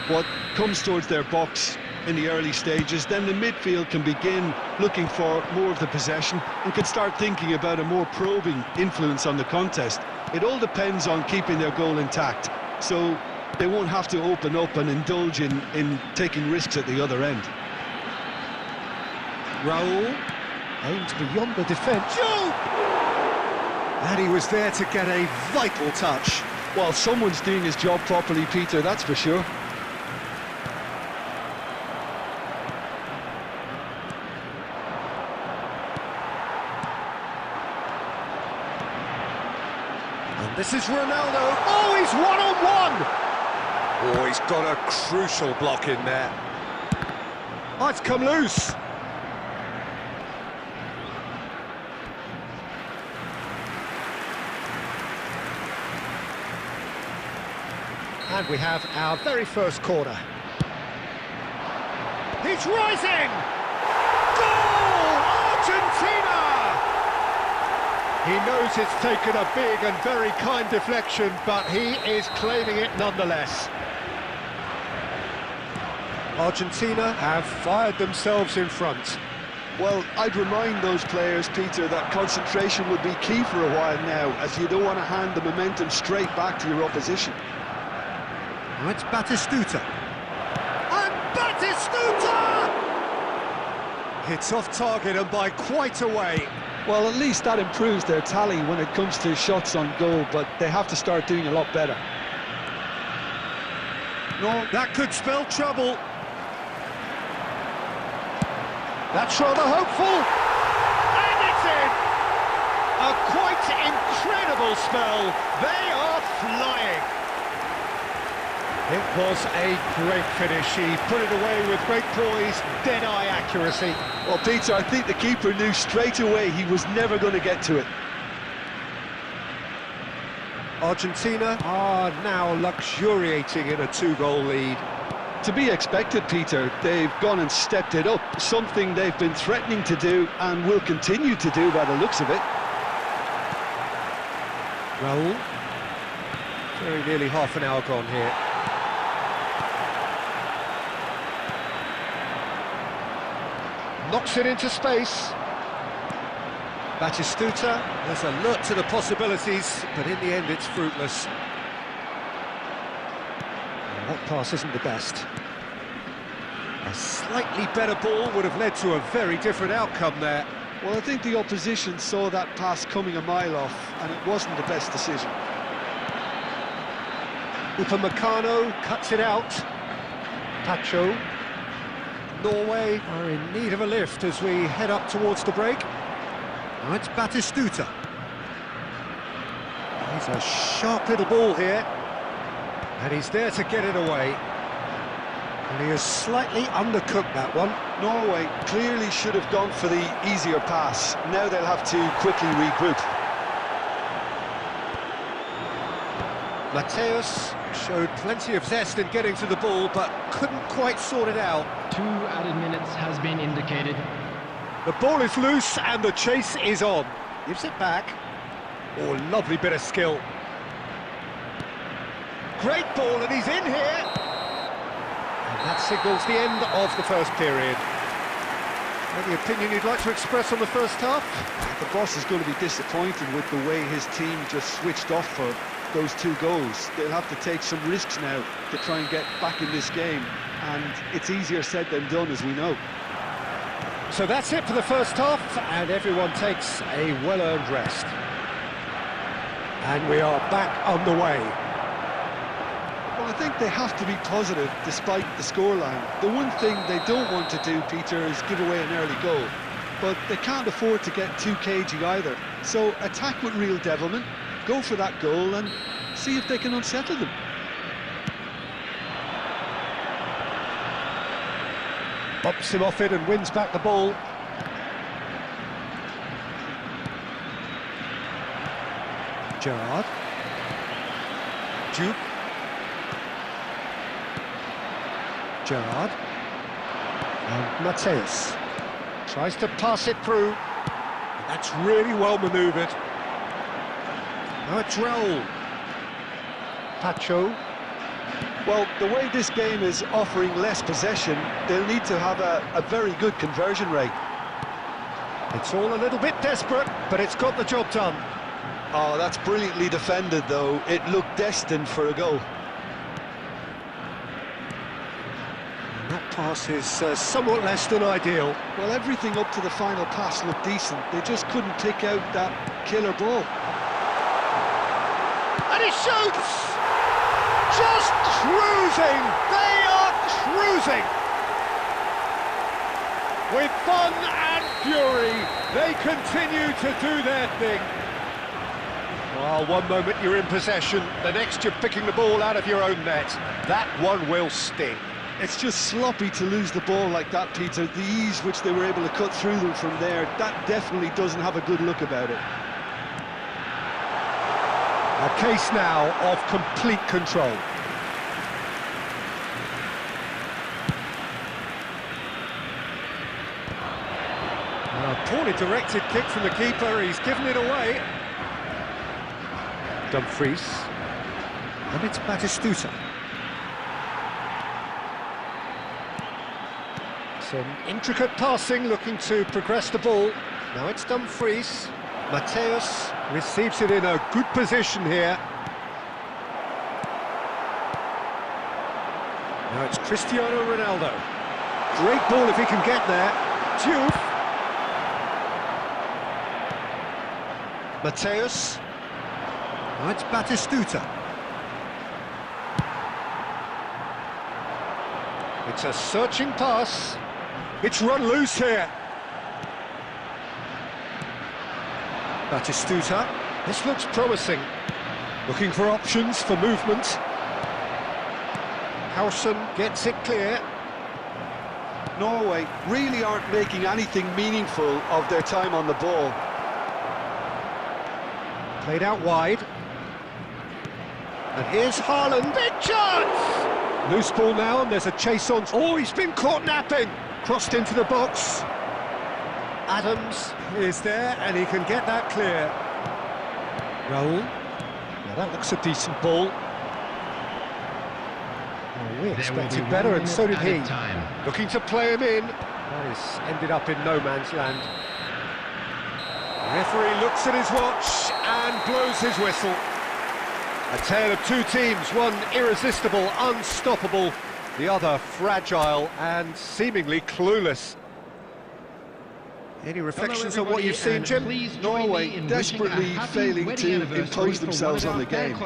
Speaker 2: what comes towards their box in the early stages, then the midfield can begin looking for more of the possession and can start thinking about a more probing influence on the contest. It all depends on keeping their goal intact, so they won't have to open up and indulge in taking risks at the other end.
Speaker 1: Raul aimed beyond the defence. And he was there to get a vital touch.
Speaker 2: Well, someone's doing his job properly, Peter, that's for sure.
Speaker 1: And this is Ronaldo. Oh, he's one-on-one! Oh, he's got a crucial block in there. Oh, it's come loose. And we have our very first corner. He's rising! Goal! Argentina! He knows it's taken a big and very kind deflection, but he is claiming it nonetheless. Argentina have fired themselves in front.
Speaker 2: Well, I'd remind those players, Peter, that concentration would be key for a while now, as you don't want to hand the momentum straight back to your opposition.
Speaker 1: Oh, it's Batistuta. And Batistuta! It's off target and by quite a way.
Speaker 2: Well, at least that improves their tally when it comes to shots on goal, but they have to start doing a lot better.
Speaker 1: No, that could spell trouble. That's rather hopeful. And it's in! A quite incredible spell. They are flying. It was a great finish. He put it away with great poise, dead-eye accuracy.
Speaker 2: Well, Peter, I think the keeper knew straight away he was never going to get to it.
Speaker 1: Argentina are now luxuriating in a 2-goal lead.
Speaker 2: To be expected, Peter. They've gone and stepped it up, something they've been threatening to do and will continue to do by the looks of it.
Speaker 1: Raul. Very nearly half an hour gone here. Knocks it into space. Batistuta is alert to the possibilities, but in the end it's fruitless. And that pass isn't the best. A slightly better ball would have led to a very different outcome there.
Speaker 2: Well, I think the opposition saw that pass coming a mile off, and it wasn't the best decision.
Speaker 1: Upamecano cuts it out. Pacho. Norway are in need of a lift as we head up towards the break. Now it's Batistuta. He's a sharp little ball here. And he's there to get it away. And he has slightly undercooked that one.
Speaker 2: Norway clearly should have gone for the easier pass. Now they'll have to quickly regroup.
Speaker 1: Mateus showed plenty of zest in getting to the ball, but couldn't quite sort it out.
Speaker 5: 2 added minutes has been indicated.
Speaker 1: The ball is loose and the chase is on. Gives it back. Oh, lovely bit of skill. Great ball, and he's in here. And that signals the end of the first period. Any opinion you'd like to express on the first half?
Speaker 2: The boss is going to be disappointed with the way his team just switched off for those 2 goals. They'll have to take some risks now to try and get back in this game, and it's easier said than done, as we know.
Speaker 1: So that's it for the first half, and everyone takes a well-earned rest. And we are back underway.
Speaker 2: Well, I think they have to be positive despite the scoreline. The one thing they don't want to do, Peter, is give away an early goal. but they can't afford to get too cagey either. So attack with real devilment, go for that goal and see if they can unsettle them.
Speaker 1: Bops him off it and wins back the ball. Gerrard. Duke. Gerrard. And Mateus. Tries to pass it through. That's really well manoeuvred. Now it's Raul. Pacho.
Speaker 2: Well, the way this game is offering less possession, they'll need to have a very good conversion rate.
Speaker 1: It's all a little bit desperate, but it's got the job done.
Speaker 2: Oh, that's brilliantly defended, though. It looked destined for a goal.
Speaker 1: And that pass is somewhat less than ideal.
Speaker 2: Well, everything up to the final pass looked decent. They just couldn't pick out that killer ball.
Speaker 1: And he shoots! Just cruising! They are cruising! With fun and fury, they continue to do their thing. Well, one moment you're in possession, the next you're picking the ball out of your own net. That one will sting.
Speaker 2: It's just sloppy to lose the ball like that, Peter. The ease which they were able to cut through them from there, that definitely doesn't have a good look about it.
Speaker 1: A case now of complete control. A poorly directed kick from the keeper, he's given it away. Dumfries. And it's Batistuta. Some intricate passing, looking to progress the ball. Now it's Dumfries. Mateus receives it in a good position here. Now it's Cristiano Ronaldo. Great ball if he can get there. Diouf. Mateus. Now it's Batistuta. It's a searching pass. It's run loose here. Batistuta. This looks promising. Looking for options for movement. Howson gets it clear.
Speaker 2: Norway really aren't making anything meaningful of their time on the ball.
Speaker 1: Played out wide. And here's Haaland, big chance! Loose ball now, and there's a chase on. Oh, he's been caught napping! Crossed into the box. Adams is there, and he can get that clear. Raul. Now that looks a decent ball. Oh, we expected better, and so did he. Looking to play him in. That is ended up in no man's land. The referee looks at his watch and blows his whistle. A tale of two teams, one irresistible, unstoppable, the other fragile and seemingly clueless. Any reflections on what you've seen, Jim?
Speaker 2: Norway desperately failing to impose themselves on the game.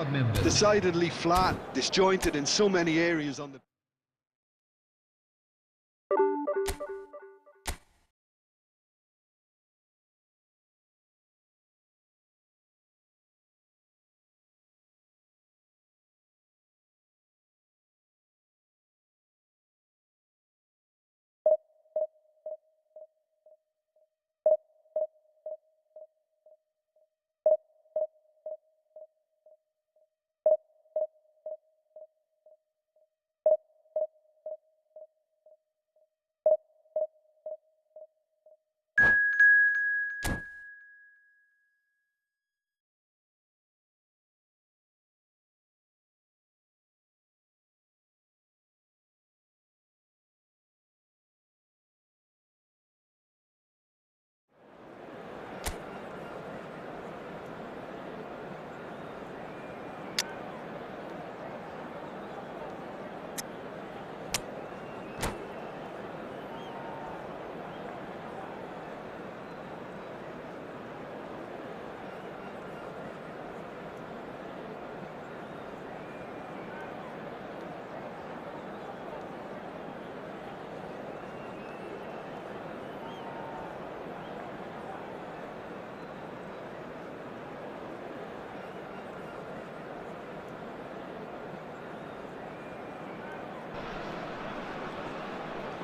Speaker 2: Decidedly flat, disjointed in so many areas on the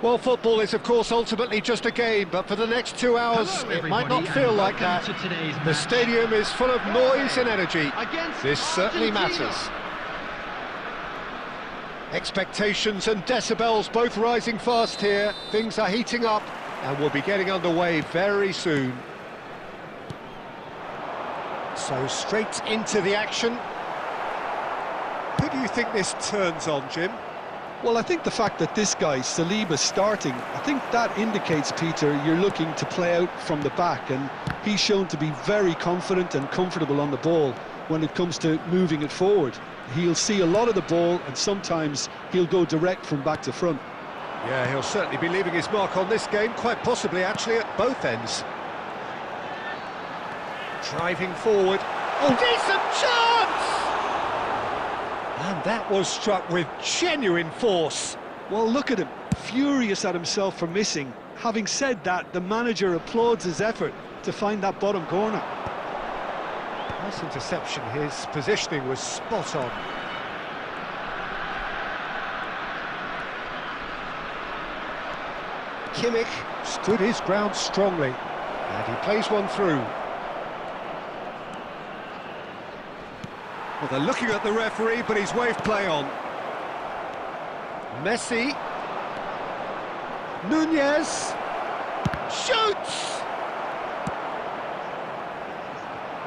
Speaker 1: Well, football is, of course, ultimately just a game, but for the next 2 hours,
Speaker 5: Hello,
Speaker 1: it might not
Speaker 5: everybody,
Speaker 1: feel
Speaker 5: and
Speaker 1: like that.
Speaker 5: welcome to today's
Speaker 1: The
Speaker 5: match.
Speaker 1: stadium is full of noise and energy.
Speaker 3: Against
Speaker 1: This certainly
Speaker 3: Argentina.
Speaker 1: matters. Expectations and decibels both rising fast here. Things are heating up, and we'll be getting underway very soon. So straight into the action. Who do you think this turns on, Jim?
Speaker 2: Well, I think the fact that this guy, Saliba's starting, I think that indicates, Peter, you're looking to play out from the back, and he's shown to be very confident and comfortable on the ball when it comes to moving it forward. He'll see a lot of the ball, and sometimes he'll go direct from back to front.
Speaker 1: Yeah, he'll certainly be leaving his mark on this game, quite possibly actually at both ends. Driving forward. Oh, decent chance! And that was struck with genuine force.
Speaker 2: Well, look at him, furious at himself for missing. Having said that, the manager applauds his effort to find that bottom corner.
Speaker 1: Nice interception, his positioning was spot on. Kimmich stood his ground strongly, and he plays one through. Well, they're looking at the referee, but he's waved play on. Messi. Nunez. Shoots!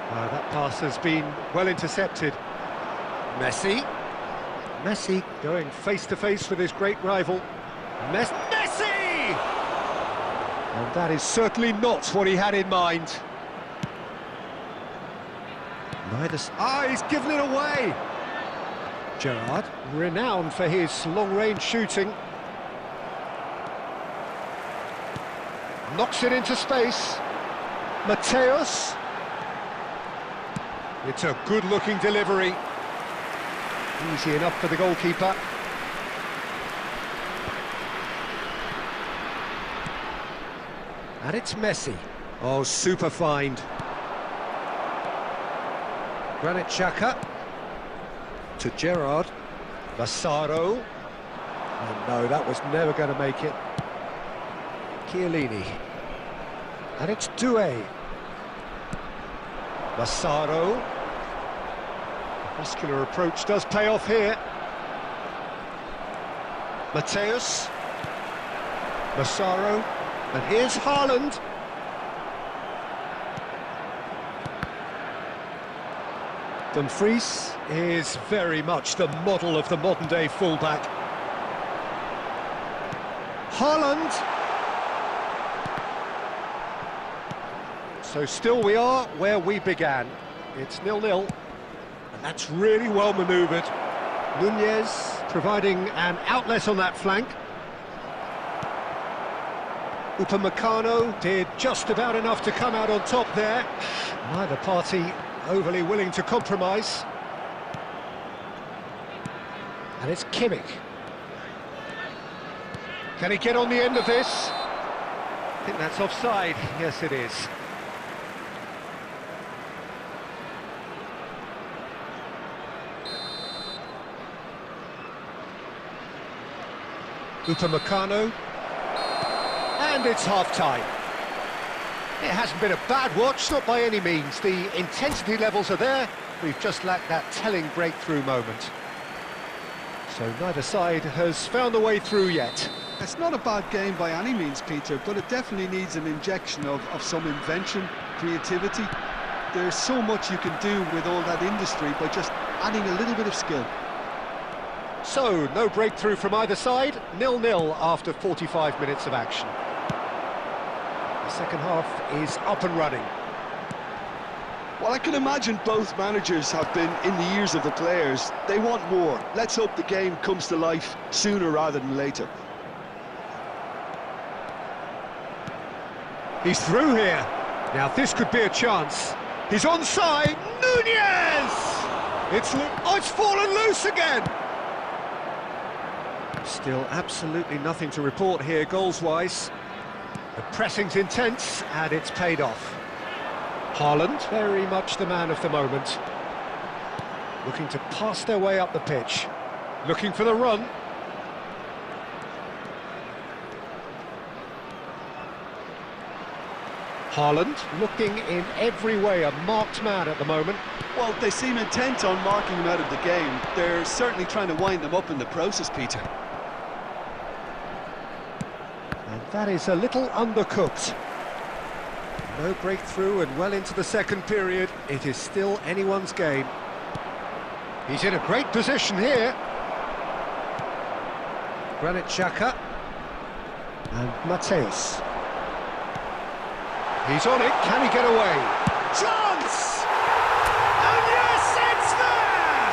Speaker 1: That pass has been well intercepted. Messi. Messi going face-to-face with his great rival. Messi! And that is certainly not what he had in mind. He's given it away. Gerrard, renowned for his long-range shooting. Knocks it into space. Mateus. It's a good-looking delivery. Easy enough for the goalkeeper. And it's Messi. Oh, super find. Granit Xhaka to Gerrard. Massaro. Oh no, that was never going to make it. Chiellini. And it's Doué. Massaro. Muscular approach does pay off here. Mateus. Massaro. And here's Haaland. Dumfries is very much the model of the modern-day fullback. Haaland. So still we are where we began. It's 0-0, and that's really well manoeuvred. Nunez providing an outlet on that flank. Upamecano did just about enough to come out on top there. Neither party overly willing to compromise. And it's Kimmich. Can he get on the end of this? I think that's offside. Yes, it is. Upamecano. And it's half-time. It hasn't been a bad watch, not by any means. The intensity levels are there. We've just lacked that telling breakthrough moment. So neither side has found the way through yet.
Speaker 2: It's not a bad game by any means, Peter, but it definitely needs an injection of some invention, creativity. There's so much you can do with all that industry by just adding a little bit of skill.
Speaker 1: So, no breakthrough from either side, 0-0 after 45 minutes of action. The second half is up and running.
Speaker 2: Well, I can imagine both managers have been in the ears of the players. They want more. Let's hope the game comes to life sooner rather than later.
Speaker 1: He's through here. Now this could be a chance. He's onside. Nunez! It's fallen loose again. Still absolutely nothing to report here goals-wise. The pressing's intense and it's paid off. Haaland, very much the man of the moment. Looking to pass their way up the pitch. Looking for the run. Haaland looking in every way a marked man at the moment.
Speaker 2: Well, they seem intent on marking him out of the game. They're certainly trying to wind them up in the process, Peter.
Speaker 1: And that is a little undercooked. No breakthrough and well into the second period. It is still anyone's game. He's in a great position here. Granit Xhaka. And Mateus. He's on it, can he get away? Chance! And yes, it's there!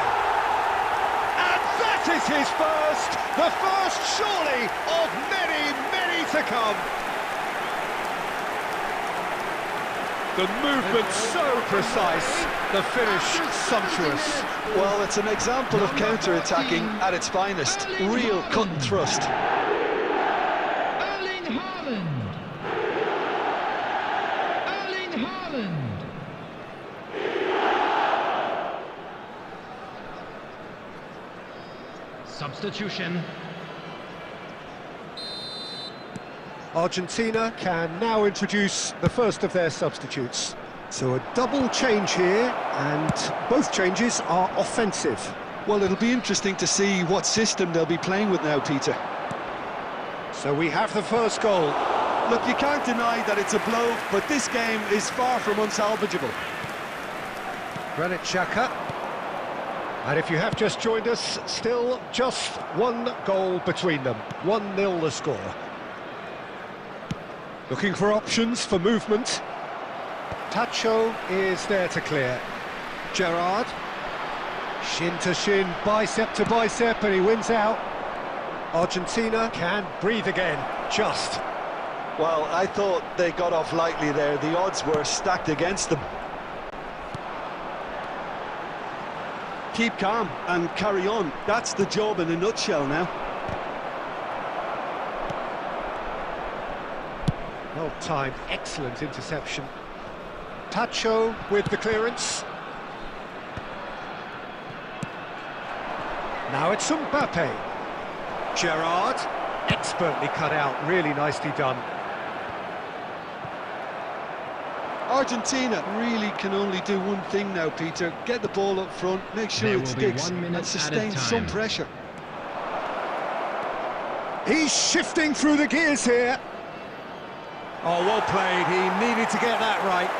Speaker 1: And that is his first, the first surely of many, many to come. The movement so precise, the finish sumptuous.
Speaker 2: Well, it's an example of counter-attacking at its finest. Real cut and thrust.
Speaker 5: Substitution.
Speaker 1: Argentina can now introduce the first of their substitutes. So a double change here, and both changes are offensive.
Speaker 2: Well, it'll be interesting to see what system they'll be playing with now, Peter.
Speaker 1: So we have the first goal.
Speaker 2: Look, you can't deny that it's a blow, but this game is far from unsalvageable.
Speaker 1: Granit Xhaka. And if you have just joined us, still just one goal between them. 1-0 the score. Looking for options for movement. Tacho is there to clear. Gerrard. Shin to shin, bicep to bicep, and he wins out. Argentina can breathe again, just.
Speaker 2: Well, I thought they got off lightly there. The odds were stacked against them. Keep calm and carry on. That's the job in a nutshell now.
Speaker 1: Well timed, excellent interception. Tacho with the clearance. Now it's Mbappe. Gerrard, expertly cut out, really nicely done.
Speaker 2: Argentina really can only do one thing now, Peter. Get the ball up front, make sure it sticks, and sustain some pressure.
Speaker 1: He's shifting through the gears here. Oh, well played. He needed to get that right.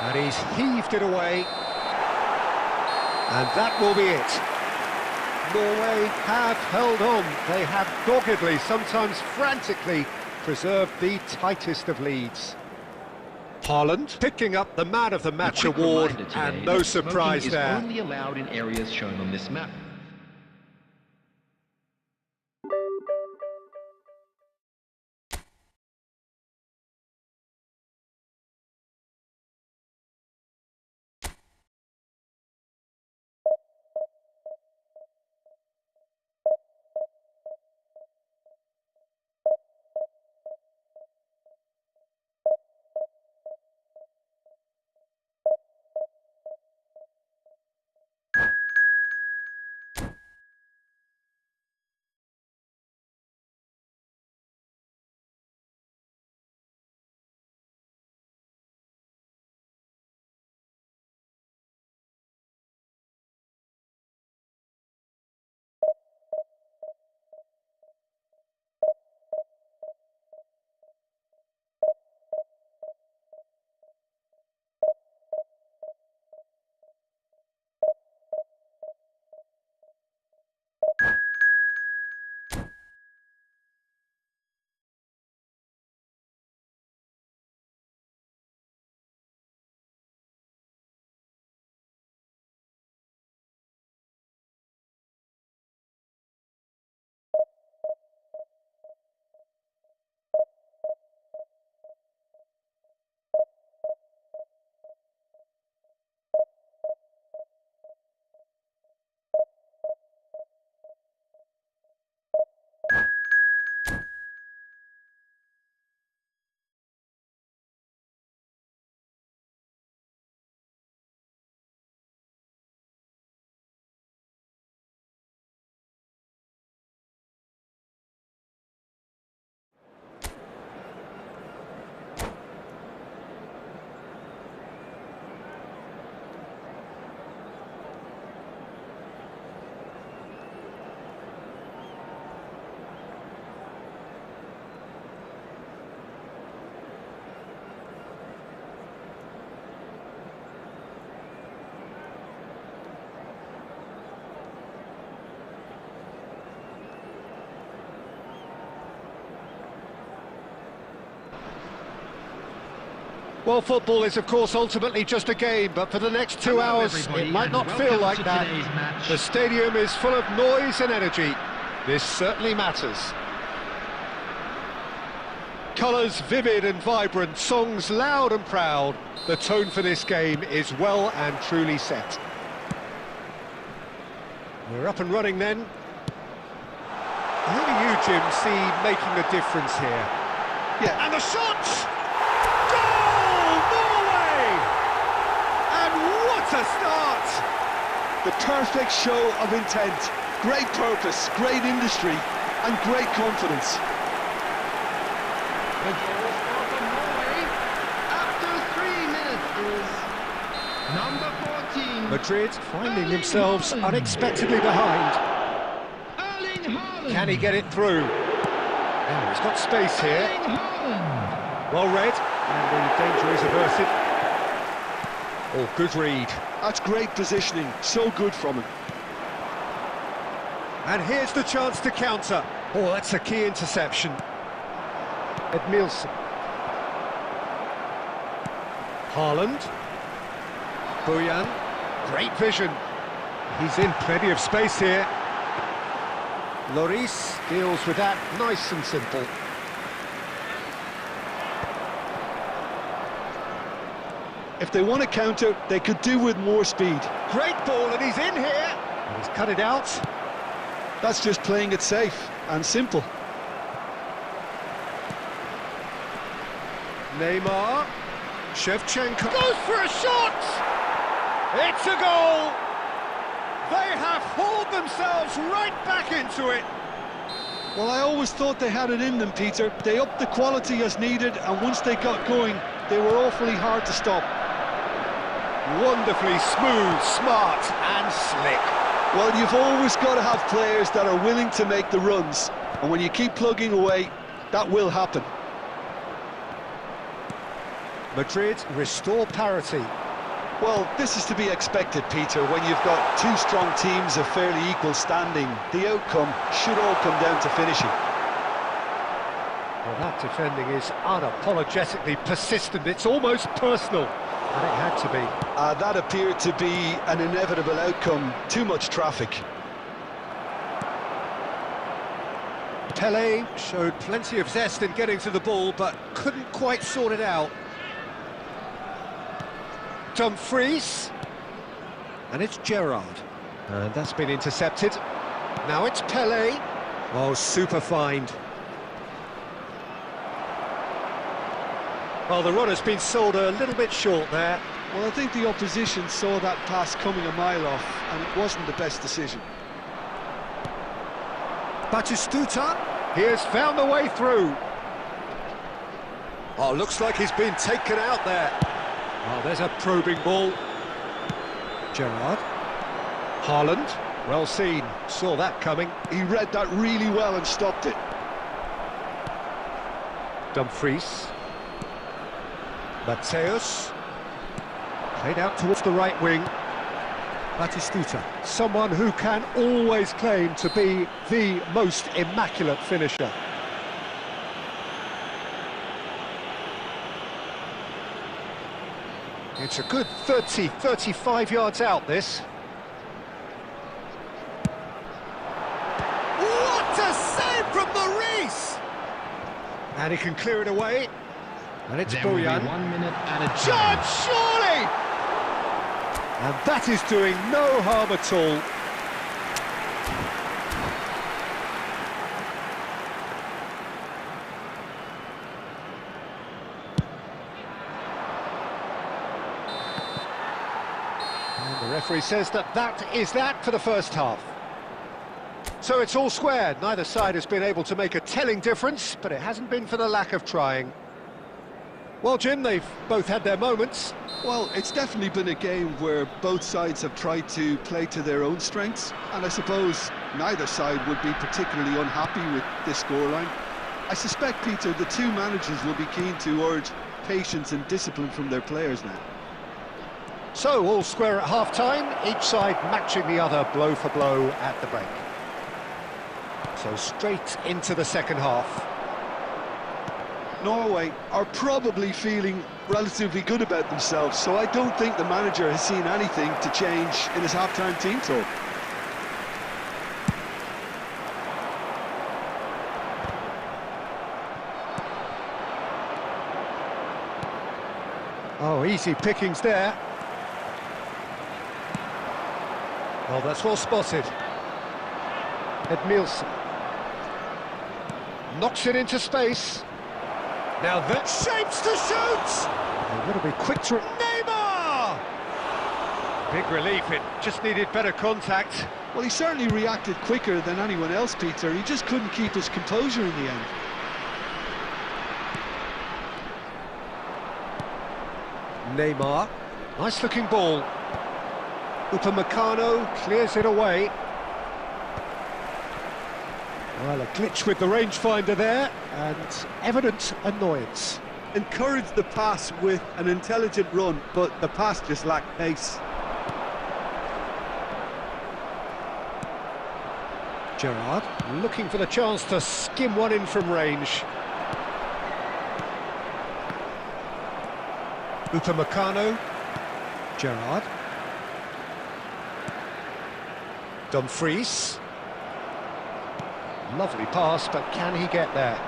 Speaker 1: And he's heaved it away. And that will be it. Norway have held on. They have doggedly, sometimes frantically, preserved the tightest of leads. Haaland picking up the Man of the Match award, and no surprise there.
Speaker 5: Smoking is only allowed in areas shown on this map.
Speaker 1: Well, football is, of course, ultimately just a game, but for the next 2 hours, it might not feel like that. The stadium is full of noise and energy. This certainly matters. Colours vivid and vibrant, songs loud and proud. The tone for this game is well and truly set. We're up and running then. Who do you, Jim, see making a difference here?
Speaker 2: Yeah.
Speaker 1: And the shot! Goal! Norway! And what a start!
Speaker 2: The perfect show of intent. Great purpose, great industry, and great confidence.
Speaker 3: The goal scored for Norway after 3 minutes is number 14.
Speaker 1: Madrid finding themselves unexpectedly behind. Can he get it through? Oh, he's got space here. Well read, and the danger is averted. Oh, good read.
Speaker 2: That's great positioning, so good from him.
Speaker 1: And here's the chance to counter. Oh, that's a key interception. Edmilson. Haaland. Bojan. Great vision. He's in plenty of space here. Lloris deals with that nice and simple.
Speaker 2: If they want to counter, they could do with more speed.
Speaker 1: Great ball, and he's in here. And he's cut it out.
Speaker 2: That's just playing it safe and simple.
Speaker 1: Neymar. Shevchenko goes for a shot! It's a goal! They have hauled themselves right back into it.
Speaker 2: Well, I always thought they had it in them, Peter. They upped the quality as needed, and once they got going, they were awfully hard to stop.
Speaker 1: Wonderfully smooth, smart and slick.
Speaker 2: Well, you've always got to have players that are willing to make the runs, and when you keep plugging away, that will happen.
Speaker 1: Madrid restore parity.
Speaker 2: Well, this is to be expected, Peter. When you've got two strong teams of fairly equal standing, the outcome should all come down to finishing.
Speaker 1: Well, that defending is unapologetically persistent. It's almost personal, and it had to be.
Speaker 2: That appeared to be an inevitable outcome. Too much traffic.
Speaker 1: Pelé showed plenty of zest in getting to the ball, but couldn't quite sort it out. Dumfries, and it's Gerrard, and that's been intercepted. Now it's Pelé. Oh, super find. Well, the run has been sold a little bit short there.
Speaker 2: Well, I think the opposition saw that pass coming a mile off, and it wasn't the best decision.
Speaker 1: Batistuta, he has found the way through. Oh, looks like he's been taken out there. Oh, there's a probing ball. Gerrard. Haaland. Well seen. Saw that coming.
Speaker 2: He read that really well and stopped it.
Speaker 1: Dumfries. Mateus. Played out towards the right wing. Batistuta. Someone who can always claim to be the most immaculate finisher. It's a good 30, 35 yards out, this. What a save from Lloris! And he can clear it away. And it's Bojan.
Speaker 5: 1 minute at a
Speaker 1: Judge, surely! And that is doing no harm at all. The referee says that is that for the first half. So it's all square. Neither side has been able to make a telling difference, but it hasn't been for the lack of trying. Well, Jim, they've both had their moments.
Speaker 2: Well, it's definitely been a game where both sides have tried to play to their own strengths, and I suppose neither side would be particularly unhappy with this scoreline. I suspect, Peter, the two managers will be keen to urge patience and discipline from their players now.
Speaker 1: So, all square at half-time, each side matching the other blow for blow at the break. So straight into the second half.
Speaker 2: Norway are probably feeling relatively good about themselves, so I don't think the manager has seen anything to change in his half-time team talk.
Speaker 1: Oh, easy pickings there. Well, that's well spotted. Edmilson knocks it into space. Now that shapes to shoot! They've got to be quick to... Neymar! Big relief, it just needed better contact.
Speaker 2: Well, he certainly reacted quicker than anyone else, Peter. He just couldn't keep his composure in the end.
Speaker 1: Neymar, nice looking ball. Upamecano clears it away. Well, a glitch with the rangefinder there, and evident annoyance.
Speaker 2: Encouraged the pass with an intelligent run, but the pass just lacked pace.
Speaker 1: Gerrard looking for the chance to skim one in from range. Upamecano. Gerrard. Dumfries. Lovely pass, but can he get there?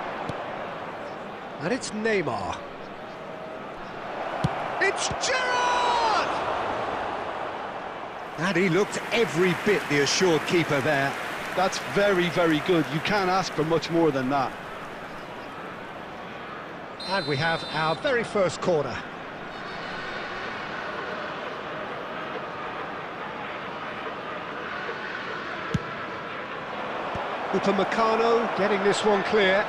Speaker 1: And it's Neymar. It's Gerrard! And he looked every bit the assured keeper there.
Speaker 2: That's very, very good. You can't ask for much more than that.
Speaker 1: And we have our very first corner. Upamecano getting this one clear.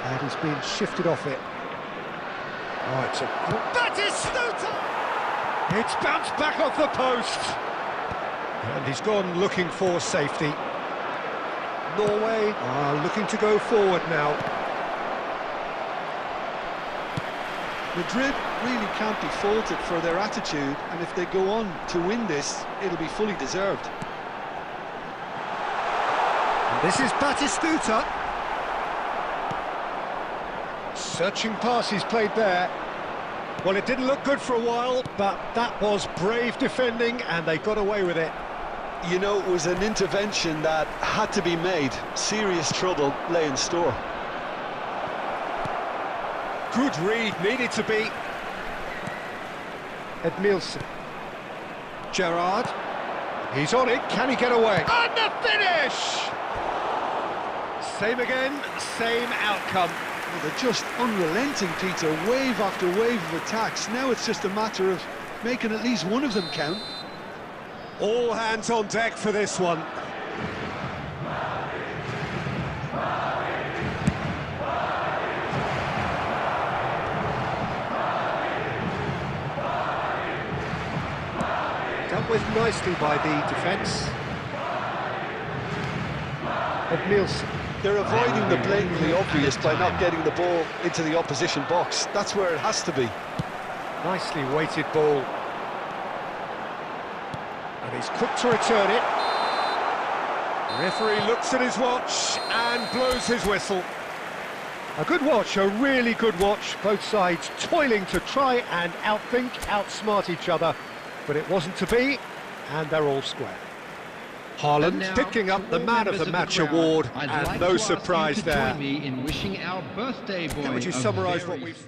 Speaker 1: And he's been shifted off it. Oh, it's a... Batistuta! It's bounced back off the post. And he's gone looking for safety. Norway are looking to go forward now.
Speaker 2: Madrid really can't be faulted for their attitude, and if they go on to win this, it'll be fully deserved.
Speaker 1: This is Batistuta. Searching pass he's played there. Well, it didn't look good for a while, but that was brave defending, and they got away with it.
Speaker 2: You know, it was an intervention that had to be made. Serious trouble lay in store.
Speaker 1: Good read, needed to be. Edmilson. Gerrard. He's on it, can he get away? And the finish! Same again, same outcome.
Speaker 2: Well, they're just unrelenting, Peter. Wave after wave of attacks. Now it's just a matter of making at least one of them count.
Speaker 1: All hands on deck for this one. Dealt with nicely by the defence. Edmilson.
Speaker 2: They're avoiding the blatantly obvious by not getting the ball into the opposition box. That's where it has to be.
Speaker 1: Nicely weighted ball. And he's quick to return it. Referee looks at his watch and blows his whistle. A good watch, a really good watch. Both sides toiling to try and outthink, outsmart each other. But it wasn't to be, and they're all square. Haaland picking up the Man of the Match award, and no surprise there.
Speaker 5: Join me in wishing our birthday boy.
Speaker 1: How would you summarise what we've...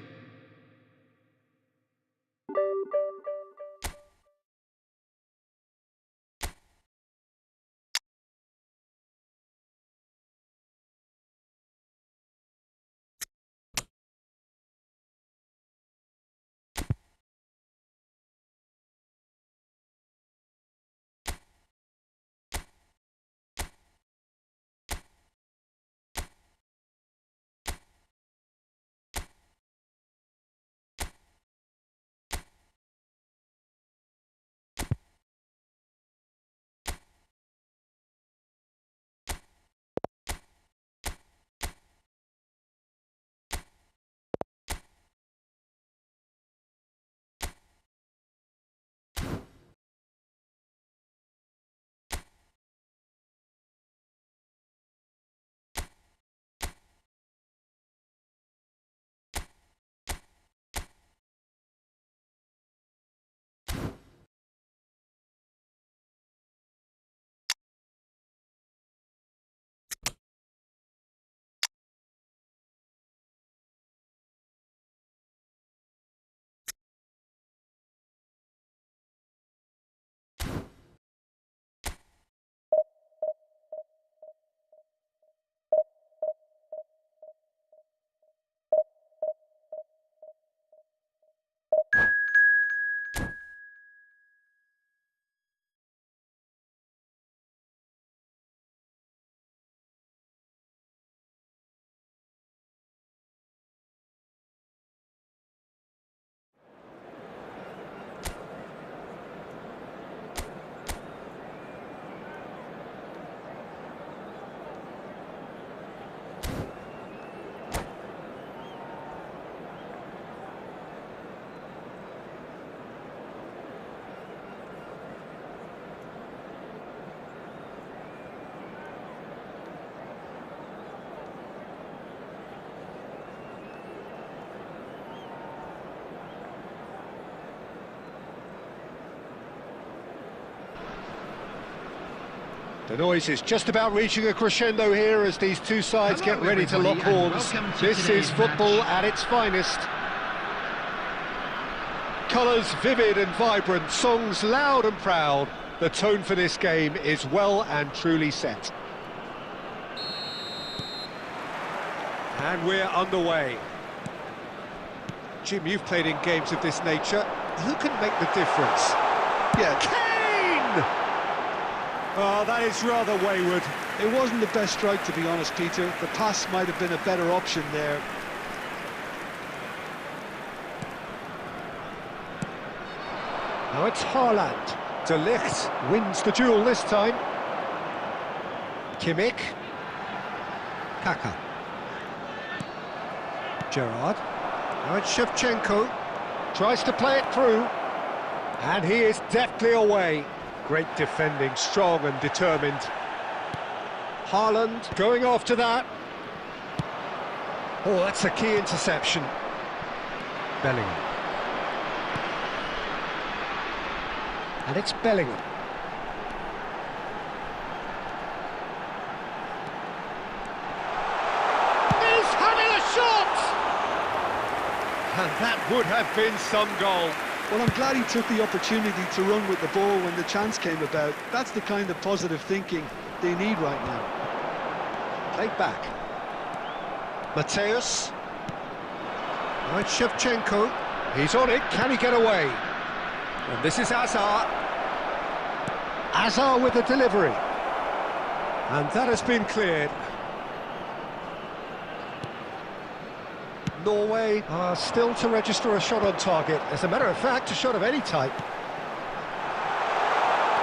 Speaker 1: The noise is just about reaching a crescendo here as these two sides get ready to lock horns. This is football at its finest. Colours vivid and vibrant, songs loud and proud. The tone for this game is well and truly set. And we're underway. Jim, you've played in games of this nature. Who can make the difference?
Speaker 2: Yeah,
Speaker 1: Kane! Oh, that is rather wayward.
Speaker 2: it wasn't the best strike, to be honest, Peter. The pass might have been a better option there.
Speaker 1: Now it's Haaland. De Ligt wins the duel this time. Kimmich. Kaka. Gerrard. Now it's Shevchenko. Tries to play it through. And he is deftly away. Great defending, strong and determined. Haaland going after that. Oh, that's a key interception. Bellingham. And it's Bellingham. He's having a shot! And that would have been some goal.
Speaker 2: Well, I'm glad he took the opportunity to run with the ball when the chance came about. That's the kind of positive thinking they need right now.
Speaker 1: Played back. Mateus. Now it's Shevchenko. He's on it. Can he get away? And this is Hazard. Hazard with the delivery. And that has been cleared. Norway are still to register a shot on target. As a matter of fact, a shot of any type.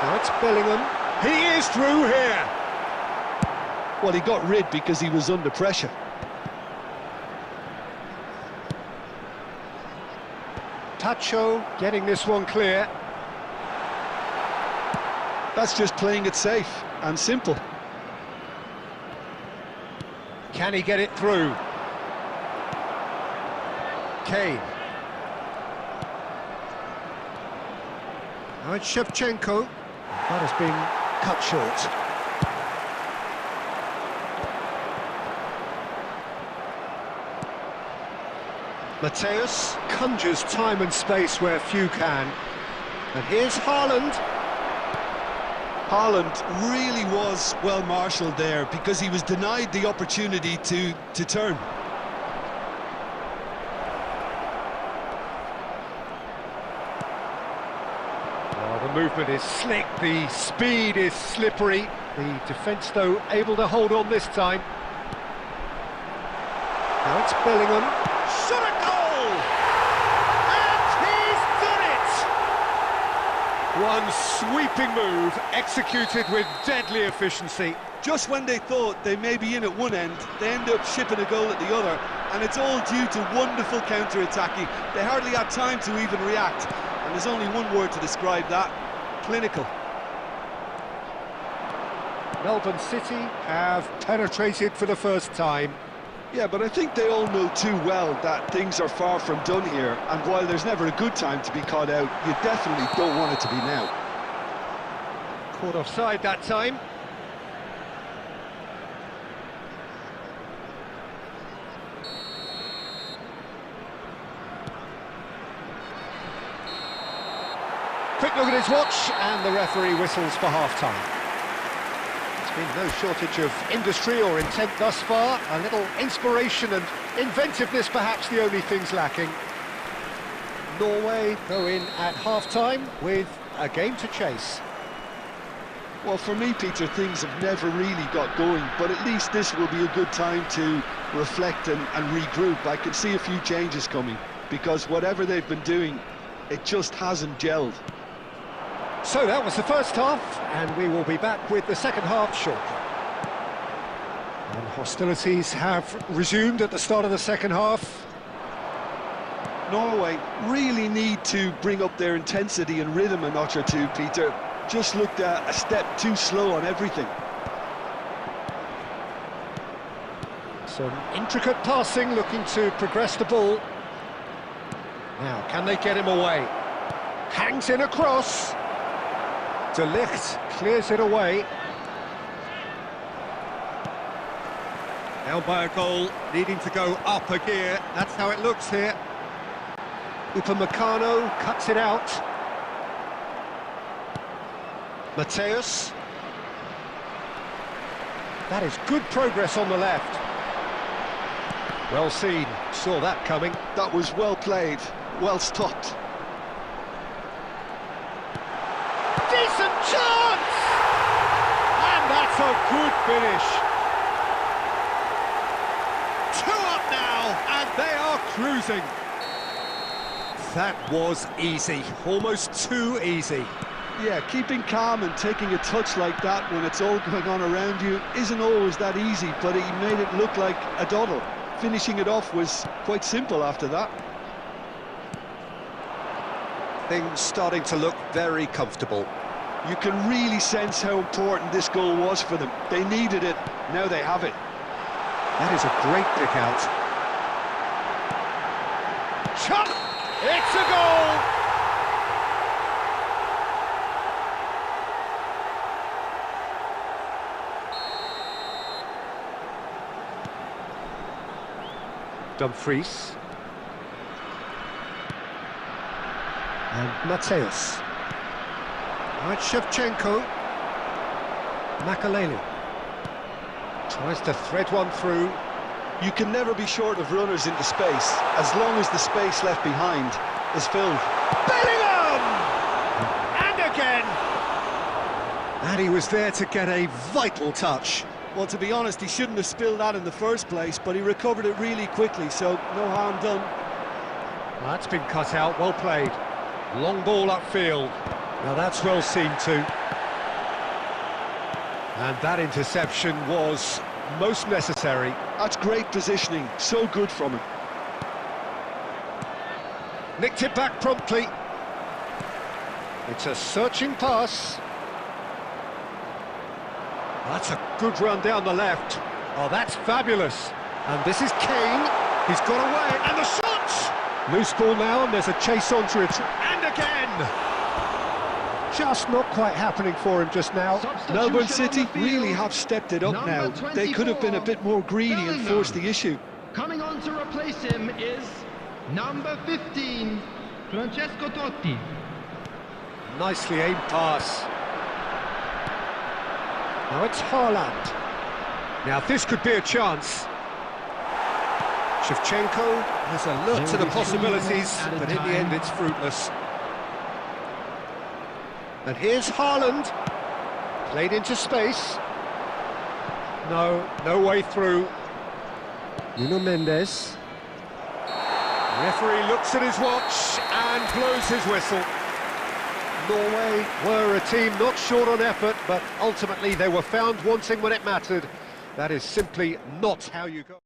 Speaker 1: Now it's Bellingham. He is through here.
Speaker 2: Well, he got rid because he was under pressure.
Speaker 1: Tacho getting this one clear.
Speaker 2: That's just playing it safe and simple.
Speaker 1: Can he get it through? Kane. Now it's Shevchenko. That has been cut short. Mateus conjures time and space where few can. And here's Haaland.
Speaker 2: Haaland really was well marshalled there because he was denied the opportunity to turn.
Speaker 1: Oh, the movement is slick, the speed is slippery. The defence, though, able to hold on this time. Now it's Bellingham. Shot a goal! And he's done it! One sweeping move, executed with deadly efficiency.
Speaker 2: Just when they thought they may be in at one end, they end up shipping a goal at the other, and it's all due to wonderful counter-attacking. They hardly had time to even react, and there's only one word to describe that: clinical.
Speaker 1: Melbourne City have penetrated for the first time.
Speaker 2: Yeah, but I think they all know too well that things are far from done here, and while there's never a good time to be caught out, you definitely don't want it to be now.
Speaker 1: Caught offside that time. Quick look at his watch, and the referee whistles for half-time. There's been no shortage of industry or intent thus far. A little inspiration and inventiveness, perhaps the only things lacking. Norway go in at half-time with a game to chase.
Speaker 2: Well, for me, Peter, things have never really got going, but at least this will be a good time to reflect and regroup. I can see a few changes coming, because whatever they've been doing, it just hasn't gelled.
Speaker 1: So that was the first half, and we will be back with the second half shortly. And hostilities have resumed at the start of the second half.
Speaker 2: Norway really need to bring up their intensity and rhythm a notch or two, Peter. Just looked a step too slow on everything.
Speaker 1: Some intricate passing, looking to progress the ball. Now, can they get him away? Hangs in a cross. De Ligt clears it away.
Speaker 4: Down by a goal, needing to go up a gear. That's how it looks here.
Speaker 1: Upamecano cuts it out. Mateus. That is good progress on the left. Well seen, saw that coming.
Speaker 2: That was well played, well stopped.
Speaker 1: Decent chance! And that's a good finish. 2 up now, and they are cruising.
Speaker 4: That was easy, almost too easy.
Speaker 2: Yeah, keeping calm and taking a touch like that when it's all going on around you isn't always that easy, but he made it look like a doddle. Finishing it off was quite simple after that.
Speaker 4: Things starting to look very comfortable.
Speaker 2: You can really sense how important this goal was for them. They needed it, now they have it.
Speaker 1: That is a great pick out. Chop! It's a goal! Dumfries. And Mateus. Right, Shevchenko. Makaleli. Tries to thread one through.
Speaker 2: You can never be short of runners into space, as long as the space left behind is filled.
Speaker 1: Bellingham! And again!
Speaker 4: And he was there to get a vital touch.
Speaker 2: Well, to be honest, he shouldn't have spilled that in the first place, but he recovered it really quickly, so no harm done.
Speaker 1: Well, that's been cut out, well played. Long ball upfield. Now that's well seen too. And that interception was most necessary.
Speaker 2: That's great positioning, so good from him.
Speaker 1: Nicked it back promptly. It's a searching pass. That's a good run down the left. Oh, that's fabulous. And this is Kane. He's got away, and the shot! Loose ball now, and there's a chase onto it. And again! Just not quite happening for him just now.
Speaker 2: Melbourne City really have stepped it up now. They could have been a bit more greedy and forced the issue.
Speaker 3: Coming on to replace him is number 15, Francesco Totti.
Speaker 1: Nicely aimed pass. Now it's Haaland. Now this could be a chance. Shevchenko has a look to the possibilities, but in the end it's fruitless. And here's Haaland. Played into space. No way through. Nuno Mendes. Referee looks at his watch and blows his whistle. Norway were a team not short on effort, but ultimately they were found wanting when it mattered. That is simply not how you go.